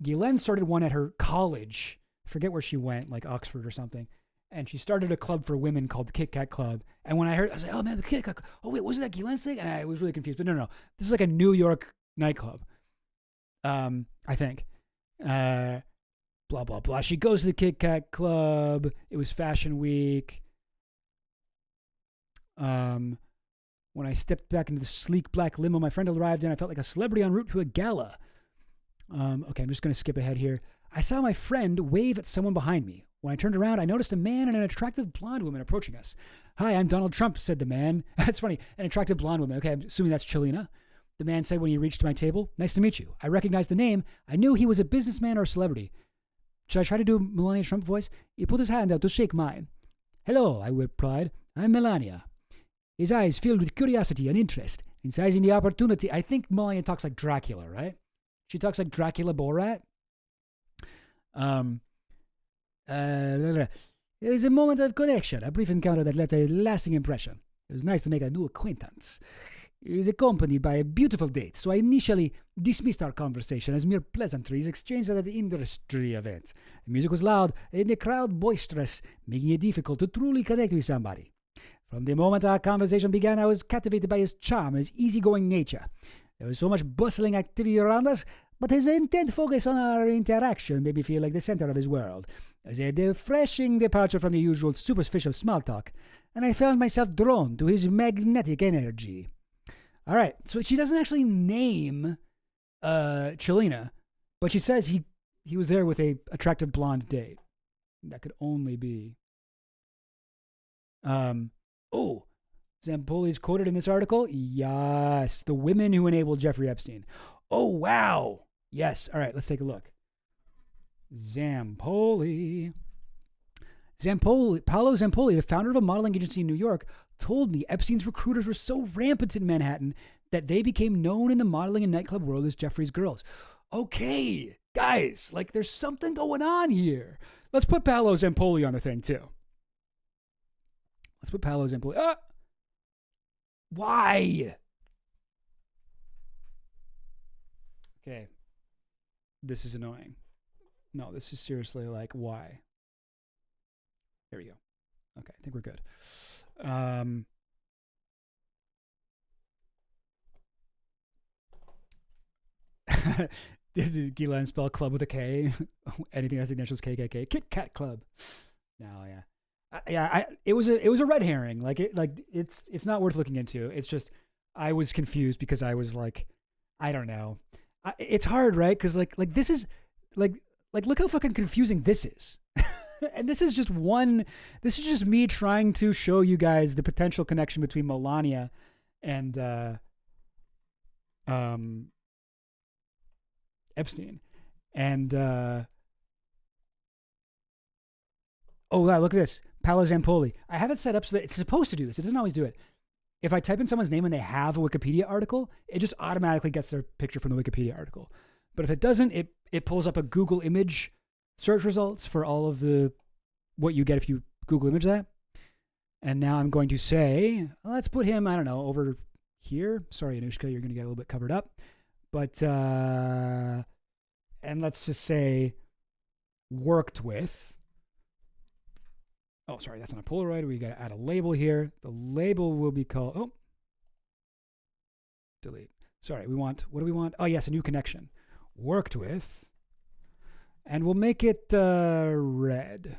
Ghislaine started one at her college. I forget where she went, like Oxford or something. And she started a club for women called the Kit Kat Club. And when I heard, I was like, oh man, the Kit Kat Club. Oh wait, wasn't that Ghislaine's thing? And I was really confused. But no. This is like a New York nightclub. I think. Blah, blah, blah. She goes to the Kit Kat Club. It was Fashion Week. When I stepped back into the sleek black limo my friend arrived in, I felt like a celebrity en route to a gala. Okay, I'm just going to skip ahead here. I saw my friend wave at someone behind me. When I turned around, I noticed a man and an attractive blonde woman approaching us. Hi, I'm Donald Trump, said the man. That's funny. An attractive blonde woman. Okay, I'm assuming that's Chelina. The man said when he reached my table, nice to meet you. I recognized the name. I knew he was a businessman or a celebrity. Should I try to do a Melania Trump voice? He put his hand out to shake mine. Hello, I replied. I'm Melania. His eyes filled with curiosity and interest. In seizing the opportunity, I think Melania talks like Dracula, right? She talks like Dracula Borat. It was a moment of connection, a brief encounter that left a lasting impression. It was nice to make a new acquaintance. He was accompanied by a beautiful date, so I initially dismissed our conversation as mere pleasantries exchanged at an industry event. The music was loud and the crowd boisterous, making it difficult to truly connect with somebody. From the moment our conversation began, I was captivated by his charm and his easygoing nature. There was so much bustling activity around us, but his intent focus on our interaction made me feel like the center of his world. It was a refreshing departure from the usual superficial small talk, and I found myself drawn to his magnetic energy. All right, so she doesn't actually name Chelina, but she says he was there with a attractive blonde date. That could only be. Zampoli's quoted in this article. Yes, the women who enabled Jeffrey Epstein. Oh wow. Yes. All right, let's take a look. Paolo Zampoli, the founder of a modeling agency in New York, told me Epstein's recruiters were so rampant in Manhattan that they became known in the modeling and nightclub world as Jeffrey's girls. Okay, guys, like there's something going on here. Let's put Paolo Zampoli on the thing too. Let's put Paolo Zampoli. Why? Okay. This is annoying. No, this is seriously like, why? Here we go. Okay, I think we're good. Did Ghislaine spell club with a K? Anything that's initials KKK? Kit Kat Club. No, yeah. It was a red herring. It's not worth looking into. It's just I was confused because I was like, I don't know. It's hard, right? Because like this is like look how fucking confusing this is. And this is just me trying to show you guys the potential connection between Melania and Epstein. And oh wow, look at this. Paolo Zampoli. I have it set up so that it's supposed to do this. It doesn't always do it. If I type in someone's name and they have a Wikipedia article, it just automatically gets their picture from the Wikipedia article. But if it doesn't, it pulls up a Google image search results for all of what you get if you Google image that. And now I'm going to say, let's put him, I don't know, over here. Sorry, Anushka, you're going to get a little bit covered up. But, and let's just say worked with. Oh, sorry, that's not a Polaroid. We got to add a label here. The label will be called, delete. Sorry, what do we want? Oh, yes, a new connection. Worked with. And we'll make it red.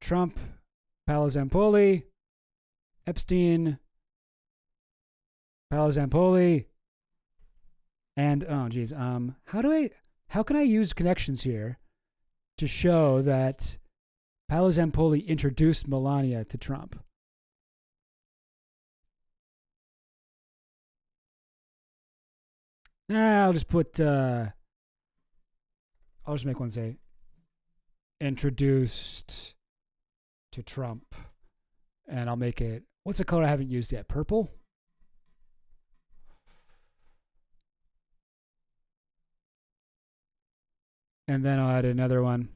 Trump, Paolo Zampoli, Epstein, Paolo Zampoli, and how can I use connections here to show that Paolo Zampoli introduced Melania to Trump? I'll just put. I'll just make one say. Introduced to Trump, and I'll make it. What's the color I haven't used yet? Purple. And then I'll add another one.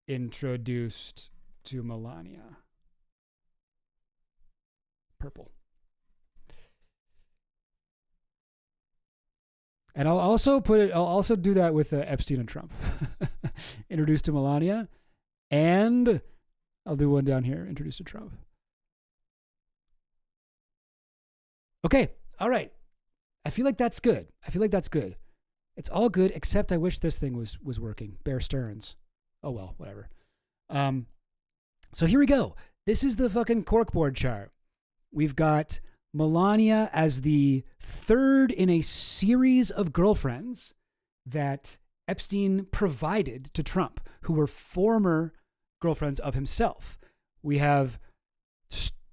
Introduced to Melania. Purple. And I'll also put it. I'll also do that with Epstein and Trump. Introduced to Melania, and I'll do one down here. Introduced to Trump. Okay. All right. I feel like that's good. It's all good, except I wish this thing was working. Bear Stearns. Oh well, whatever. So here we go. This is the fucking corkboard chart. We've got Melania as the third in a series of girlfriends that Epstein provided to Trump, who were former girlfriends of himself. We have,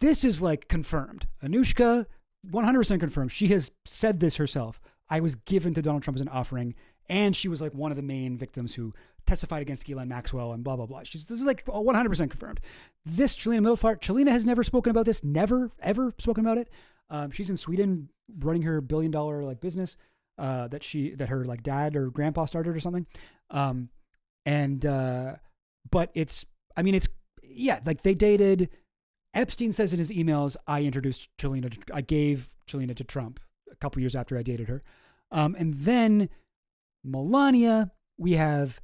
this is like confirmed. Anushka, 100% confirmed. She has said this herself. I was given to Donald Trump as an offering, and she was like one of the main victims who testified against Ghislaine Maxwell and blah, blah, blah. This is like 100% confirmed. This Chelina Milfart, Chelina has never spoken about this, never, ever spoken about it. She's in Sweden running her $1 billion like business that her like dad or grandpa started or something. But it's like they dated. Epstein says in his emails, I gave Chelina to Trump a couple years after I dated her. And then Melania, we have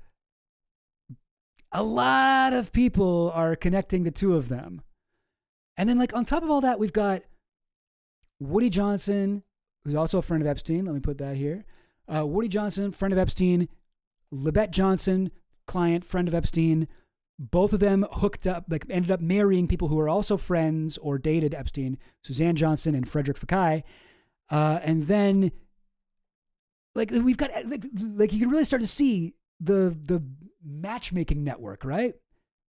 a lot of people are connecting the two of them. And then like on top of all that, we've got Woody Johnson, who's also a friend of Epstein. Let me put that here. Woody Johnson, friend of Epstein. Libet Johnson, client, friend of Epstein. Both of them hooked up, like ended up marrying people who are also friends or dated Epstein. Suzanne Johnson and Frederick Fekkai. And then like we've got like you can really start to see the matchmaking network, right?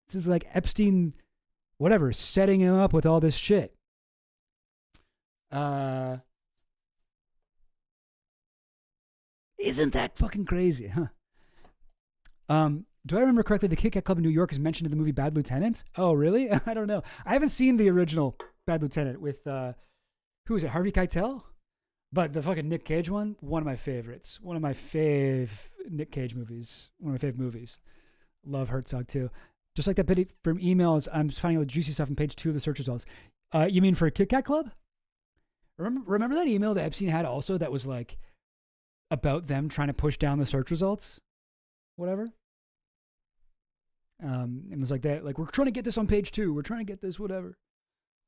This is like Epstein, whatever, setting him up with all this shit. Isn't that fucking crazy, huh? Do I remember correctly? The Kit Kat Club in New York is mentioned in the movie Bad Lieutenant. Oh, really? I don't know. I haven't seen the original Bad Lieutenant with who is it? Harvey Keitel? But the fucking Nick Cage one of my favorites. One of my fave Nick Cage movies. One of my fave movies. Love Herzog too. Just like that bit from emails, I'm finding all the juicy stuff on page 2 of the search results. You mean for Kit Kat Club? Remember that email that Epstein had also that was like about them trying to push down the search results? Whatever. And it was like that, like, we're trying to get this on page 2. We're trying to get this, whatever.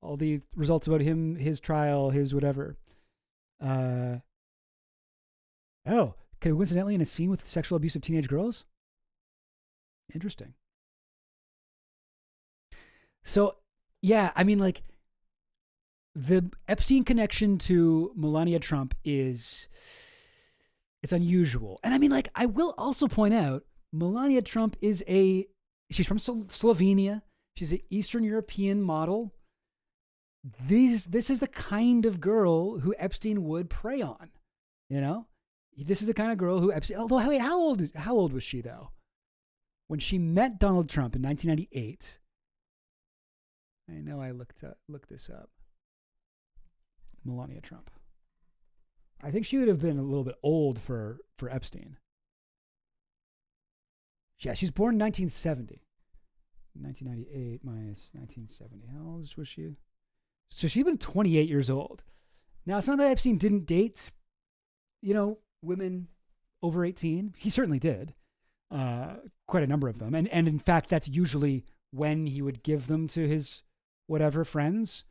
All the results about him, his trial, his whatever. Coincidentally in a scene with sexual abuse of teenage girls? Interesting. So, yeah, I mean, like, the Epstein connection to Melania Trump it's unusual. And I mean, like, I will also point out, Melania Trump she's from Slovenia. She's an Eastern European model. This is the kind of girl who Epstein would prey on, you know? This is the kind of girl who Epstein, although, wait, how old was she though? When she met Donald Trump in 1998, I know I looked this up. Melania Trump. I think she would have been a little bit old for Epstein. Yeah, she's born in 1970. 1998 minus 1970. How old was she? So she'd been 28 years old. Now, it's not that Epstein didn't date, women over 18. He certainly did. Quite a number of them. And in fact, that's usually when he would give them to his whatever friends.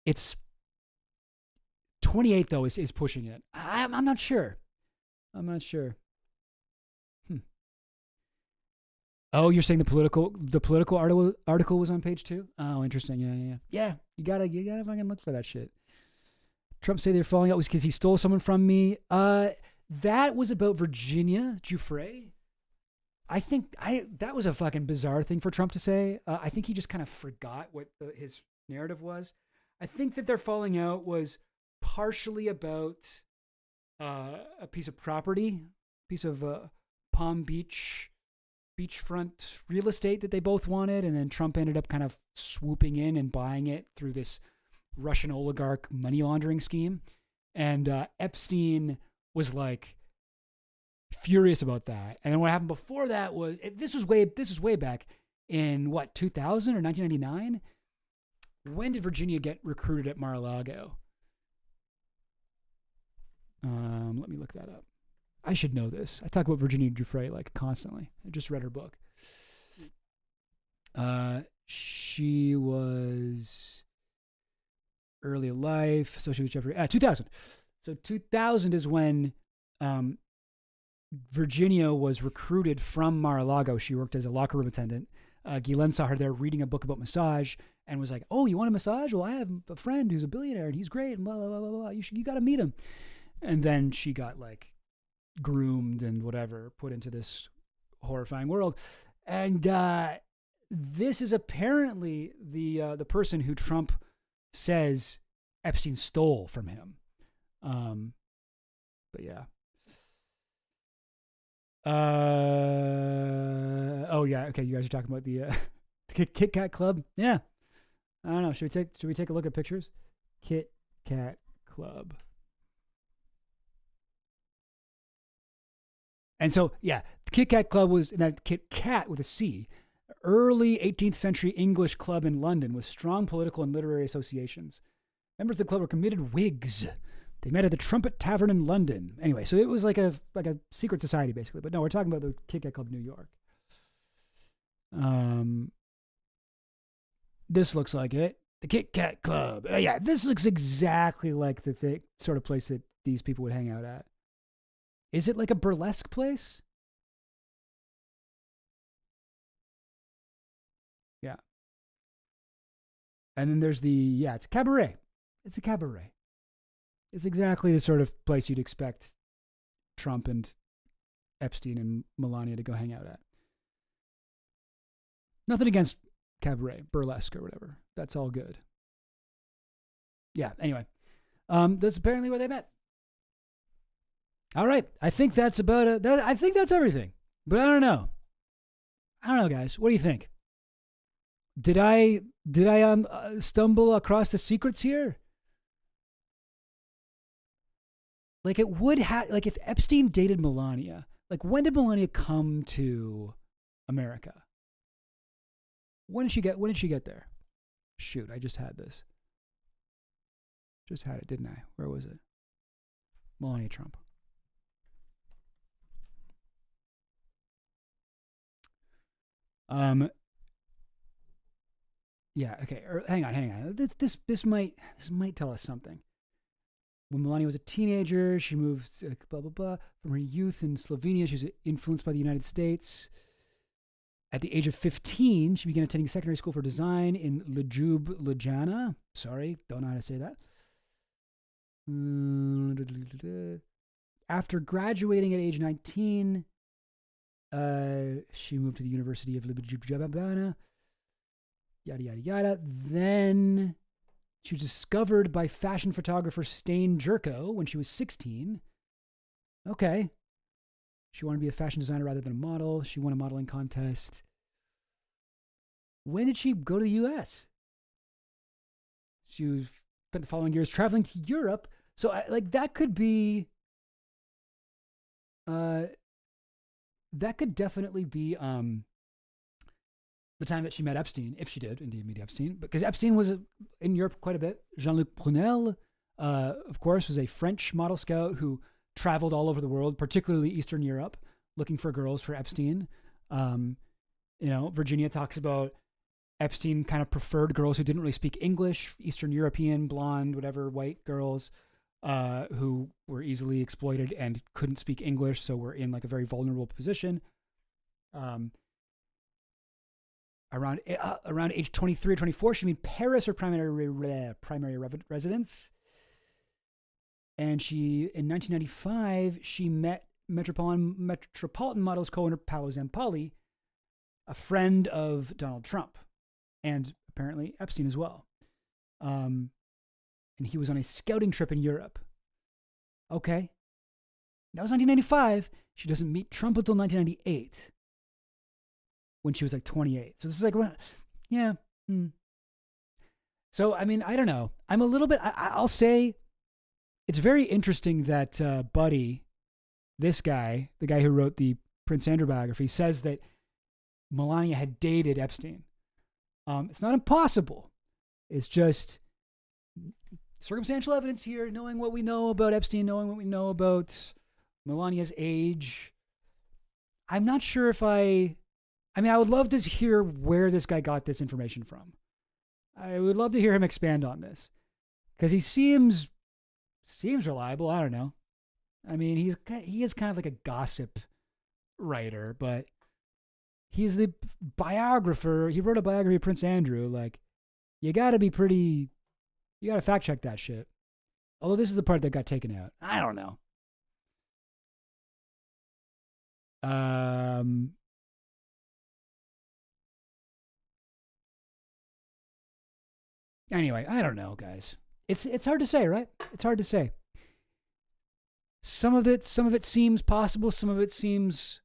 It's 28 though is pushing it. I'm not sure. Oh, you're saying the political article was on page 2? Oh, interesting. Yeah. You gotta fucking look for that shit. Trump say they're falling out was because he stole someone from me. That was about Virginia Giuffre. I think that was a fucking bizarre thing for Trump to say. I think he just kind of forgot what his narrative was. I think that their falling out was partially about a piece of property, piece of Palm Beach beachfront real estate that they both wanted, and then Trump ended up kind of swooping in and buying it through this Russian oligarch money laundering scheme. And Epstein was like furious about that. And then what happened before that was this was way back in what, 2000 or 1999. When did Virginia get recruited at Mar-a-Lago? Let me look that up. I should know this. I talk about Virginia Giuffre like constantly. I just read her book. She was early life, associated with Jeffrey. 2000. So 2000 is when Virginia was recruited from Mar-a-Lago. She worked as a locker room attendant. Guylaine saw her there reading a book about massage and was like, "Oh, you want a massage? Well, I have a friend who's a billionaire and he's great and blah blah blah blah blah. You got to meet him." And then she got like groomed and whatever, put into this horrifying world. And this is apparently the person who Trump says Epstein stole from him. But yeah. Oh yeah. Okay, you guys are talking about the Kit Kat Club. Yeah. I don't know. Should we take a look at pictures? Kit Kat Club. And so, yeah, the Kit Kat Club was, that Kit Kat with a C, early 18th century English club in London with strong political and literary associations. Members of the club were committed Whigs. They met at the Trumpet Tavern in London. Anyway, so it was like a secret society, basically. But no, we're talking about the Kit Kat Club in New York. This looks like it. The Kit Kat Club. Yeah, this looks exactly like the sort of place that these people would hang out at. Is it like a burlesque place? Yeah. And then there's it's a cabaret. It's a cabaret. It's exactly the sort of place you'd expect Trump and Epstein and Melania to go hang out at. Nothing against cabaret, burlesque or whatever. That's all good. Yeah, anyway. That's apparently where they met. All right. I think that's about it. I think that's everything. But I don't know. Guys. What do you think? Did I stumble across the secrets here? Like it would have, like if Epstein dated Melania, like when did Melania come to America? When did she get there? Shoot, I just had this. Just had it, didn't I? Where was it? Melania Trump. Yeah, okay. Hang on. This might tell us something. When Melania was a teenager, she moved blah blah blah. From her youth in Slovenia, she was influenced by the United States. At the age of 15, she began attending secondary school for design in Ljubljana. Sorry, don't know how to say that. After graduating at age 19, she moved to the University of Ljubljana. Yada, yada, yada. Then she was discovered by fashion photographer Stain Jerko when she was 16. Okay. She wanted to be a fashion designer rather than a model. She won a modeling contest. When did she go to the U.S.? She spent the following years traveling to Europe. So, that could be... that could definitely be the time that she met Epstein, if she did indeed meet Epstein, because Epstein was in Europe quite a bit. Jean-Luc Brunel, of course, was a French model scout who traveled all over the world, particularly Eastern Europe, looking for girls for Epstein. Virginia talks about Epstein kind of preferred girls who didn't really speak English, Eastern European, blonde, whatever, white girls who were easily exploited and couldn't speak English, so were in like a very vulnerable position. Around age 23 or 24, she made Paris her primary residence. And in 1995, she met Metropolitan Models co-owner Paolo Zampalli, a friend of Donald Trump, and apparently Epstein as well. And he was on a scouting trip in Europe. Okay. That was 1995. She doesn't meet Trump until 1998 when she was like 28. So this is like, yeah. So, I mean, I don't know. I'm a little bit, I'll say it's very interesting that Buddy, this guy, the guy who wrote the Prince Andrew biography, says that Melania had dated Epstein. It's not impossible. It's just circumstantial evidence here, knowing what we know about Epstein, knowing what we know about Melania's age. I'm not sure if I would love to hear where this guy got this information from. I would love to hear him expand on this because he seems reliable. I don't know. I mean, he is kind of like a gossip writer, but he's the biographer. He wrote a biography of Prince Andrew. Like, you got to fact check that shit. Although this is the part that got taken out. I don't know. Anyway, I don't know, guys. It's hard to say, right? It's hard to say. Some of it seems possible, some of it seems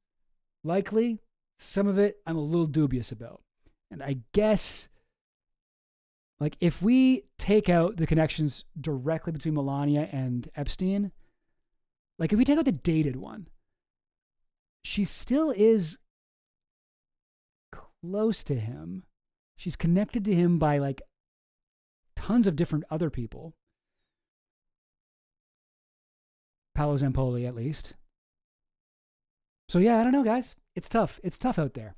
likely, some of it I'm a little dubious about. And I guess, like, if we take out the connections directly between Melania and Epstein, like if we take out the dated one, she still is close to him. She's connected to him by like tons of different other people. Paolo Zampoli, at least. So yeah, I don't know, guys. It's tough. It's tough out there.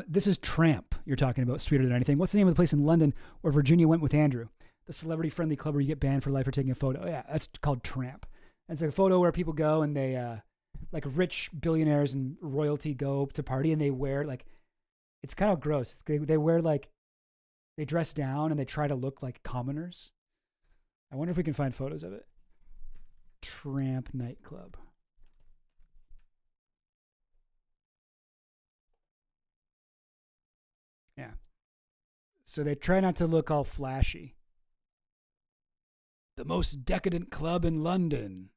This is Tramp you're talking about, Sweeter Than Anything. What's the name of the place in London where Virginia went with Andrew? The celebrity-friendly club where you get banned for life for taking a photo. Yeah, that's called Tramp. And it's like a photo where people go and they, like rich billionaires and royalty go to party and they wear like, it's kind of gross. They wear like, they dress down and they try to look like commoners. I wonder if we can find photos of it. Tramp nightclub. Yeah. So they try not to look all flashy. The most decadent club in London.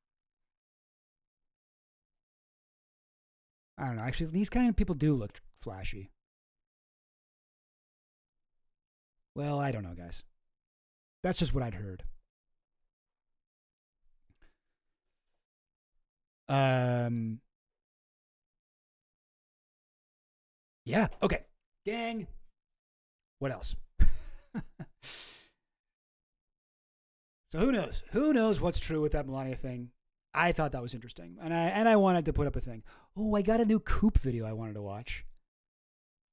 I don't know. Actually, these kind of people do look flashy. Well, I don't know, guys. That's just what I'd heard. Yeah, okay. Gang. What else? So who knows? Who knows what's true with that Melania thing? I thought that was interesting. And I wanted to put up a thing. Oh, I got a new Coop video I wanted to watch.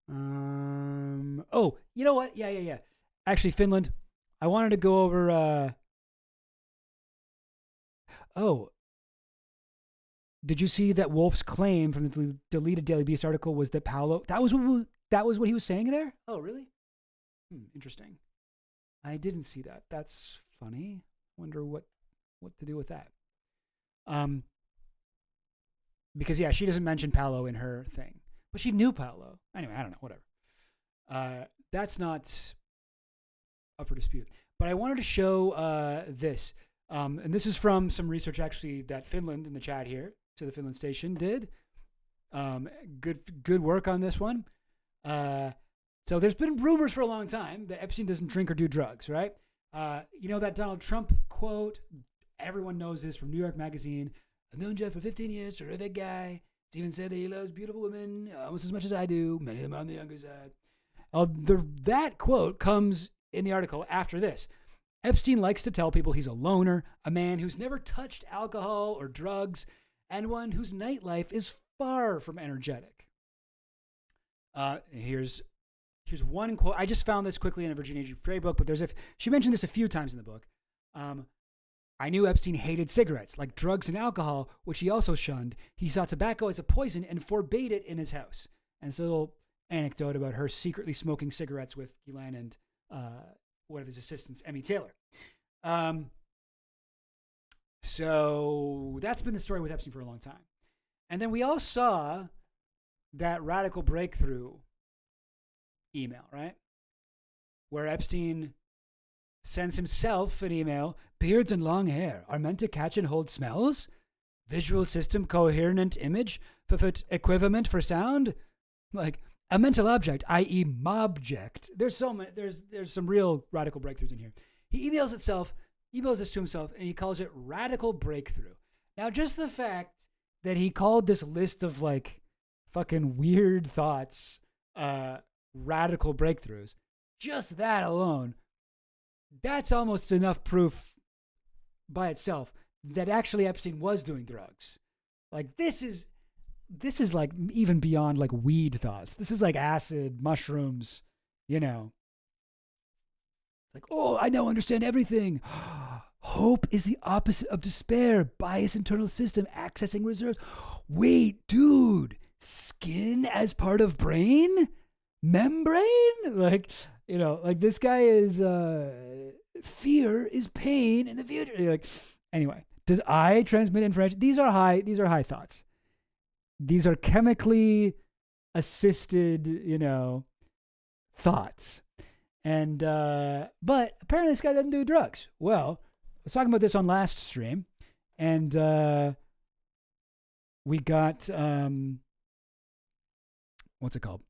Oh, you know what? Yeah. Actually, Finland. I wanted to go over oh. Did you see that Wolf's claim from the deleted Daily Beast article was that Paolo, that was what he was saying there? Oh, really? Interesting. I didn't see that. That's funny. Wonder what to do with that. Because yeah, she doesn't mention Paolo in her thing, but she knew Paolo. Anyway, I don't know, whatever. That's not up for dispute. But I wanted to show this. And this is from some research actually that Finland in the chat here to the Finland station did. Good work on this one. So there's been rumors for a long time that Epstein doesn't drink or do drugs, right? You know that Donald Trump quote? Everyone knows this from New York Magazine. I've known Jeff for 15 years, terrific guy. He's even said that he loves beautiful women almost as much as I do. Many of them on the younger side. That quote comes in the article after this. Epstein likes to tell people he's a loner, a man who's never touched alcohol or drugs, and one whose nightlife is far from energetic. Here's one quote. I just found this quickly in a Virginia Frey book, but she mentioned this a few times in the book. I knew Epstein hated cigarettes, like drugs and alcohol, which he also shunned. He saw tobacco as a poison and forbade it in his house. And so a little anecdote about her secretly smoking cigarettes with Ghislaine and one of his assistants, Emmy Taylor. So that's been the story with Epstein for a long time. And then we all saw that radical breakthrough email, right? where Epstein sends himself an email. Beards and long hair are meant to catch and hold smells. Visual system coherent image for equivalent for sound. Like a mental object, i.e. mobject. There's some real radical breakthroughs in here. He emails this to himself, and he calls it radical breakthrough. Now, just the fact that he called this list of like fucking weird thoughts radical breakthroughs, just that alone, that's almost enough proof by itself that actually Epstein was doing drugs. Like this is like even beyond like weed thoughts. This is like acid, mushrooms, you know. It's like, oh, I now understand everything. Hope is the opposite of despair. Bias internal system, accessing reserves. Wait, dude, skin as part of brain? Membrane? Like, you know, like this guy is, fear is pain in the future. Like, anyway, does I transmit information? These are high thoughts. These are chemically assisted, you know, thoughts. And, but apparently this guy doesn't do drugs. Well, I was talking about this on last stream, and we got, what's it called?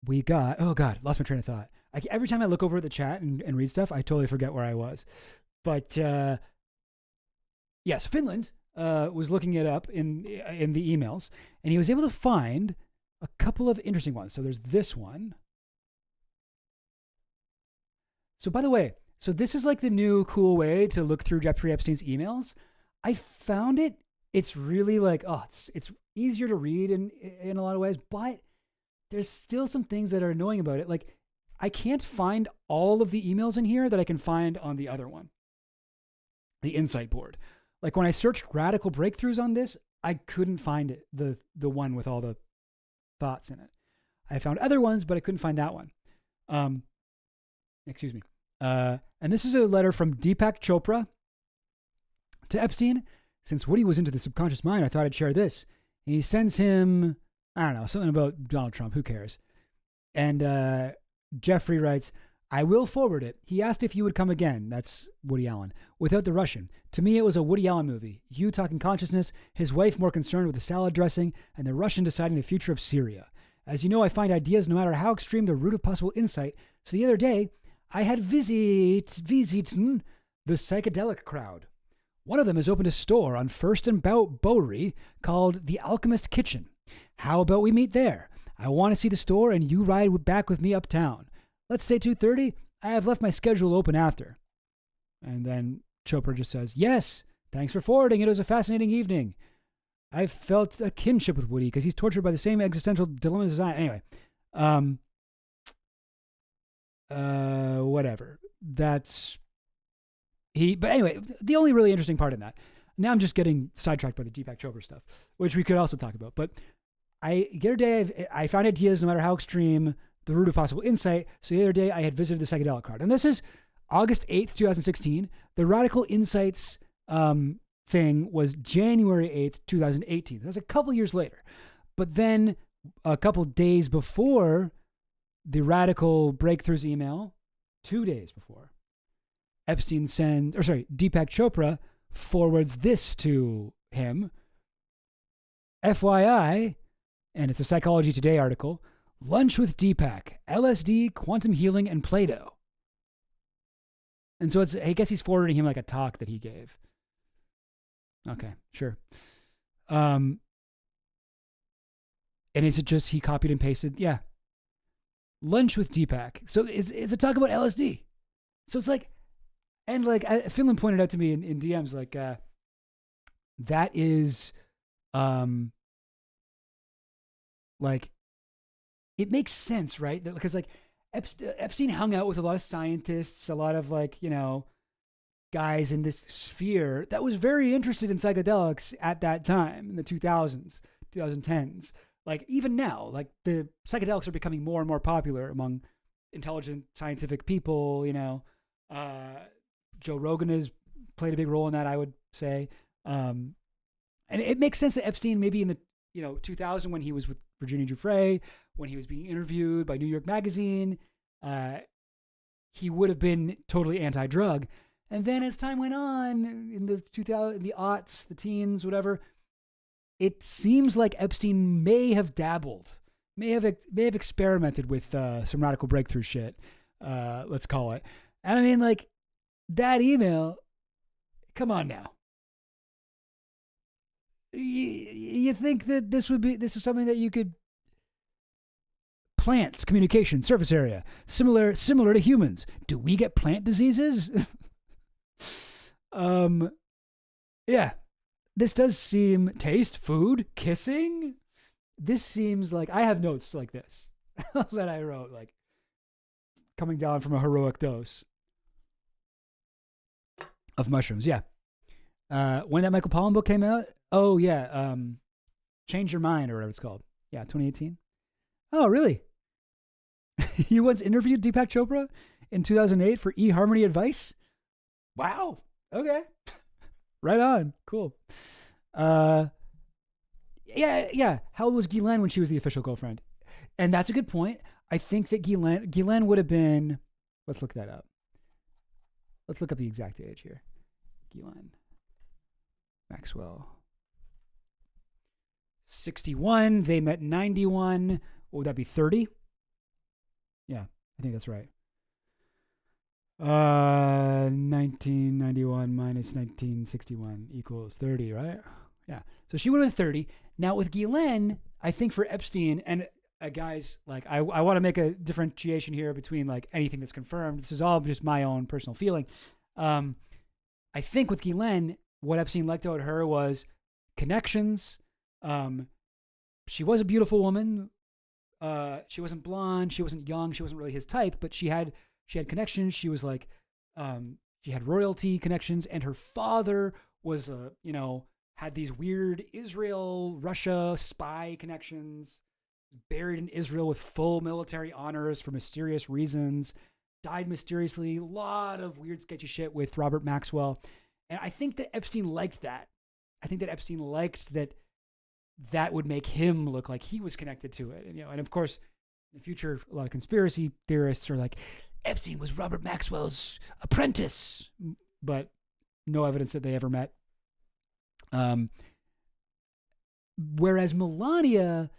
We got, oh God, lost my train of thought. Every time I look over at the chat and read stuff, I totally forget where I was. But yes, Finland was looking it up in the emails, and he was able to find a couple of interesting ones. So there's this one. So by the way, so this is like the new cool way to look through Jeffrey Epstein's emails. I found it. It's really like, oh, it's easier to read in a lot of ways, but there's still some things that are annoying about it. Like, I can't find all of the emails in here that I can find on the other one, the Insight board. Like when I searched radical breakthroughs on this, I couldn't find it, the one with all the thoughts in it. I found other ones, but I couldn't find that one. Excuse me. And this is a letter from Deepak Chopra to Epstein. Since Woody was into the subconscious mind, I thought I'd share this. And he sends him, I don't know, something about Donald Trump. Who cares? And Jeffrey writes, I will forward it. He asked if you would come again. That's Woody Allen. Without the Russian. To me, it was a Woody Allen movie. You talking consciousness, his wife more concerned with the salad dressing, and the Russian deciding the future of Syria. As you know, I find ideas, no matter how extreme, the root of possible insight. So the other day, I had visiten the psychedelic crowd. One of them has opened a store on First and Bowery called The Alchemist Kitchen. How about we meet there? I want to see the store and you ride back with me uptown. Let's say 2:30. I have left my schedule open after. And then Chopra just says, yes, thanks for forwarding. It was a fascinating evening. I felt a kinship with Woody because he's tortured by the same existential dilemmas as I am. Anyway. Whatever. But anyway, the only really interesting part in that, now I'm just getting sidetracked by the Deepak Chopra stuff, which we could also talk about. But the other day, I found ideas, no matter how extreme, the root of possible insight. So the other day, I had visited the psychedelic crowd. And this is August 8th, 2016. The Radical Insights thing was January 8th, 2018. That's a couple years later. But then a couple days before the Radical Breakthroughs email, 2 days before, Deepak Chopra forwards this to him. FYI, and it's a Psychology Today article, Lunch with Deepak, LSD, Quantum Healing, and Play-Doh. And so I guess he's forwarding him like a talk that he gave. Okay, sure. And is it just he copied and pasted? Yeah. Lunch with Deepak. So it's a talk about LSD. So it's like, and like Finland pointed out to me in DMs, like that is, like, it makes sense, right? Because like Epstein hung out with a lot of scientists, a lot of like, you know, guys in this sphere that was very interested in psychedelics at that time in the 2000s, 2010s. Like even now, like the psychedelics are becoming more and more popular among intelligent scientific people, you know. Joe Rogan has played a big role in that, I would say. And it makes sense that Epstein, maybe in the 2000 when he was with Virginia Giuffre, when he was being interviewed by New York Magazine, he would have been totally anti-drug. And then as time went on, in the aughts, the teens, whatever, it seems like Epstein may have dabbled, may have experimented with some radical breakthrough shit, let's call it. And I mean, like, that email, come on now. You think that this is something that you could, plants, communication, surface area, similar to humans. Do we get plant diseases? Yeah, this does seem, taste, food, kissing. This seems like, I have notes like this that I wrote, like, coming down from a heroic dose of mushrooms. Yeah. When that Michael Pollan book came out, oh yeah, Change Your Mind or whatever it's called. Yeah, 2018. Oh, really? You once interviewed Deepak Chopra in 2008 for eHarmony advice? Wow. Okay. Right on. Cool. Yeah. How old was Ghislaine when she was the official girlfriend? And that's a good point. I think that Ghislaine would have been, let's look that up. Let's look up the exact age here. Ghislaine Maxwell. 61. They met 91. What would that be? 30? Yeah, I think that's right. 1991 minus 1961 equals 30, right? Yeah. So she would have been 30. Now with Ghislaine, I think for Epstein, and guys, like, I want to make a differentiation here between like anything that's confirmed. This is all just my own personal feeling. I think with Ghislaine, what Epstein liked about her was connections. She was a beautiful woman. She wasn't blonde. She wasn't young. She wasn't really his type, but she had connections. She was like, she had royalty connections, and her father was had these weird Israel-Russia spy connections, buried in Israel with full military honors for mysterious reasons, died mysteriously, a lot of weird sketchy shit with Robert Maxwell. And I think that Epstein liked that. I think that Epstein liked that would make him look like he was connected to it. And of course, in the future, a lot of conspiracy theorists are like, Epstein was Robert Maxwell's apprentice, but no evidence that they ever met. Whereas Melania,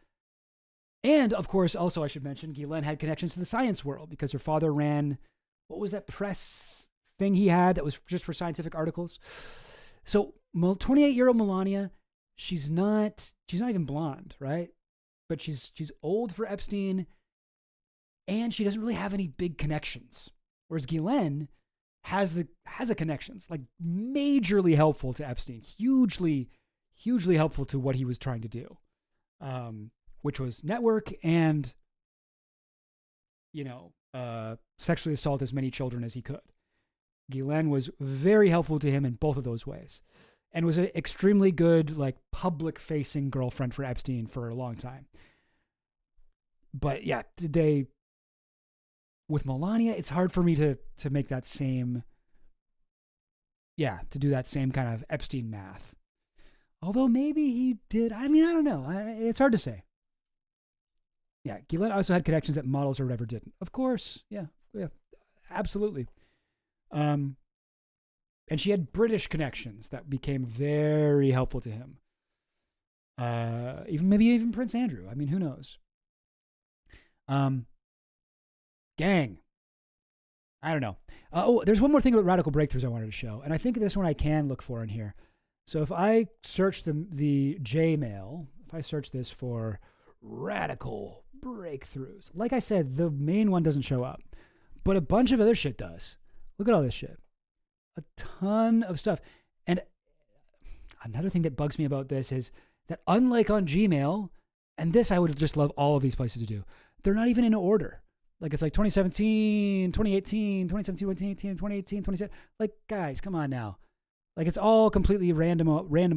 and of course, also I should mention, Ghislaine had connections to the science world because her father ran, what was that press thing he had that was just for scientific articles? So 28-year-old Melania, she's not even blonde, right? But she's old for Epstein, and she doesn't really have any big connections. Whereas Ghislaine has the connections, like majorly helpful to Epstein, hugely helpful to what he was trying to do, which was network and sexually assault as many children as he could. Ghislaine was very helpful to him in both of those ways, and was an extremely good, like, public-facing girlfriend for Epstein for a long time. But yeah, with Melania, it's hard for me to make that same, to do that same kind of Epstein math. Although maybe he did. I mean, I don't know. It's hard to say. Yeah, Ghislaine also had connections that models or whatever didn't. Of course, yeah, absolutely. And she had British connections that became very helpful to him. Even Prince Andrew. I mean, who knows? Gang. I don't know. There's one more thing about radical breakthroughs I wanted to show, and I think this one I can look for in here. So if I search the Gmail, if I search this for radical breakthroughs, like I said, the main one doesn't show up, but a bunch of other shit does. Look at all this shit. A ton of stuff. And another thing that bugs me about this is that, unlike on Gmail, and this I would just love all of these places to do, they're not even in order. Like, it's like 2017, 2018, 2017, 2018, 2018, 2017. Like, guys, come on now. Like, it's all completely random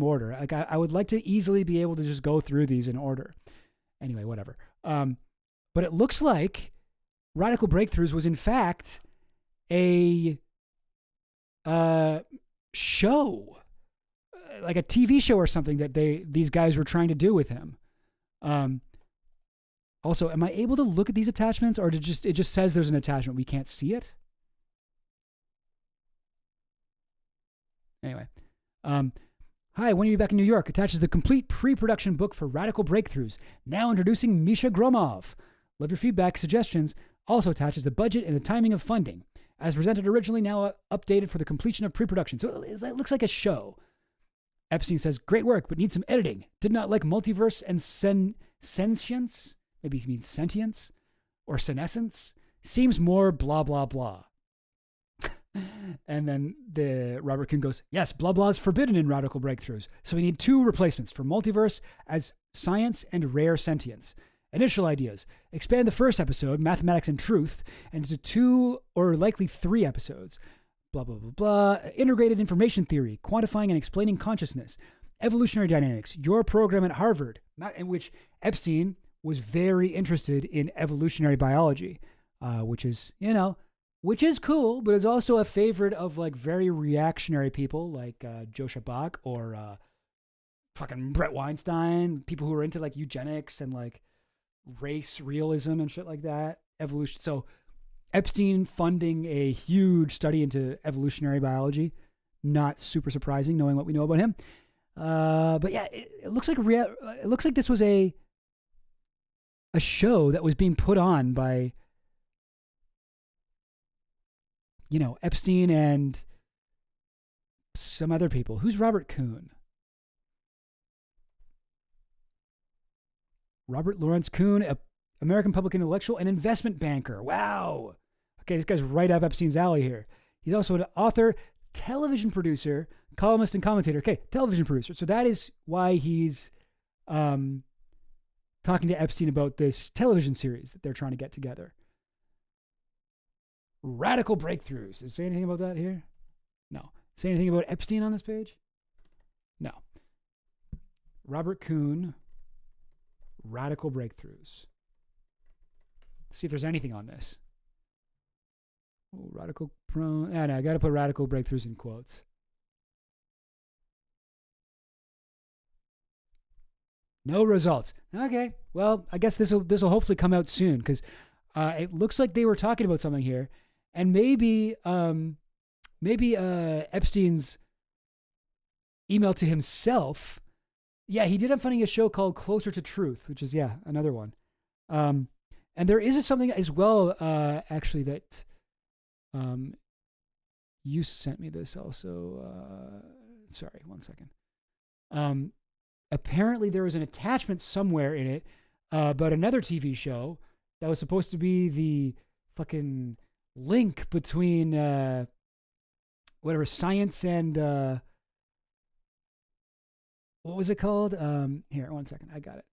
order. Like, I would like to easily be able to just go through these in order. Anyway, whatever. But it looks like Radical Breakthroughs was, in fact, a show, like a TV show or something that these guys were trying to do with him. Also, am I able to look at these attachments, or it just says there's an attachment? We can't see it? Anyway. Hi, when are you back in New York? Attaches the complete pre-production book for Radical Breakthroughs. Now introducing Misha Gromov. Love your feedback, suggestions. Also attaches the budget and the timing of funding. As presented originally, now updated for the completion of pre-production. So it looks like a show. Epstein says, great work, but needs some editing. Did not like multiverse and sentience. Maybe he means sentience or senescence. Seems more blah, blah, blah. And then the Robert Kuhn goes, yes, blah, blah is forbidden in Radical Breakthroughs. So we need 2 replacements for multiverse as science and rare sentience. Initial ideas. Expand the first episode, Mathematics and Truth, into 2 or likely 3 episodes. Blah, blah, blah, blah. Integrated information theory, quantifying and explaining consciousness. Evolutionary dynamics, your program at Harvard, in which Epstein was very interested in evolutionary biology, which is, which is cool, but is also a favorite of like very reactionary people like Joe Shabak or fucking Brett Weinstein, people who are into like eugenics and like race realism and shit like that, evolution. So Epstein funding a huge study into evolutionary biology, not super surprising knowing what we know about him. But yeah, it looks like this was a show that was being put on by Epstein and some other people. Who's Robert Kuhn? Robert Lawrence Kuhn, American public intellectual and investment banker. Wow. Okay, this guy's right up Epstein's alley here. He's also an author, television producer, columnist, and commentator. Okay, television producer. So that is why he's talking to Epstein about this television series that they're trying to get together. Radical Breakthroughs. Does it say anything about that here? No. Say anything about Epstein on this page? No. Robert Kuhn, Radical Breakthroughs. Let's see if there's anything on this. Oh, radical prone. No, I got to put Radical Breakthroughs in quotes. No results. Okay. Well, I guess this will hopefully come out soon because it looks like they were talking about something here. And maybe Epstein's email to himself. Yeah, he did end up funding a show called Closer to Truth, which is, another one. And there is something as well, actually, that you sent me this also. Sorry, 1 second. Apparently there was an attachment somewhere in it about another TV show that was supposed to be the fucking link between science and what was it called? Here, 1 second. I got it.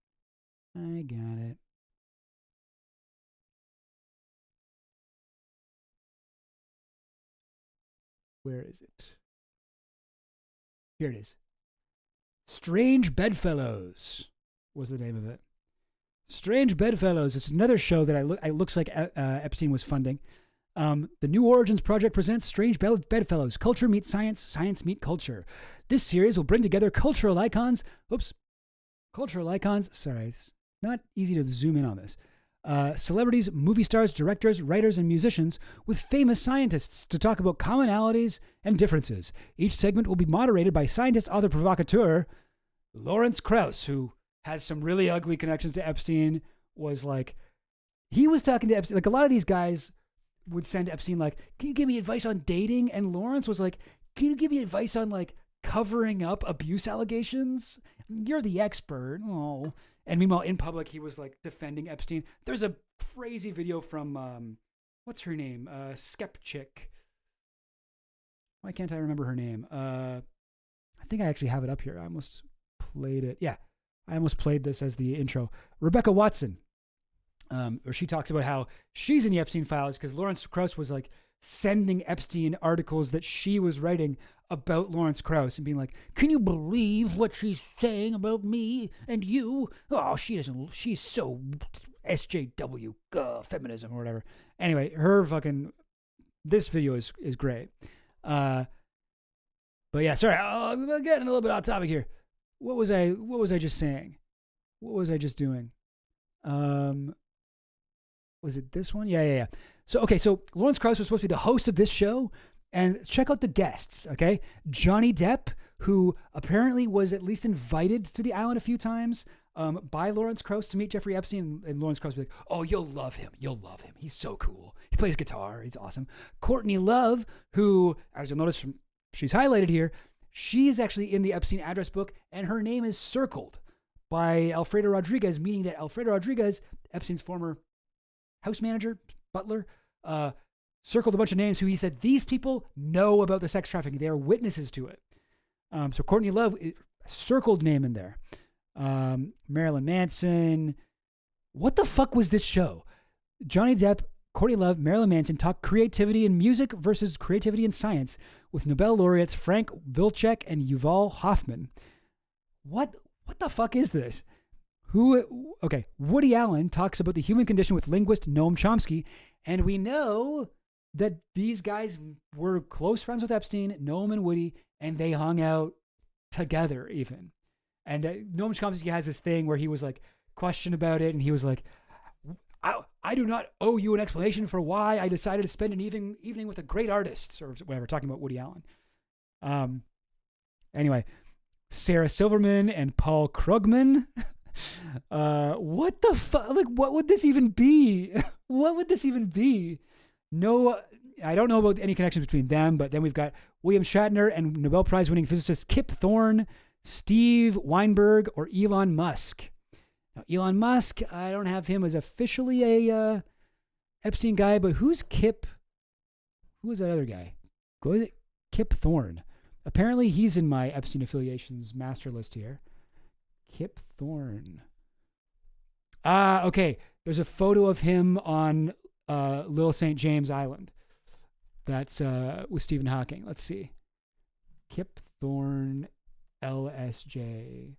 Where is it? Here it is. Strange Bedfellows was the name of it. Strange Bedfellows. It's another show that it looks like Epstein was funding. The New Origins Project presents Strange Bedfellows. Culture meets science, science meet culture. This series will bring together cultural icons. Sorry, it's not easy to zoom in on this. Celebrities, movie stars, directors, writers, and musicians with famous scientists to talk about commonalities and differences. Each segment will be moderated by scientist, author, provocateur Lawrence Krauss, who has some really ugly connections to Epstein. He was talking to Epstein. Like a lot of these guys would send Epstein like, can you give me advice on dating? And Lawrence was like, can you give me advice on like covering up abuse allegations? You're the expert. Oh. And meanwhile, in public, he was like defending Epstein. There's a crazy video from, what's her name? Skepchick. Why can't I remember her name? I think I actually have it up here. I almost played it. Yeah, I almost played this as the intro. Rebecca Watson. Where she talks about how she's in the Epstein files because Lawrence Krauss was like sending Epstein articles that she was writing about Lawrence Krauss and being like, can you believe what she's saying about me and you? Oh, she's so SJW, feminism or whatever. Anyway, this video is great. But yeah, sorry, I'm getting a little bit off topic here. What was I just saying? What was I just doing? Was it this one? Yeah. So Lawrence Krauss was supposed to be the host of this show, and check out the guests, okay? Johnny Depp, who apparently was at least invited to the island a few times by Lawrence Krauss to meet Jeffrey Epstein, and Lawrence Krauss was like, oh, you'll love him. He's so cool. He plays guitar. He's awesome. Courtney Love, who, as you'll notice she's highlighted here, she's actually in the Epstein address book, and her name is circled by Alfredo Rodriguez, meaning that Alfredo Rodriguez, Epstein's former house manager, butler, circled a bunch of names who he said, these people know about the sex trafficking. They are witnesses to it. So Courtney Love, circled name in there. Marilyn Manson. What the fuck was this show? Johnny Depp, Courtney Love, Marilyn Manson talk creativity in music versus creativity in science with Nobel laureates Frank Wilczek and Yuval Hoffman. What the fuck is this? Okay, Woody Allen talks about the human condition with linguist Noam Chomsky, and we know that these guys were close friends with Epstein, Noam and Woody, and they hung out together even. And Noam Chomsky has this thing where he was like questioned about it, and he was like, I do not owe you an explanation for why I decided to spend an evening with a great artist, or whatever, talking about Woody Allen. Anyway, Sarah Silverman and Paul Krugman. What the fuck? Like, what would this even be? What would this even be? No, I don't know about any connections between them, but then we've got William Shatner and Nobel Prize winning physicist Kip Thorne, Steve Weinberg, or Elon Musk. Now, Elon Musk, I don't have him as officially a Epstein guy, but who's Kip? Who is that other guy? Who is it? Kip Thorne. Apparently, he's in my Epstein affiliations master list here. Kip Thorne. Okay. There's a photo of him on Little St. James Island. That's with Stephen Hawking. Let's see. Kip Thorne, LSJ.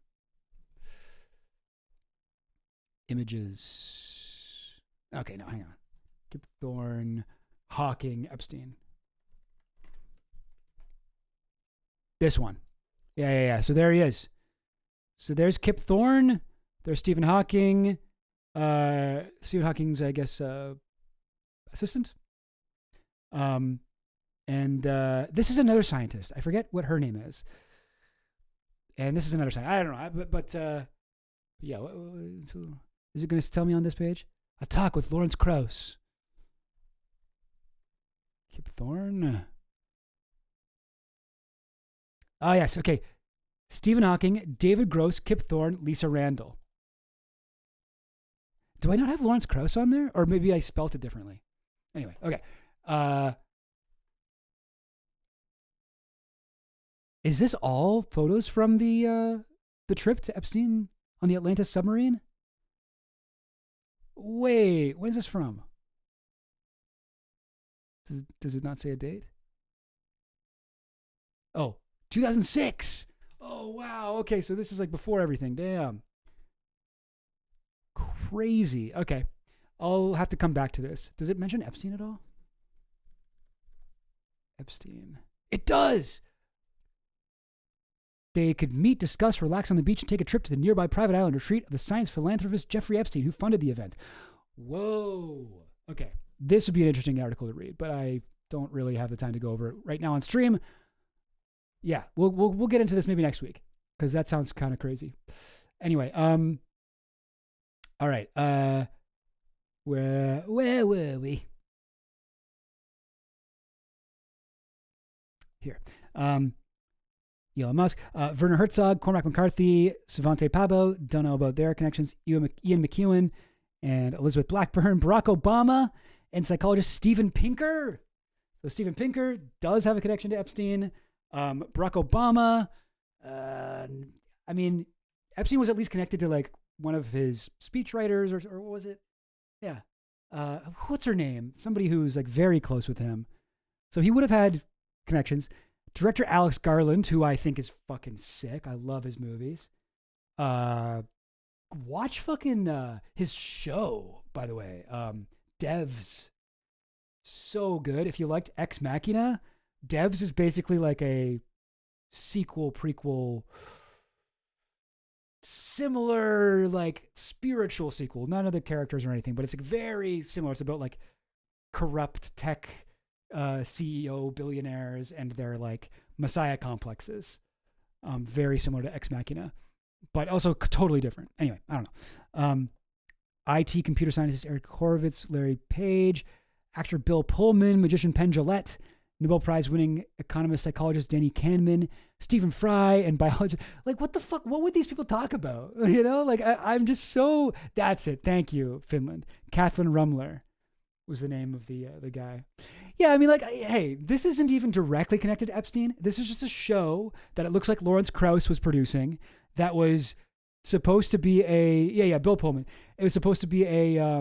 Images. Okay, no, hang on. Kip Thorne, Hawking, Epstein. This one. Yeah. So there he is. So there's Kip Thorne. There's Stephen Hawking. Stephen Hawking's, I guess, assistant. And this is another scientist. I forget what her name is. And this is another scientist. I don't know. But yeah. Is it going to tell me on this page? A talk with Lawrence Krauss. Kip Thorne. Oh, yes. Okay. Stephen Hawking, David Gross, Kip Thorne, Lisa Randall. Do I not have Lawrence Krauss on there? Or maybe I spelt it differently. Anyway, okay. Is this all photos from the trip to Epstein on the Atlantis submarine? Wait, when's this from? Does it not say a date? Oh, 2006. Oh, wow. Okay, so this is like before everything. Damn. Crazy. Okay. I'll have to come back to this. Does it mention Epstein at all? Epstein. It does. They could meet, discuss, relax on the beach, and take a trip to the nearby private island retreat of the science philanthropist Jeffrey Epstein, who funded the event. Whoa. Okay. This would be an interesting article to read, but I don't really have the time to go over it right now on stream. Yeah, we'll get into this maybe next week, because that sounds kind of crazy. Anyway, all right. Where were we? Here. Elon Musk, Werner Herzog, Cormac McCarthy, Savante Pabo, don't know about their connections, Ian McEwen, and Elizabeth Blackburn, Barack Obama, and psychologist Steven Pinker. So Steven Pinker does have a connection to Epstein. Barack Obama, I mean, Epstein was at least connected to like one of his speechwriters, or what was it? Yeah. What's her name? Somebody who's like very close with him. So he would have had connections. Director Alex Garland, who I think is fucking sick. I love his movies. Watch fucking his show, by the way. Devs. So good. If you liked Ex Machina, Devs is basically like a sequel, prequel, similar, like, spiritual sequel. None of the characters or anything, but it's like very similar. It's about like corrupt tech CEO billionaires and their like messiah complexes. Very similar to Ex Machina, but also totally different. Anyway, I don't know. IT computer scientist Eric Horowitz, Larry Page, actor Bill Pullman, magician Penn Jillette, Nobel Prize winning economist psychologist Danny Kahneman, Stephen Fry, and biologist. Like, what the fuck? What would these people talk about? You know, like I'm just so. That's it. Thank you, Finland. Kathleen Rumler was the name of the guy. Yeah, I mean, like, hey, this isn't even directly connected to Epstein. This is just a show that it looks like Lawrence Krauss was producing. That was supposed to be Bill Pullman. It was supposed to be a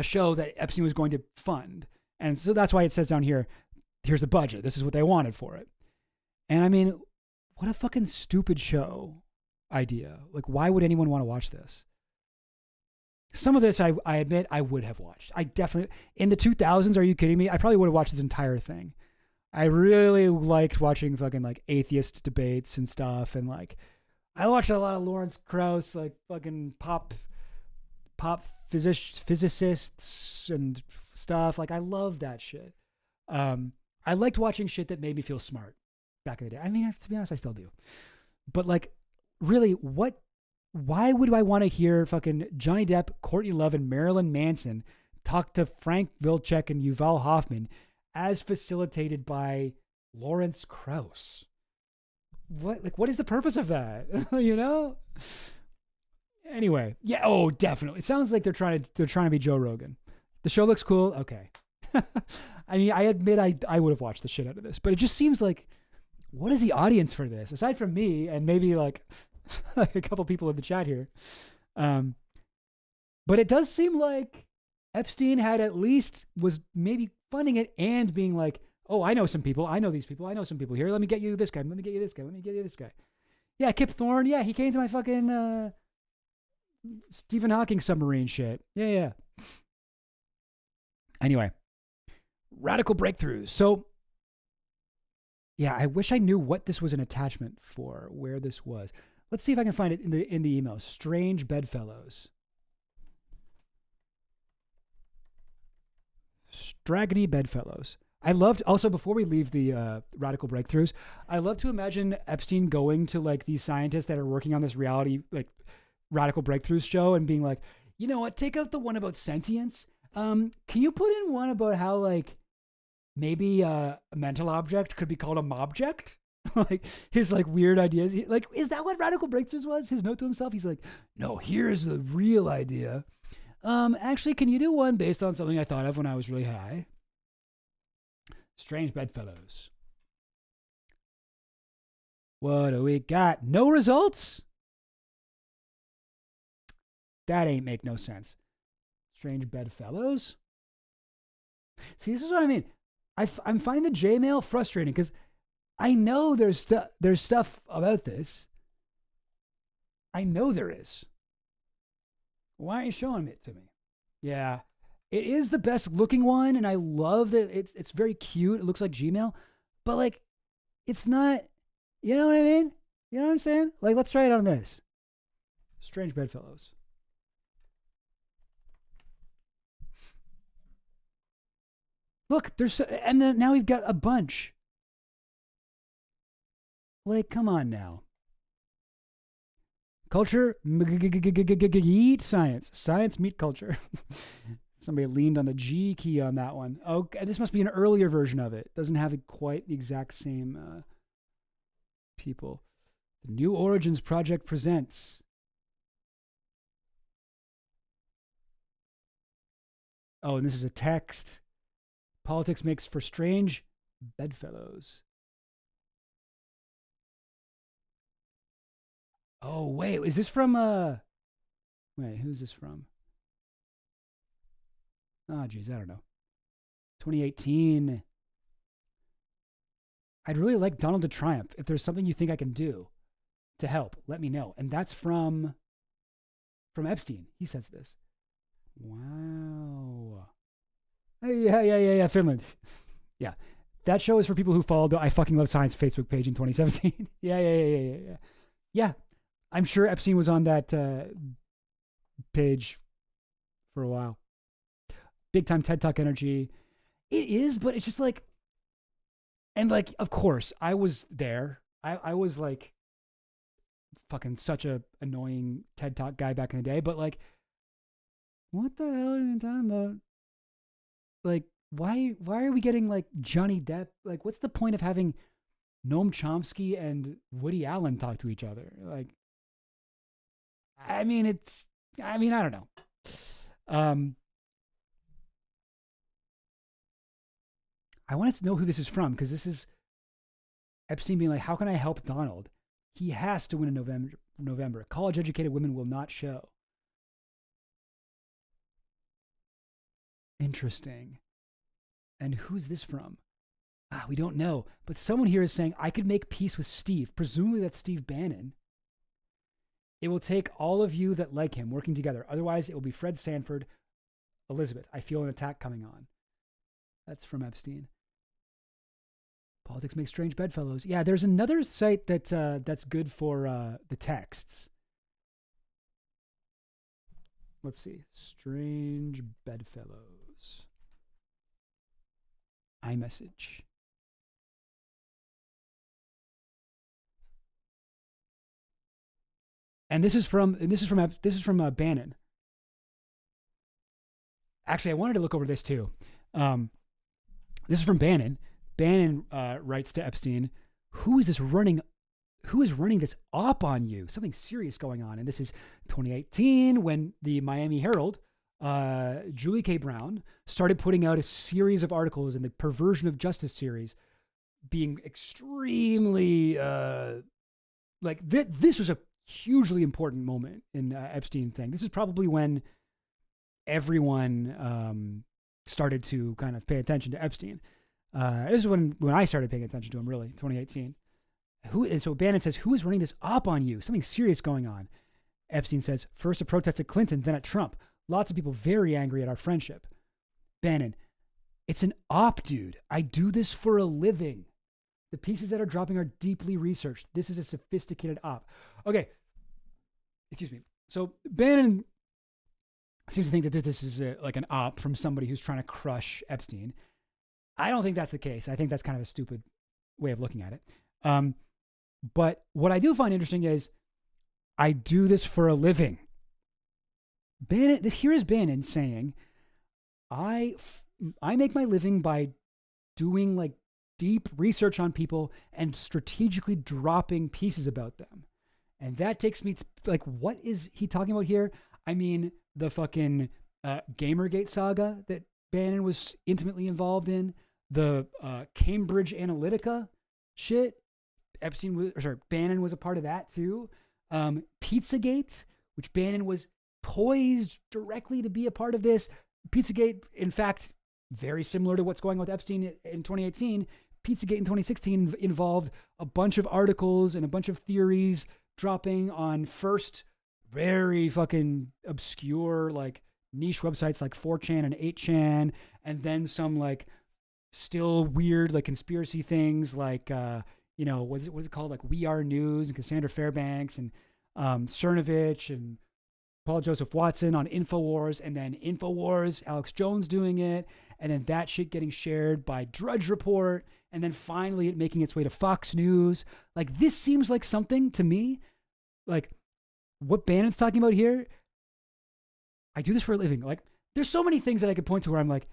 show that Epstein was going to fund. And so that's why it says down here, here's the budget. This is what they wanted for it. And I mean, what a fucking stupid show idea. Like, why would anyone want to watch this? Some of this, I admit, I would have watched. I definitely, in the 2000s, are you kidding me? I probably would have watched this entire thing. I really liked watching fucking like atheist debates and stuff. And like, I watched a lot of Lawrence Krauss, like fucking pop physicists and stuff. Like, I love that shit. I liked watching shit that made me feel smart back in the day. I mean, to be honest, I still do. But like, really, why would I want to hear fucking Johnny Depp, Courtney Love, and Marilyn Manson talk to Frank Wilczek and Yuval Hoffman as facilitated by Lawrence Krauss? What is the purpose of that? You know? Anyway, yeah, oh, definitely. It sounds like they're trying to be Joe Rogan. The show looks cool. Okay. I mean, I admit I would have watched the shit out of this, but it just seems like, what is the audience for this? Aside from me and maybe like a couple people in the chat here. But it does seem like Epstein was maybe funding it and being like, oh, I know some people. I know these people. I know some people here. Let me get you this guy. Let me get you this guy. Let me get you this guy. Yeah, Kip Thorne. Yeah, he came to my fucking Stephen Hawking submarine shit. Yeah. Anyway, radical breakthroughs. So, yeah, I wish I knew what this was an attachment for, where this was. Let's see if I can find it in the email. Strange Bedfellows. Straggany Bedfellows. I loved, also before we leave the radical breakthroughs, I love to imagine Epstein going to like these scientists that are working on this reality, like radical breakthroughs show and being like, you know what, take out the one about sentience. Can you put in one about how like maybe a mental object could be called a mobject? Like his like weird ideas. Like, is that what radical breakthroughs was? His note to himself. He's like, no, here's the real idea. Actually, can you do one based on something I thought of when I was really high? Strange Bedfellows. What do we got? No results? That ain't make no sense. Strange Bedfellows. See, this is what I mean. I'm finding the J-mail frustrating because I know there's stuff about this. I know there is. Why aren't you showing it to me? Yeah, it is the best looking one, and I love that it's very cute. It looks like Gmail, but like, it's not. You know what I mean? You know what I'm saying? Like, let's try it on this. Strange Bedfellows. Look, and then now we've got a bunch. Like, come on now. Culture, eat science. Science, meet culture. Somebody leaned on the G key on that one. Okay, this must be an earlier version of it. Doesn't have quite the exact same people. The New Origins Project presents. Oh, and this is a text. Politics makes for strange bedfellows. Oh, wait, is this from, wait, who's this from? Oh, geez, I don't know. 2018. I'd really like Donald to triumph. If there's something you think I can do to help, let me know. And that's from Epstein. He says this. Wow. Yeah, Finland. Yeah. That show is for people who followed the I Fucking Love Science Facebook page in 2017. Yeah. Yeah. I'm sure Epstein was on that page for a while. Big time TED Talk energy. It is, but it's just like, and like, of course, I was there. I was like fucking such a annoying TED Talk guy back in the day, but like, what the hell are you talking about? Like, why are we getting like Johnny Depp? Like, what's the point of having Noam Chomsky and Woody Allen talk to each other? Like, I mean, I don't know. I wanted to know who this is from, because this is Epstein being like, how can I help Donald? He has to win in November. College-educated women will not show. Interesting. And who's this from? We don't know. But someone here is saying, I could make peace with Steve. Presumably that's Steve Bannon. It will take all of you that like him working together. Otherwise, it will be Fred Sanford. Elizabeth, I feel an attack coming on. That's from Epstein. Politics makes strange bedfellows. Yeah, there's another site that's good for the texts. Let's see. Strange bedfellows. iMessage. And this is from Bannon. Actually, I wanted to look over this too. This is from Bannon. Bannon writes to Epstein, who is running this op on you? Something serious going on. And this is 2018 when the Miami Herald, Julie K. Brown, started putting out a series of articles in the Perversion of Justice series, being extremely, this was a hugely important moment in Epstein thing. This is probably when everyone started to kind of pay attention to Epstein. This is when I started paying attention to him, really, 2018. And so Bannon says, who is running this op on you? Something serious going on. Epstein says, first a protest at Clinton, then at Trump. Lots of people very angry at our friendship. Bannon, it's an op, dude. I do this for a living. The pieces that are dropping are deeply researched. This is a sophisticated op. Okay. Excuse me. So Bannon seems to think that this is like an op from somebody who's trying to crush Epstein. I don't think that's the case. I think that's kind of a stupid way of looking at it. But what I do find interesting is I do this for a living. Bannon, here is Bannon saying, I make my living by doing like deep research on people and strategically dropping pieces about them. And that takes me to, like, what is he talking about here? I mean, the fucking Gamergate saga that Bannon was intimately involved in, the Cambridge Analytica shit. Bannon was a part of that too. Pizzagate, which Bannon was poised directly to be a part of this. Pizzagate, in fact, very similar to what's going on with Epstein in 2018. Pizzagate in 2016 involved a bunch of articles and a bunch of theories dropping on first very fucking obscure, like, niche websites like 4chan and 8chan, and then some like still weird like conspiracy things like what's it called, like We Are News and Cassandra Fairbanks and Cernovich and Paul Joseph Watson on InfoWars, and then InfoWars, Alex Jones doing it, and then that shit getting shared by Drudge Report, and then finally it making its way to Fox News. Like, this seems like something to me, like what Bannon's talking about here. I do this for a living. Like, there's so many things that I could point to where I'm like,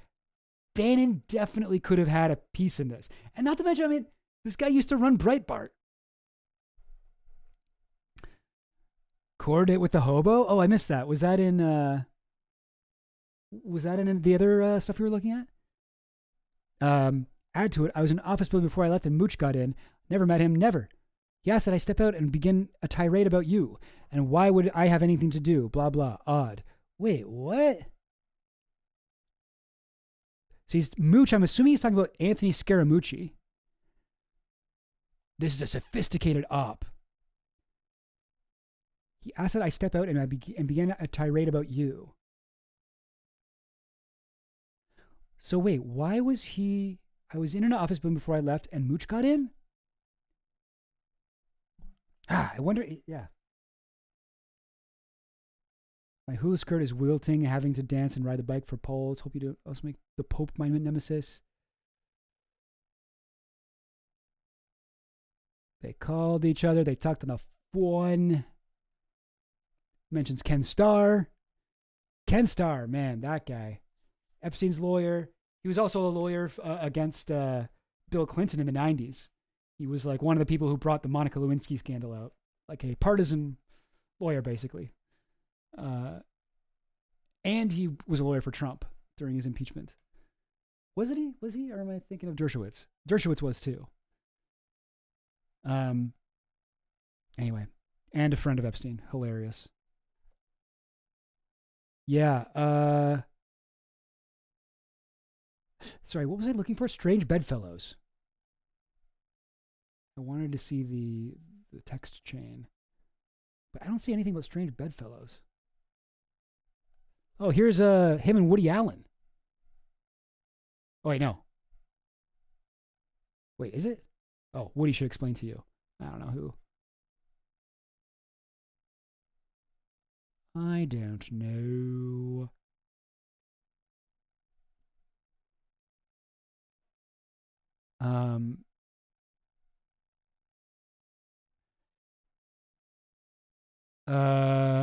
Bannon definitely could have had a piece in this. And not to mention, I mean, this guy used to run Breitbart. Coordinate with the hobo? Oh, I missed that. Was that in the other stuff we were looking at? Add to it, I was in an office building before I left and Mooch got in. Never met him, never. He asked that I step out and begin a tirade about you. And why would I have anything to do? Blah, blah, odd. Wait, what? So he's Mooch. I'm assuming he's talking about Anthony Scaramucci. This is a sophisticated op. He asked that I step out and begin a tirade about you. So wait, why was he... I was in an office building before I left and Mooch got in? I wonder... Yeah. My hula skirt is wilting, having to dance and ride the bike for poles. Hope you don't also make the Pope my nemesis. They called each other. They talked on the phone. Mentions Ken Starr. Ken Starr, man, that guy. Epstein's lawyer. He was also a lawyer against Bill Clinton in the 90s. He was like one of the people who brought the Monica Lewinsky scandal out. Like a partisan lawyer, basically. And he was a lawyer for Trump during his impeachment. Was he? Or am I thinking of Dershowitz? Dershowitz was too. Anyway. And a friend of Epstein. Hilarious. Yeah. Sorry, what was I looking for? Strange Bedfellows. I wanted to see the text chain. But I don't see anything about Strange Bedfellows. Oh, here's him and Woody Allen. Oh, wait, no. Wait, is it? Oh, Woody should explain to you. I don't know who. I don't know.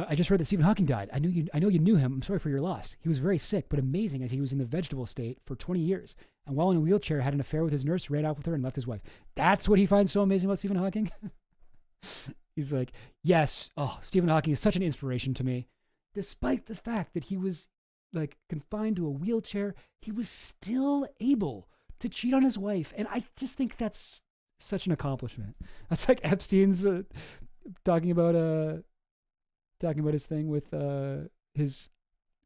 I just read that Stephen Hawking died. I know you knew him. I'm sorry for your loss. He was very sick, but amazing as he was in the vegetable state for 20 years. And while in a wheelchair, had an affair with his nurse, ran out with her, and left his wife. That's what he finds so amazing about Stephen Hawking? He's like, yes, Stephen Hawking is such an inspiration to me. Despite the fact that he was like confined to a wheelchair, he was still able to cheat on his wife. And I just think that's such an accomplishment. That's like Epstein's talking about his thing with his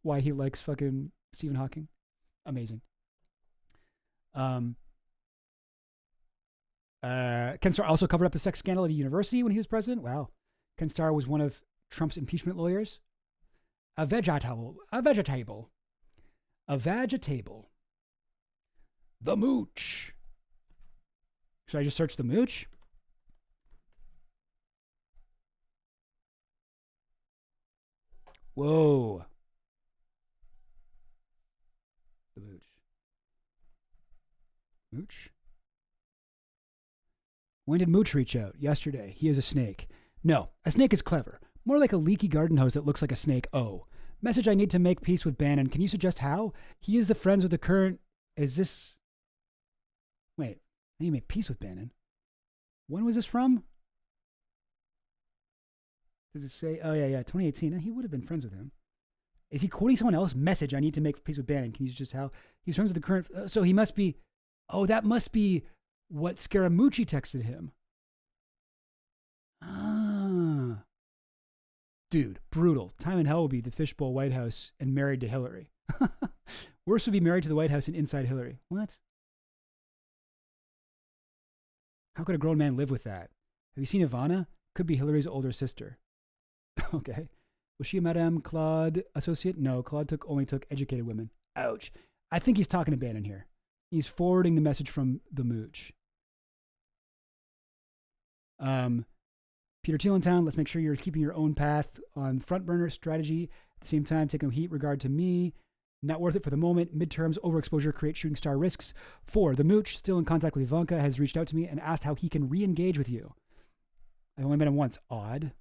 why he likes fucking Stephen Hawking. Amazing. Ken Starr also covered up a sex scandal at a university when he was president. Wow. Ken Starr was one of Trump's impeachment lawyers. A vegetable. The Mooch. Should I just search the Mooch? Whoa. The Mooch. Mooch? When did Mooch reach out? Yesterday. He is a snake. No, a snake is clever. More like a leaky garden hose that looks like a snake. Oh. Message: I need to make peace with Bannon. Can you suggest how? He is the friends with the current... Is this... Wait. How do you make peace with Bannon? When was this from? Does it say... Oh, yeah. 2018. He would have been friends with him. Is he quoting someone else? Message: I need to make peace with Bannon. Can you suggest how? He's friends with the current... So he must be... Oh, that must be what Scaramucci texted him. Ah. Dude, brutal. Time in hell will be the fishbowl White House and married to Hillary. Worse would be married to the White House and inside Hillary. What? How could a grown man live with that? Have you seen Ivana? Could be Hillary's older sister. Okay. Was she a Madame Claude associate? No, Claude only took educated women. Ouch. I think he's talking to Bannon here. He's forwarding the message from the Mooch. Peter Thiel in town. Let's make sure you're keeping your own path on front burner strategy. At the same time, take no heat regard to me. Not worth it for the moment. Midterms overexposure create shooting star risks. 4. The Mooch, still in contact with Ivanka, has reached out to me and asked how he can re-engage with you. I've only met him once. Odd.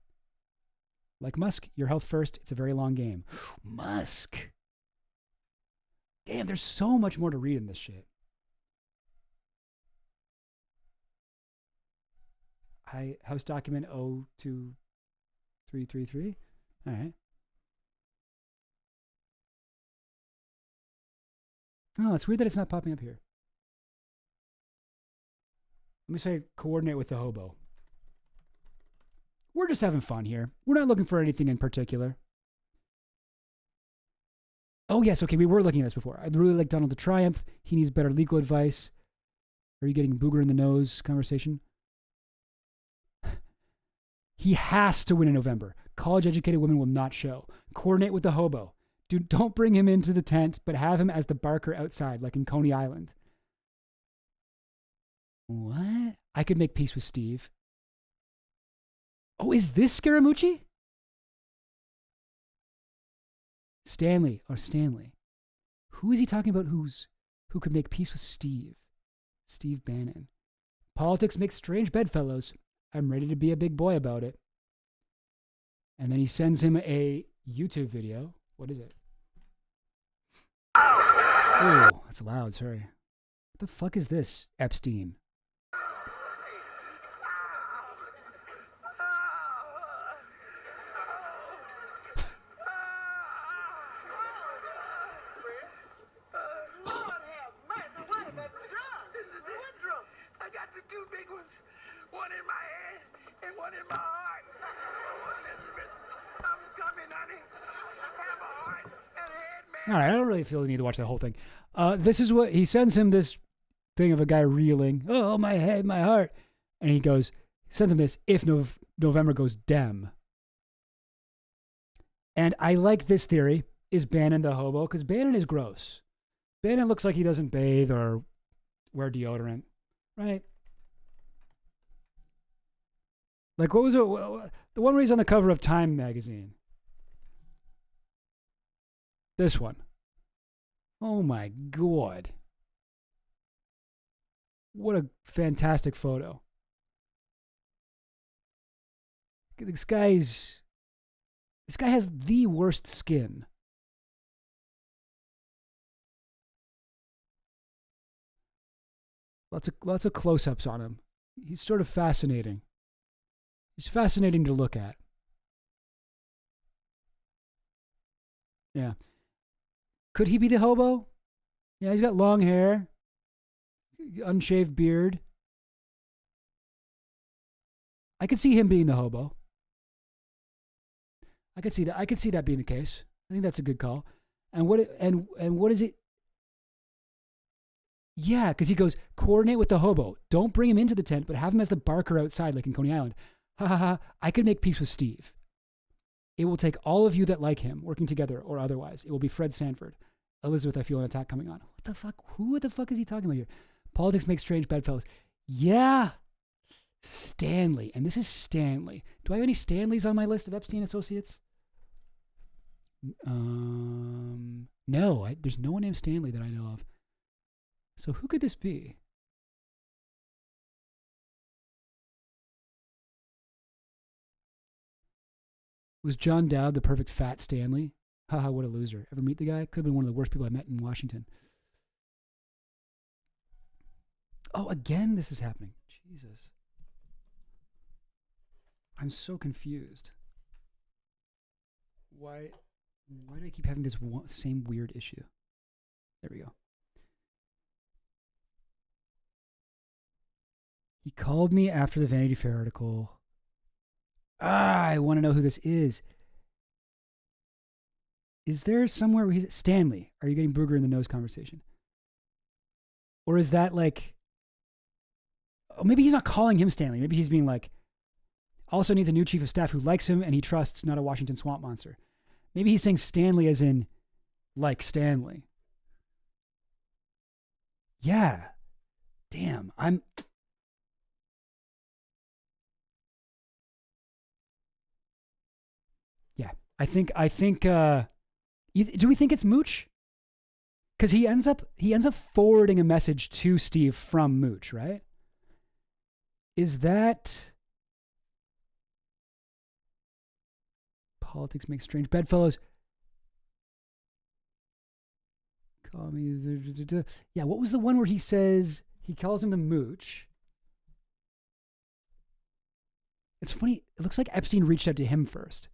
Like Musk, your health first. It's a very long game. Musk. Damn, there's so much more to read in this shit. House document 02333. All right. Oh, it's weird that it's not popping up here. Let me say coordinate with the hobo. We're just having fun here. We're not looking for anything in particular. Oh, yes. Okay, we were looking at this before. I'd really like Donald to triumph. He needs better legal advice. Are you getting booger in the nose conversation? He has to win in November. College-educated women will not show. Coordinate with the hobo. Dude, don't bring him into the tent, but have him as the barker outside, like in Coney Island. What? I could make peace with Steve. Oh, is this Scaramucci? Stanley. Who is he talking about who could make peace with Steve? Steve Bannon. Politics makes strange bedfellows. I'm ready to be a big boy about it. And then he sends him a YouTube video. What is it? Oh, that's loud. Sorry. What the fuck is this, Epstein? One in my head and one in my heart. Oh, Elizabeth, I'm coming, honey. Have a heart and head, man. All right, I don't really feel the need to watch that whole thing. This is what he sends him, this thing of a guy reeling. Oh, my head, my heart. And he sends him this, if November goes Dem. And I like this theory, is Bannon the hobo? Because Bannon is gross. Bannon looks like he doesn't bathe or wear deodorant, right? Like, what was it? The one where he's on the cover of Time magazine. This one. Oh my God. What a fantastic photo. This guy has the worst skin. Lots of close-ups on him. He's sort of fascinating. He's fascinating to look at. Yeah. Could he be the hobo? Yeah, he's got long hair, unshaved beard. I could see him being the hobo. I could see that. I could see that being the case. I think that's a good call. And what is it? Yeah, because he goes, coordinate with the hobo. Don't bring him into the tent, but have him as the barker outside, like in Coney Island. Ha ha ha, I could make peace with Steve. It will take all of you that like him, working together or otherwise. It will be Fred Sanford. Elizabeth, I feel an attack coming on. What the fuck? Who the fuck is he talking about here? Politics makes strange bedfellows. Yeah. Stanley. And this is Stanley. Do I have any Stanleys on my list of Epstein associates? No, there's no one named Stanley that I know of. So who could this be? Was John Dowd the perfect fat Stanley? Haha, what a loser. Ever meet the guy? Could have been one of the worst people I met in Washington. Oh, again, this is happening. Jesus. I'm so confused. Why do I keep having this same weird issue? There we go. He called me after the Vanity Fair article. I want to know who this is. Is there somewhere where he's Stanley? Are you getting booger in the nose conversation? Or is that like, oh, maybe he's not calling him Stanley. Maybe he's being like, also needs a new chief of staff who likes him and he trusts, not a Washington swamp monster. Maybe he's saying Stanley as in like Stanley. Yeah. Damn. Yeah. I think do we think it's Mooch? Because he ends up forwarding a message to Steve from Mooch, right? Is that politics makes strange bedfellows? Call me. Yeah, what was the one where he says he calls him the Mooch? It's funny. It looks like Epstein reached out to him first.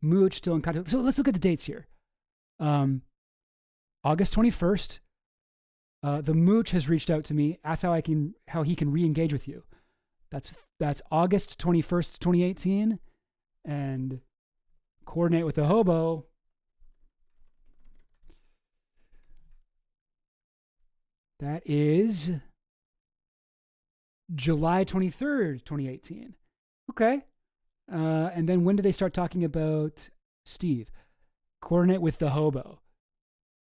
Mooch still in contact. So let's look at the dates here. August 21st. The Mooch has reached out to me, asked how he can re-engage with you. That's August 21st, 2018, and coordinate with the hobo. That is July 23rd, 2018. Okay. And then when do they start talking about Steve? Coordinate with the hobo.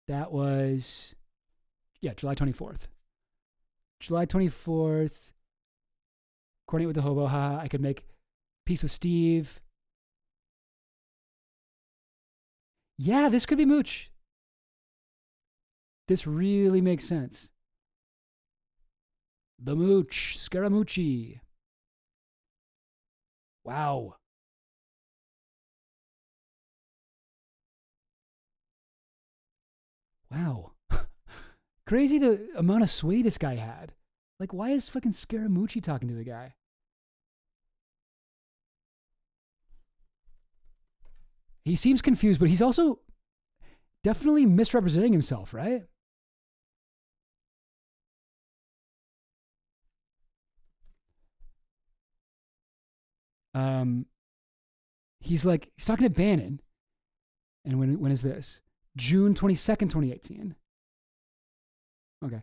That was, July 24th. July 24th. Coordinate with the hobo. I could make peace with Steve. Yeah, this could be Mooch. This really makes sense. The Mooch, Scaramucci. Wow. Wow. Crazy the amount of sway this guy had. Like, why is fucking Scaramucci talking to the guy? He seems confused, but he's also definitely misrepresenting himself, right? He's talking to Bannon. And when is this? June 22nd, 2018. Okay.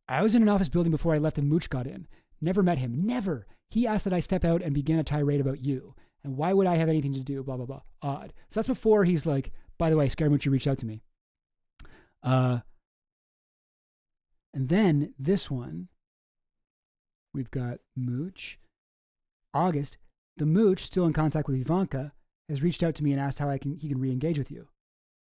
I was in an office building before I left and Mooch got in. Never met him. Never. He asked that I step out and began a tirade about you. And why would I have anything to do? Blah, blah, blah. Odd. So that's before he's like, by the way, Scaramucci reached out to me. And then this one, we've got Mooch. August, the Mooch, still in contact with Ivanka, has reached out to me and asked how he can re-engage with you.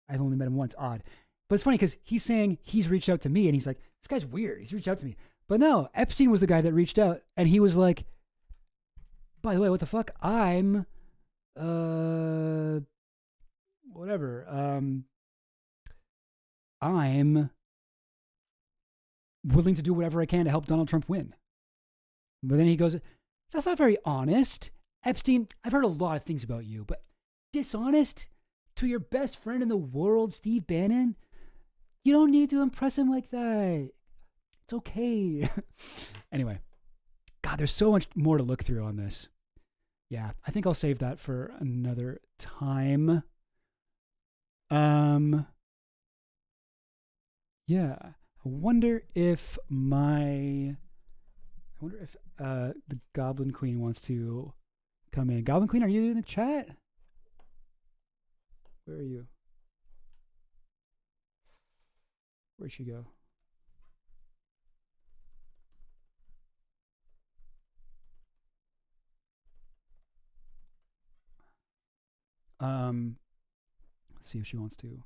I've only met him once. Odd. But it's funny because he's saying he's reached out to me and he's like, this guy's weird. He's reached out to me. But no, Epstein was the guy that reached out and he was like, by the way, what the fuck? I'm, whatever. I'm willing to do whatever I can to help Donald Trump win. But then he goes, that's not very honest. Epstein, I've heard a lot of things about you, but dishonest to your best friend in the world, Steve Bannon? You don't need to impress him like that. It's okay. Anyway, God, there's so much more to look through on this. Yeah, I think I'll save that for another time. Yeah, I wonder if the Goblin Queen wants to come in. Goblin Queen, are you in the chat? Where are you? Where'd she go? Let's see if she wants to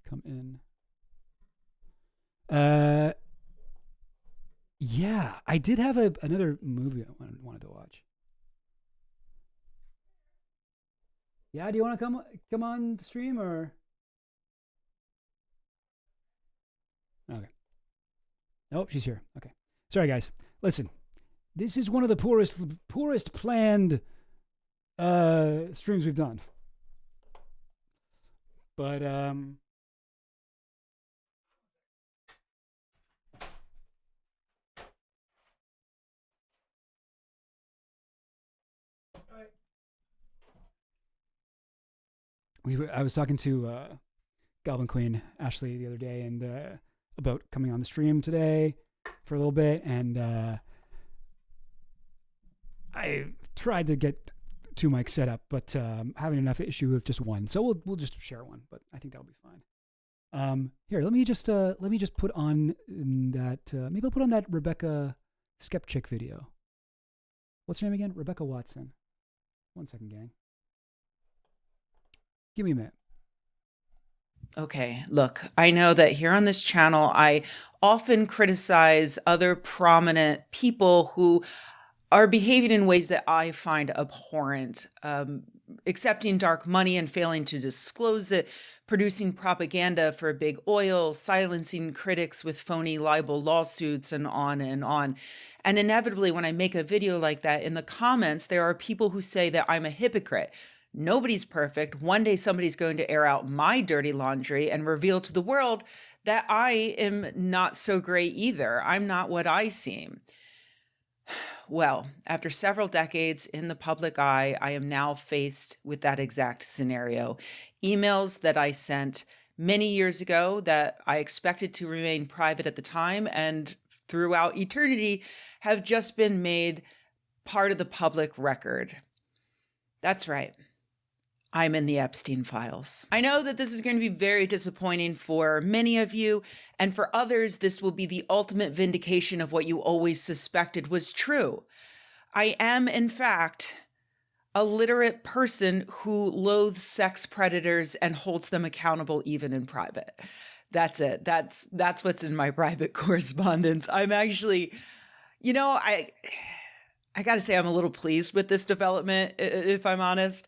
come in. Yeah, I did have another movie I wanted to watch. Yeah, do you want to come on the stream or? Okay. Oh, she's here. Okay. Sorry, guys. Listen, this is one of the poorest planned streams we've done. But I was talking to Goblin Queen Ashley the other day and about coming on the stream today for a little bit, and I tried to get 2 mics set up, but having enough issue with just one, so we'll just share one. But I think that'll be fine. Here, let me just put on that. Maybe I'll put on that Rebecca Skepchick video. What's her name again? Rebecca Watson. 1 second, gang. Give me a minute. Okay, look, I know that here on this channel, I often criticize other prominent people who are behaving in ways that I find abhorrent, accepting dark money and failing to disclose it, producing propaganda for big oil, silencing critics with phony libel lawsuits, and on and on. And inevitably, when I make a video like that, in the comments, there are people who say that I'm a hypocrite. Nobody's perfect. One day somebody's going to air out my dirty laundry and reveal to the world that I am not so great either. I'm not what I seem. Well, after several decades in the public eye, I am now faced with that exact scenario. Emails that I sent many years ago that I expected to remain private at the time and throughout eternity have just been made part of the public record. That's right. I'm in the Epstein files. I know that this is going to be very disappointing for many of you, and for others, this will be the ultimate vindication of what you always suspected was true. I am, in fact, a literate person who loathes sex predators and holds them accountable even in private. That's it. That's what's in my private correspondence. I'm actually, I got to say I'm a little pleased with this development, if I'm honest.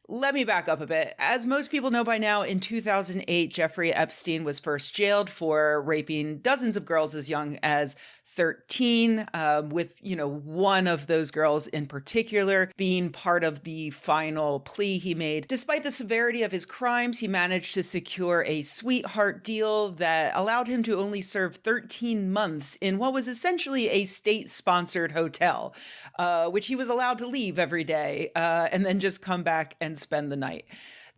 Let me back up a bit. As most people know by now, in 2008, Jeffrey Epstein was first jailed for raping dozens of girls as young as 13, with, one of those girls in particular being part of the final plea he made. Despite the severity of his crimes, he managed to secure a sweetheart deal that allowed him to only serve 13 months in what was essentially a state-sponsored hotel, which he was allowed to leave every day and then just come back and spend the night.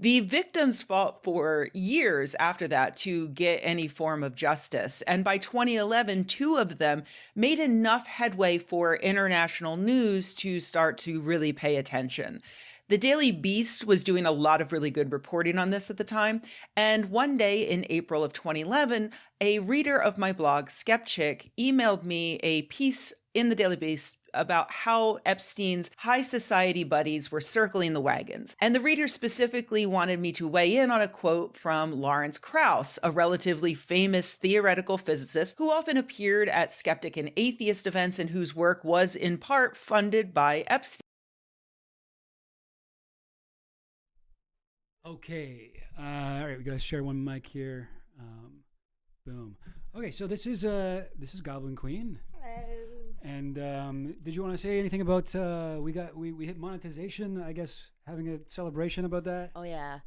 The victims fought for years after that to get any form of justice. And by 2011, 2 of them made enough headway for international news to start to really pay attention. The Daily Beast was doing a lot of really good reporting on this at the time. And one day in April of 2011, a reader of my blog, Skepchick, emailed me a piece in the Daily Beast about how Epstein's high society buddies were circling the wagons. And the reader specifically wanted me to weigh in on a quote from Lawrence Krauss, a relatively famous theoretical physicist who often appeared at skeptic and atheist events and whose work was in part funded by Epstein. Okay. All right, we got to share one mic here. Boom. Okay, so this is Goblin Queen. Hello. And did you want to say anything about we hit monetization? I guess having a celebration about that. Oh yeah,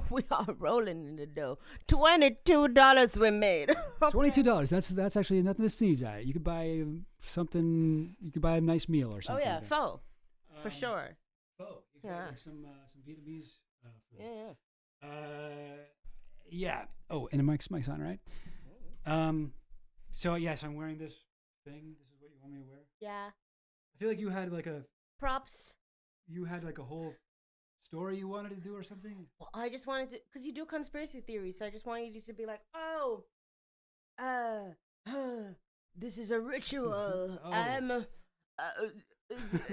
we are rolling in the dough. $22 we made. $22. That's actually nothing to sneeze at. You could buy something. You could buy a nice meal or something. Oh yeah, like pho, for sure. Pho. You could Yeah. buy like some Vietnamese food. Yeah. Yeah. Oh, and the mic's on, right? So yes, I'm wearing this thing. This is what you want me to wear. Yeah. I feel like you had like a Props. You had like a whole story you wanted to do or something. Well, I just wanted to, because you do conspiracy theories, so I just wanted you to be like, this is a ritual. Oh. I'm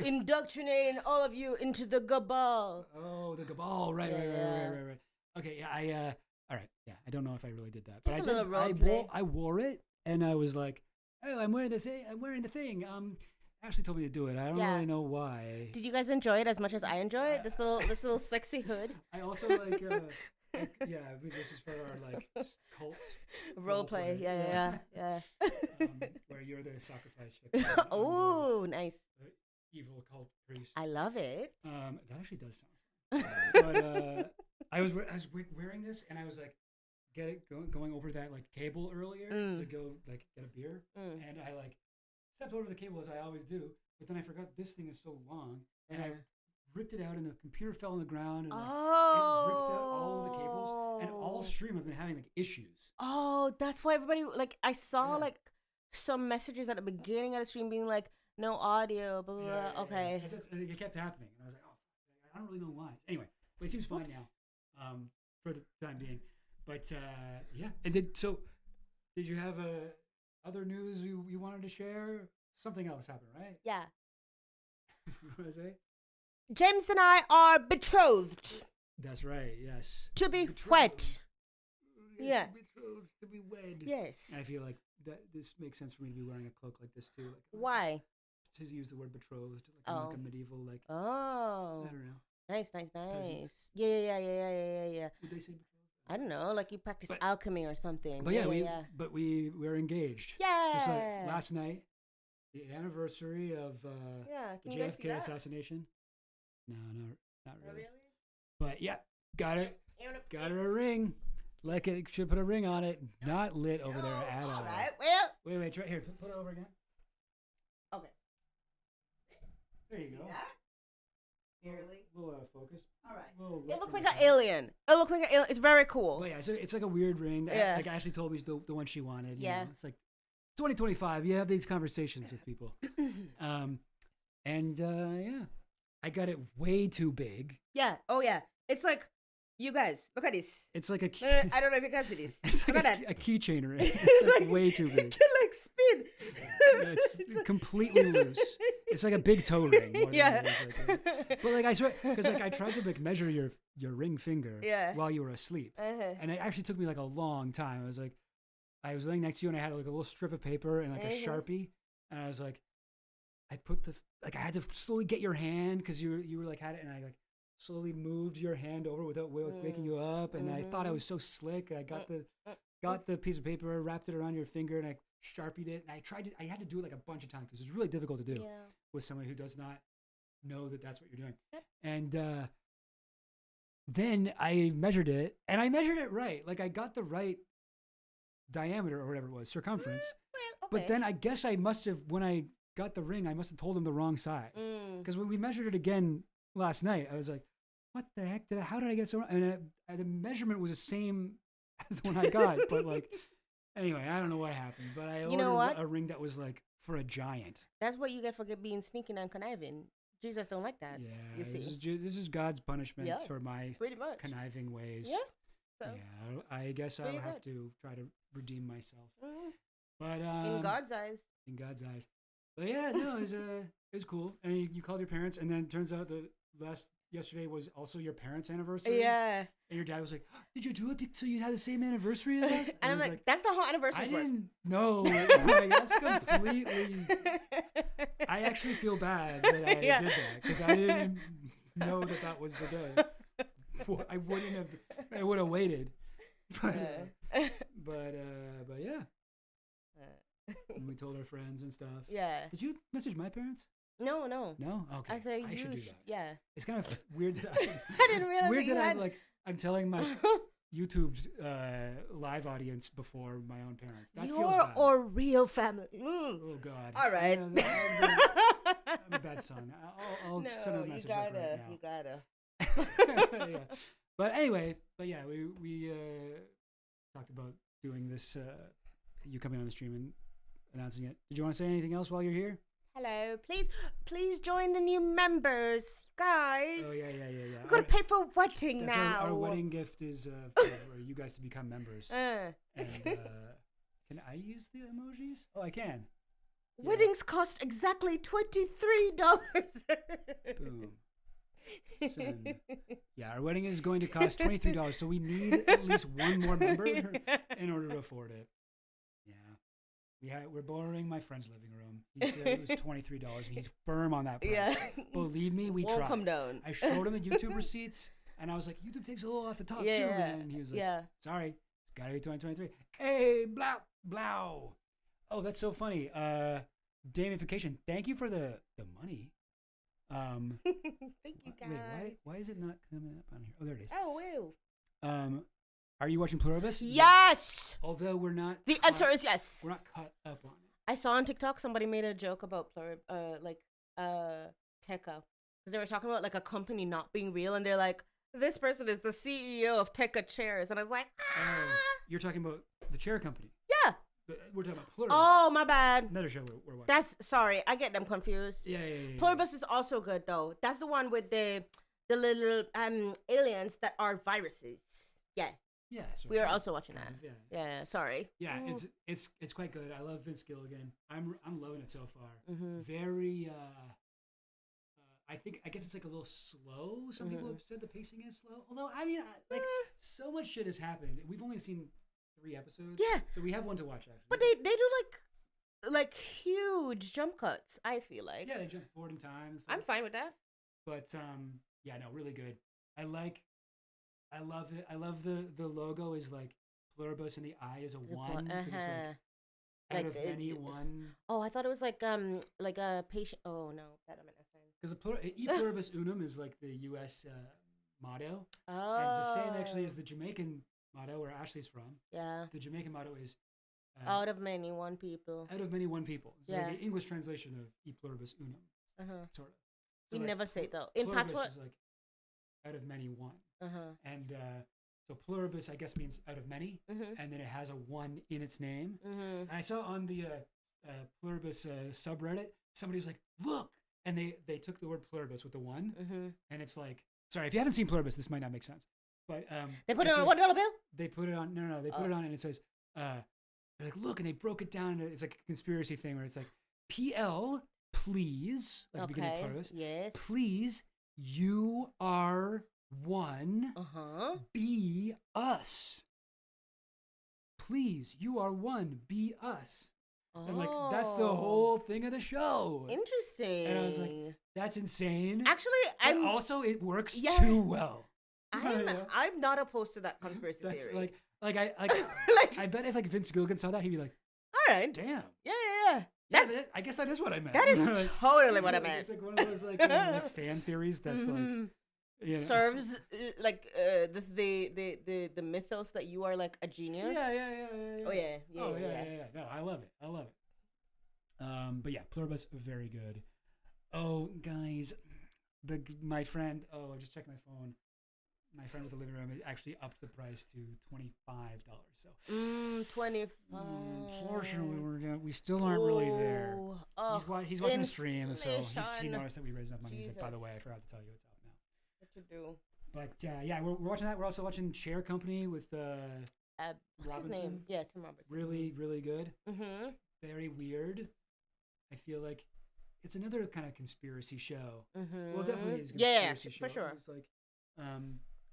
indoctrinating all of you into the cabal. Oh, the cabal. Right. Okay, yeah, all right. Yeah, I don't know if I really did that, but Just I a did. little role play. I wore it, and I was like, "Oh, I'm wearing the thing." Ashley told me to do it. I don't really know why. Did you guys enjoy it as much as I enjoy it? This little sexy hood. I also like, yeah. This is for our like cults Role play. Yeah. where you're the sacrifice victim. Oh, nice. Evil cult priest. I love it. That actually does sound. But I was wearing this, and I was like, going over that like cable earlier to go like get a beer, and I like stepped over the cable as I always do, but then I forgot this thing is so long, and I ripped it out, and the computer fell on the ground, and like, it ripped out all the cables, and all stream I've been having like issues. Oh, that's why everybody like I saw like some messages at the beginning of the stream being like no audio, blah blah blah. Okay. Yeah. It kept happening, and I was like, oh, I don't really know why. Anyway, but it seems fine now, for the time being. But yeah, and did you have other news you wanted to share? Something else happened, right? Yeah. You want to say? James and I are betrothed. That's right. Yes. To be Betrothed. wed. Yes, Yeah. Betrothed to be wed. Yes. I feel like that this makes sense for me to be wearing a cloak like this too. Like, Why? To use the word betrothed, like a medieval, like Oh. I don't know. Nice. Yeah. Would they say betrothed? I don't know, like you practice alchemy or something. But we were engaged. Yeah. Just like last night, the anniversary of the Can you guys see JFK that? assassination. No, not really. Really? But yeah, got her a ring. Like it should put a ring on it. Not lit over there at all. All right. Well. Wait. Try here. Put it over again. Okay. There you go. Barely. We'll focus. All right. We'll It looks like an alien. It's very cool. Well, yeah, it's like a weird ring. Yeah. Like Ashley told me the one she wanted. Yeah. You know, it's like 2025. You have these conversations with people. Yeah, I got it way too big. Yeah. Oh yeah. It's like You guys, look at this. It's like a I don't know if you can see this. it's Look like at that. a keychain ring. It's like way too It big. can like spin. Yeah, it's completely loose. It's like a big toe ring. More than Yeah. it is like but like I swear, because like I tried to like measure your ring finger Yeah. while you were asleep, and it actually took me like a long time. I was laying next to you, and I had like a little strip of paper and like a Sharpie, and I was like, I had to slowly get your hand because you were like had it, and I like slowly moved your hand over without waking you up, and I thought I was so slick. I got the piece of paper, wrapped it around your finger, and I Sharpied it. And I had to do it like a bunch of times because it's really difficult to do with somebody who does not know that that's what you're doing. And then I measured it, and I measured it right. Like I got the right diameter or whatever it was, circumference. Well, okay. But then I guess I must have, when I got the ring, I must have told him the wrong size. Because when we measured it again last night, I was like, what the heck? How did I get it so wrong? And the measurement was the same as the one I got. But like, anyway, I don't know what happened. But I ordered a ring that was like for a giant. That's what you get for being sneaking and conniving. Jesus don't like that. Yeah, you see. This is God's punishment for my pretty much conniving ways. Yeah. So. Yeah, I guess I'll have to try to redeem myself. But in God's eyes. In God's eyes. But yeah, no, it was cool. And you called your parents, and then it turns out yesterday was also your parents' anniversary. Yeah. And your dad was like, "Did you do it so you had the same anniversary as us?" And I'm like, "That's the whole anniversary." I didn't know. Like, that's completely. I actually feel bad that I did that because I didn't know that was the day. I would have waited. But yeah. And we told our friends and stuff. Yeah. Did you message my parents? No. No? Okay. I said I should do that. Yeah. It's kind of weird that I didn't realize. It's weird that I'm telling my YouTube's live audience before my own parents. That feels bad. Or real family. Oh God. All right. I'm a bad son. I'll send a message. You gotta. Yeah. But anyway, we talked about doing this. You coming on the stream and announcing it. Did you want to say anything else while you're here? Hello, please join the new members, guys. Oh yeah. We're gonna pay for a wedding now. Our wedding gift is for you guys to become members. And can I use the emojis? Oh, I can. Weddings cost exactly $23. Boom. Our wedding is going to cost $23, so we need at least one more member in order to afford it. Yeah. We're borrowing my friend's living room. He said it was $23, and he's firm on that price. Yeah. Believe me, we tried. Come down. I showed him the YouTube receipts, and I was like, YouTube takes a little off the top, too. And he was like, sorry, it's got to be 2023. Hey, blah, blah. Oh, that's so funny. Damification, thank you for the money. Thank you, guys. Wait, why is it not coming up on here? Oh, there it is. Oh, wow. Are you watching Pluribus? Yes. Although we're not. The answer is yes. We're not caught up on it. I saw on TikTok somebody made a joke about Tekka, because they were talking about like a company not being real, and they're like, this person is the CEO of Tekka Chairs, and I was like, you're talking about the chair company. Yeah. We're talking about Pluribus. Oh, my bad. Another show we're watching. Sorry, I get them confused. Yeah. Pluribus is also good though. That's the one with the little aliens that are viruses. Yeah. Yeah. We are also watching that. Yeah. Sorry. Yeah, it's quite good. I love Vince Gilligan. I'm loving it so far. Mm-hmm. Very. I guess it's like a little slow. Some people have said the pacing is slow. Although I mean, so much shit has happened. We've only seen 3 episodes. Yeah. So we have one to watch actually. But they do like huge jump cuts, I feel like. Yeah, they jump forward in time and stuff. I'm fine with that. But really good. I love it. I love the logo is like Pluribus and the I is a 1 because it's like out of many one. Oh, I thought it was like a patient. Oh no, that I'm because E Pluribus Unum is like the U.S. Motto. Oh. And it's the same actually as the Jamaican motto where Ashley's from. Yeah. The Jamaican motto is out of many one people. Out of many one people. It's like the English translation of E Pluribus Unum. Sort of. We So never say it though. In Patois is like out of many one. And so pluribus, I guess, means out of many, and then it has a 1 in its name. And I saw on the pluribus subreddit, somebody was like, look, and they took the word pluribus with the 1, and it's like, sorry, if you haven't seen pluribus, this might not make sense. But they put it it's on a like- $1 bill. They put it on. No. They put it on, and it says, they're like, look, and they broke it down. It's like a conspiracy thing where it's like, PL, please, like the beginning Okay. part of this. Yes. Please, you are one. Be us. Please, you are one. Be us. And like that's the whole thing of the show. Interesting. And I was like, that's insane. Actually, but I'm also it works Yeah. too well. I'm not opposed to that conspiracy That's theory. I bet if like Vince Gilligan saw that, he'd be like, all right, damn. yeah. I guess that is what I meant. That is Like, totally what I like, meant. It's like one of those like fan theories that's like you know. Serves the mythos that you are like a genius. Yeah. Oh yeah. No, I love it. But yeah, Pluribus very good. Oh, guys, my friend. Oh, I just checked my phone. My friend with the living room actually upped the price to $25. So 25. Unfortunately, we still aren't really there. He's watching the stream, so he noticed that we raised enough money. He's like, by the way, I forgot to tell you it's out now. What you do? But yeah, we're watching that. We're also watching Chair Company with What's Robinson. his name? Yeah, Tim Robertson. Really, really good. Mm-hmm. Very weird. I feel like it's another kind of conspiracy show. Mm-hmm. Well, definitely is a yeah, conspiracy show. for sure. It's like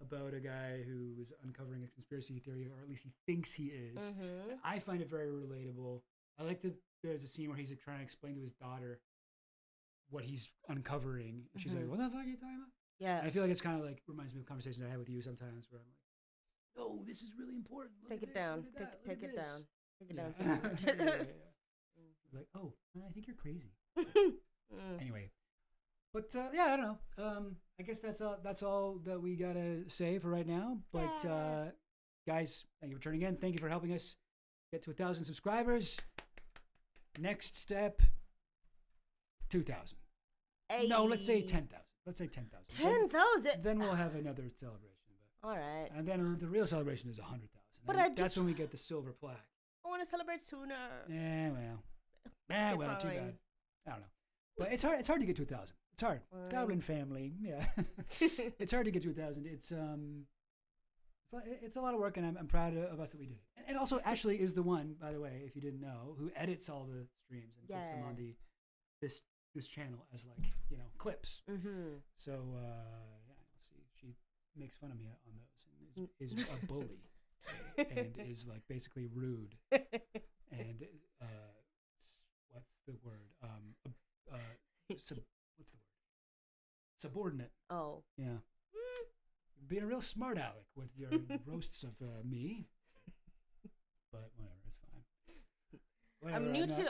about a guy who is uncovering a conspiracy theory, or at least he thinks he is. Mm-hmm. I find it very relatable. I like that there's a scene where he's like, trying to explain to his daughter what he's uncovering. And she's like, what the fuck are you talking about? Yeah. And I feel like it's kind of like reminds me of conversations I have with you sometimes where I'm like, no, this is really important. Take it down. Take it down. Take it down. Like, oh, I think you're crazy. Anyway, but yeah, I don't know. I guess that's all that we gotta say for right now. But guys, thank you for tuning in. Thank you for helping us get to 1,000 subscribers. Next step, 2,000. No, let's say 10,000. Let's say 10,000. 10,000. Then we'll have another celebration. All right. And then the real celebration is 100,000. But that's when we get the silver plaque. I want to celebrate sooner. Yeah, well, too bad. I don't know. But it's hard to get to 1,000. It's hard. Goblin family, yeah. It's hard to get to 1,000. It's a lot of work, and I'm proud of us that we did it. And also, Ashley is the one, by the way, if you didn't know, who edits all the streams and puts them on this channel as like clips. Mm-hmm. So let's see. She makes fun of me on those and is a bully and is like basically rude and what's the word? What's the word? Subordinate. Oh. Yeah. Being a real smart aleck with your roasts of me. But whatever, it's fine. Whatever,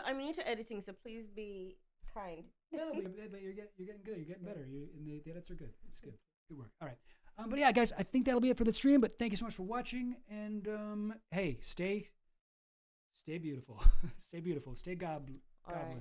I'm new to editing, so please be kind. No, but you're getting good. You're getting better. And the edits are good. It's good. Good work. All right. But yeah, guys, I think that'll be it for the stream. But thank you so much for watching. And hey, stay beautiful. Stay beautiful. Stay goblin. Right.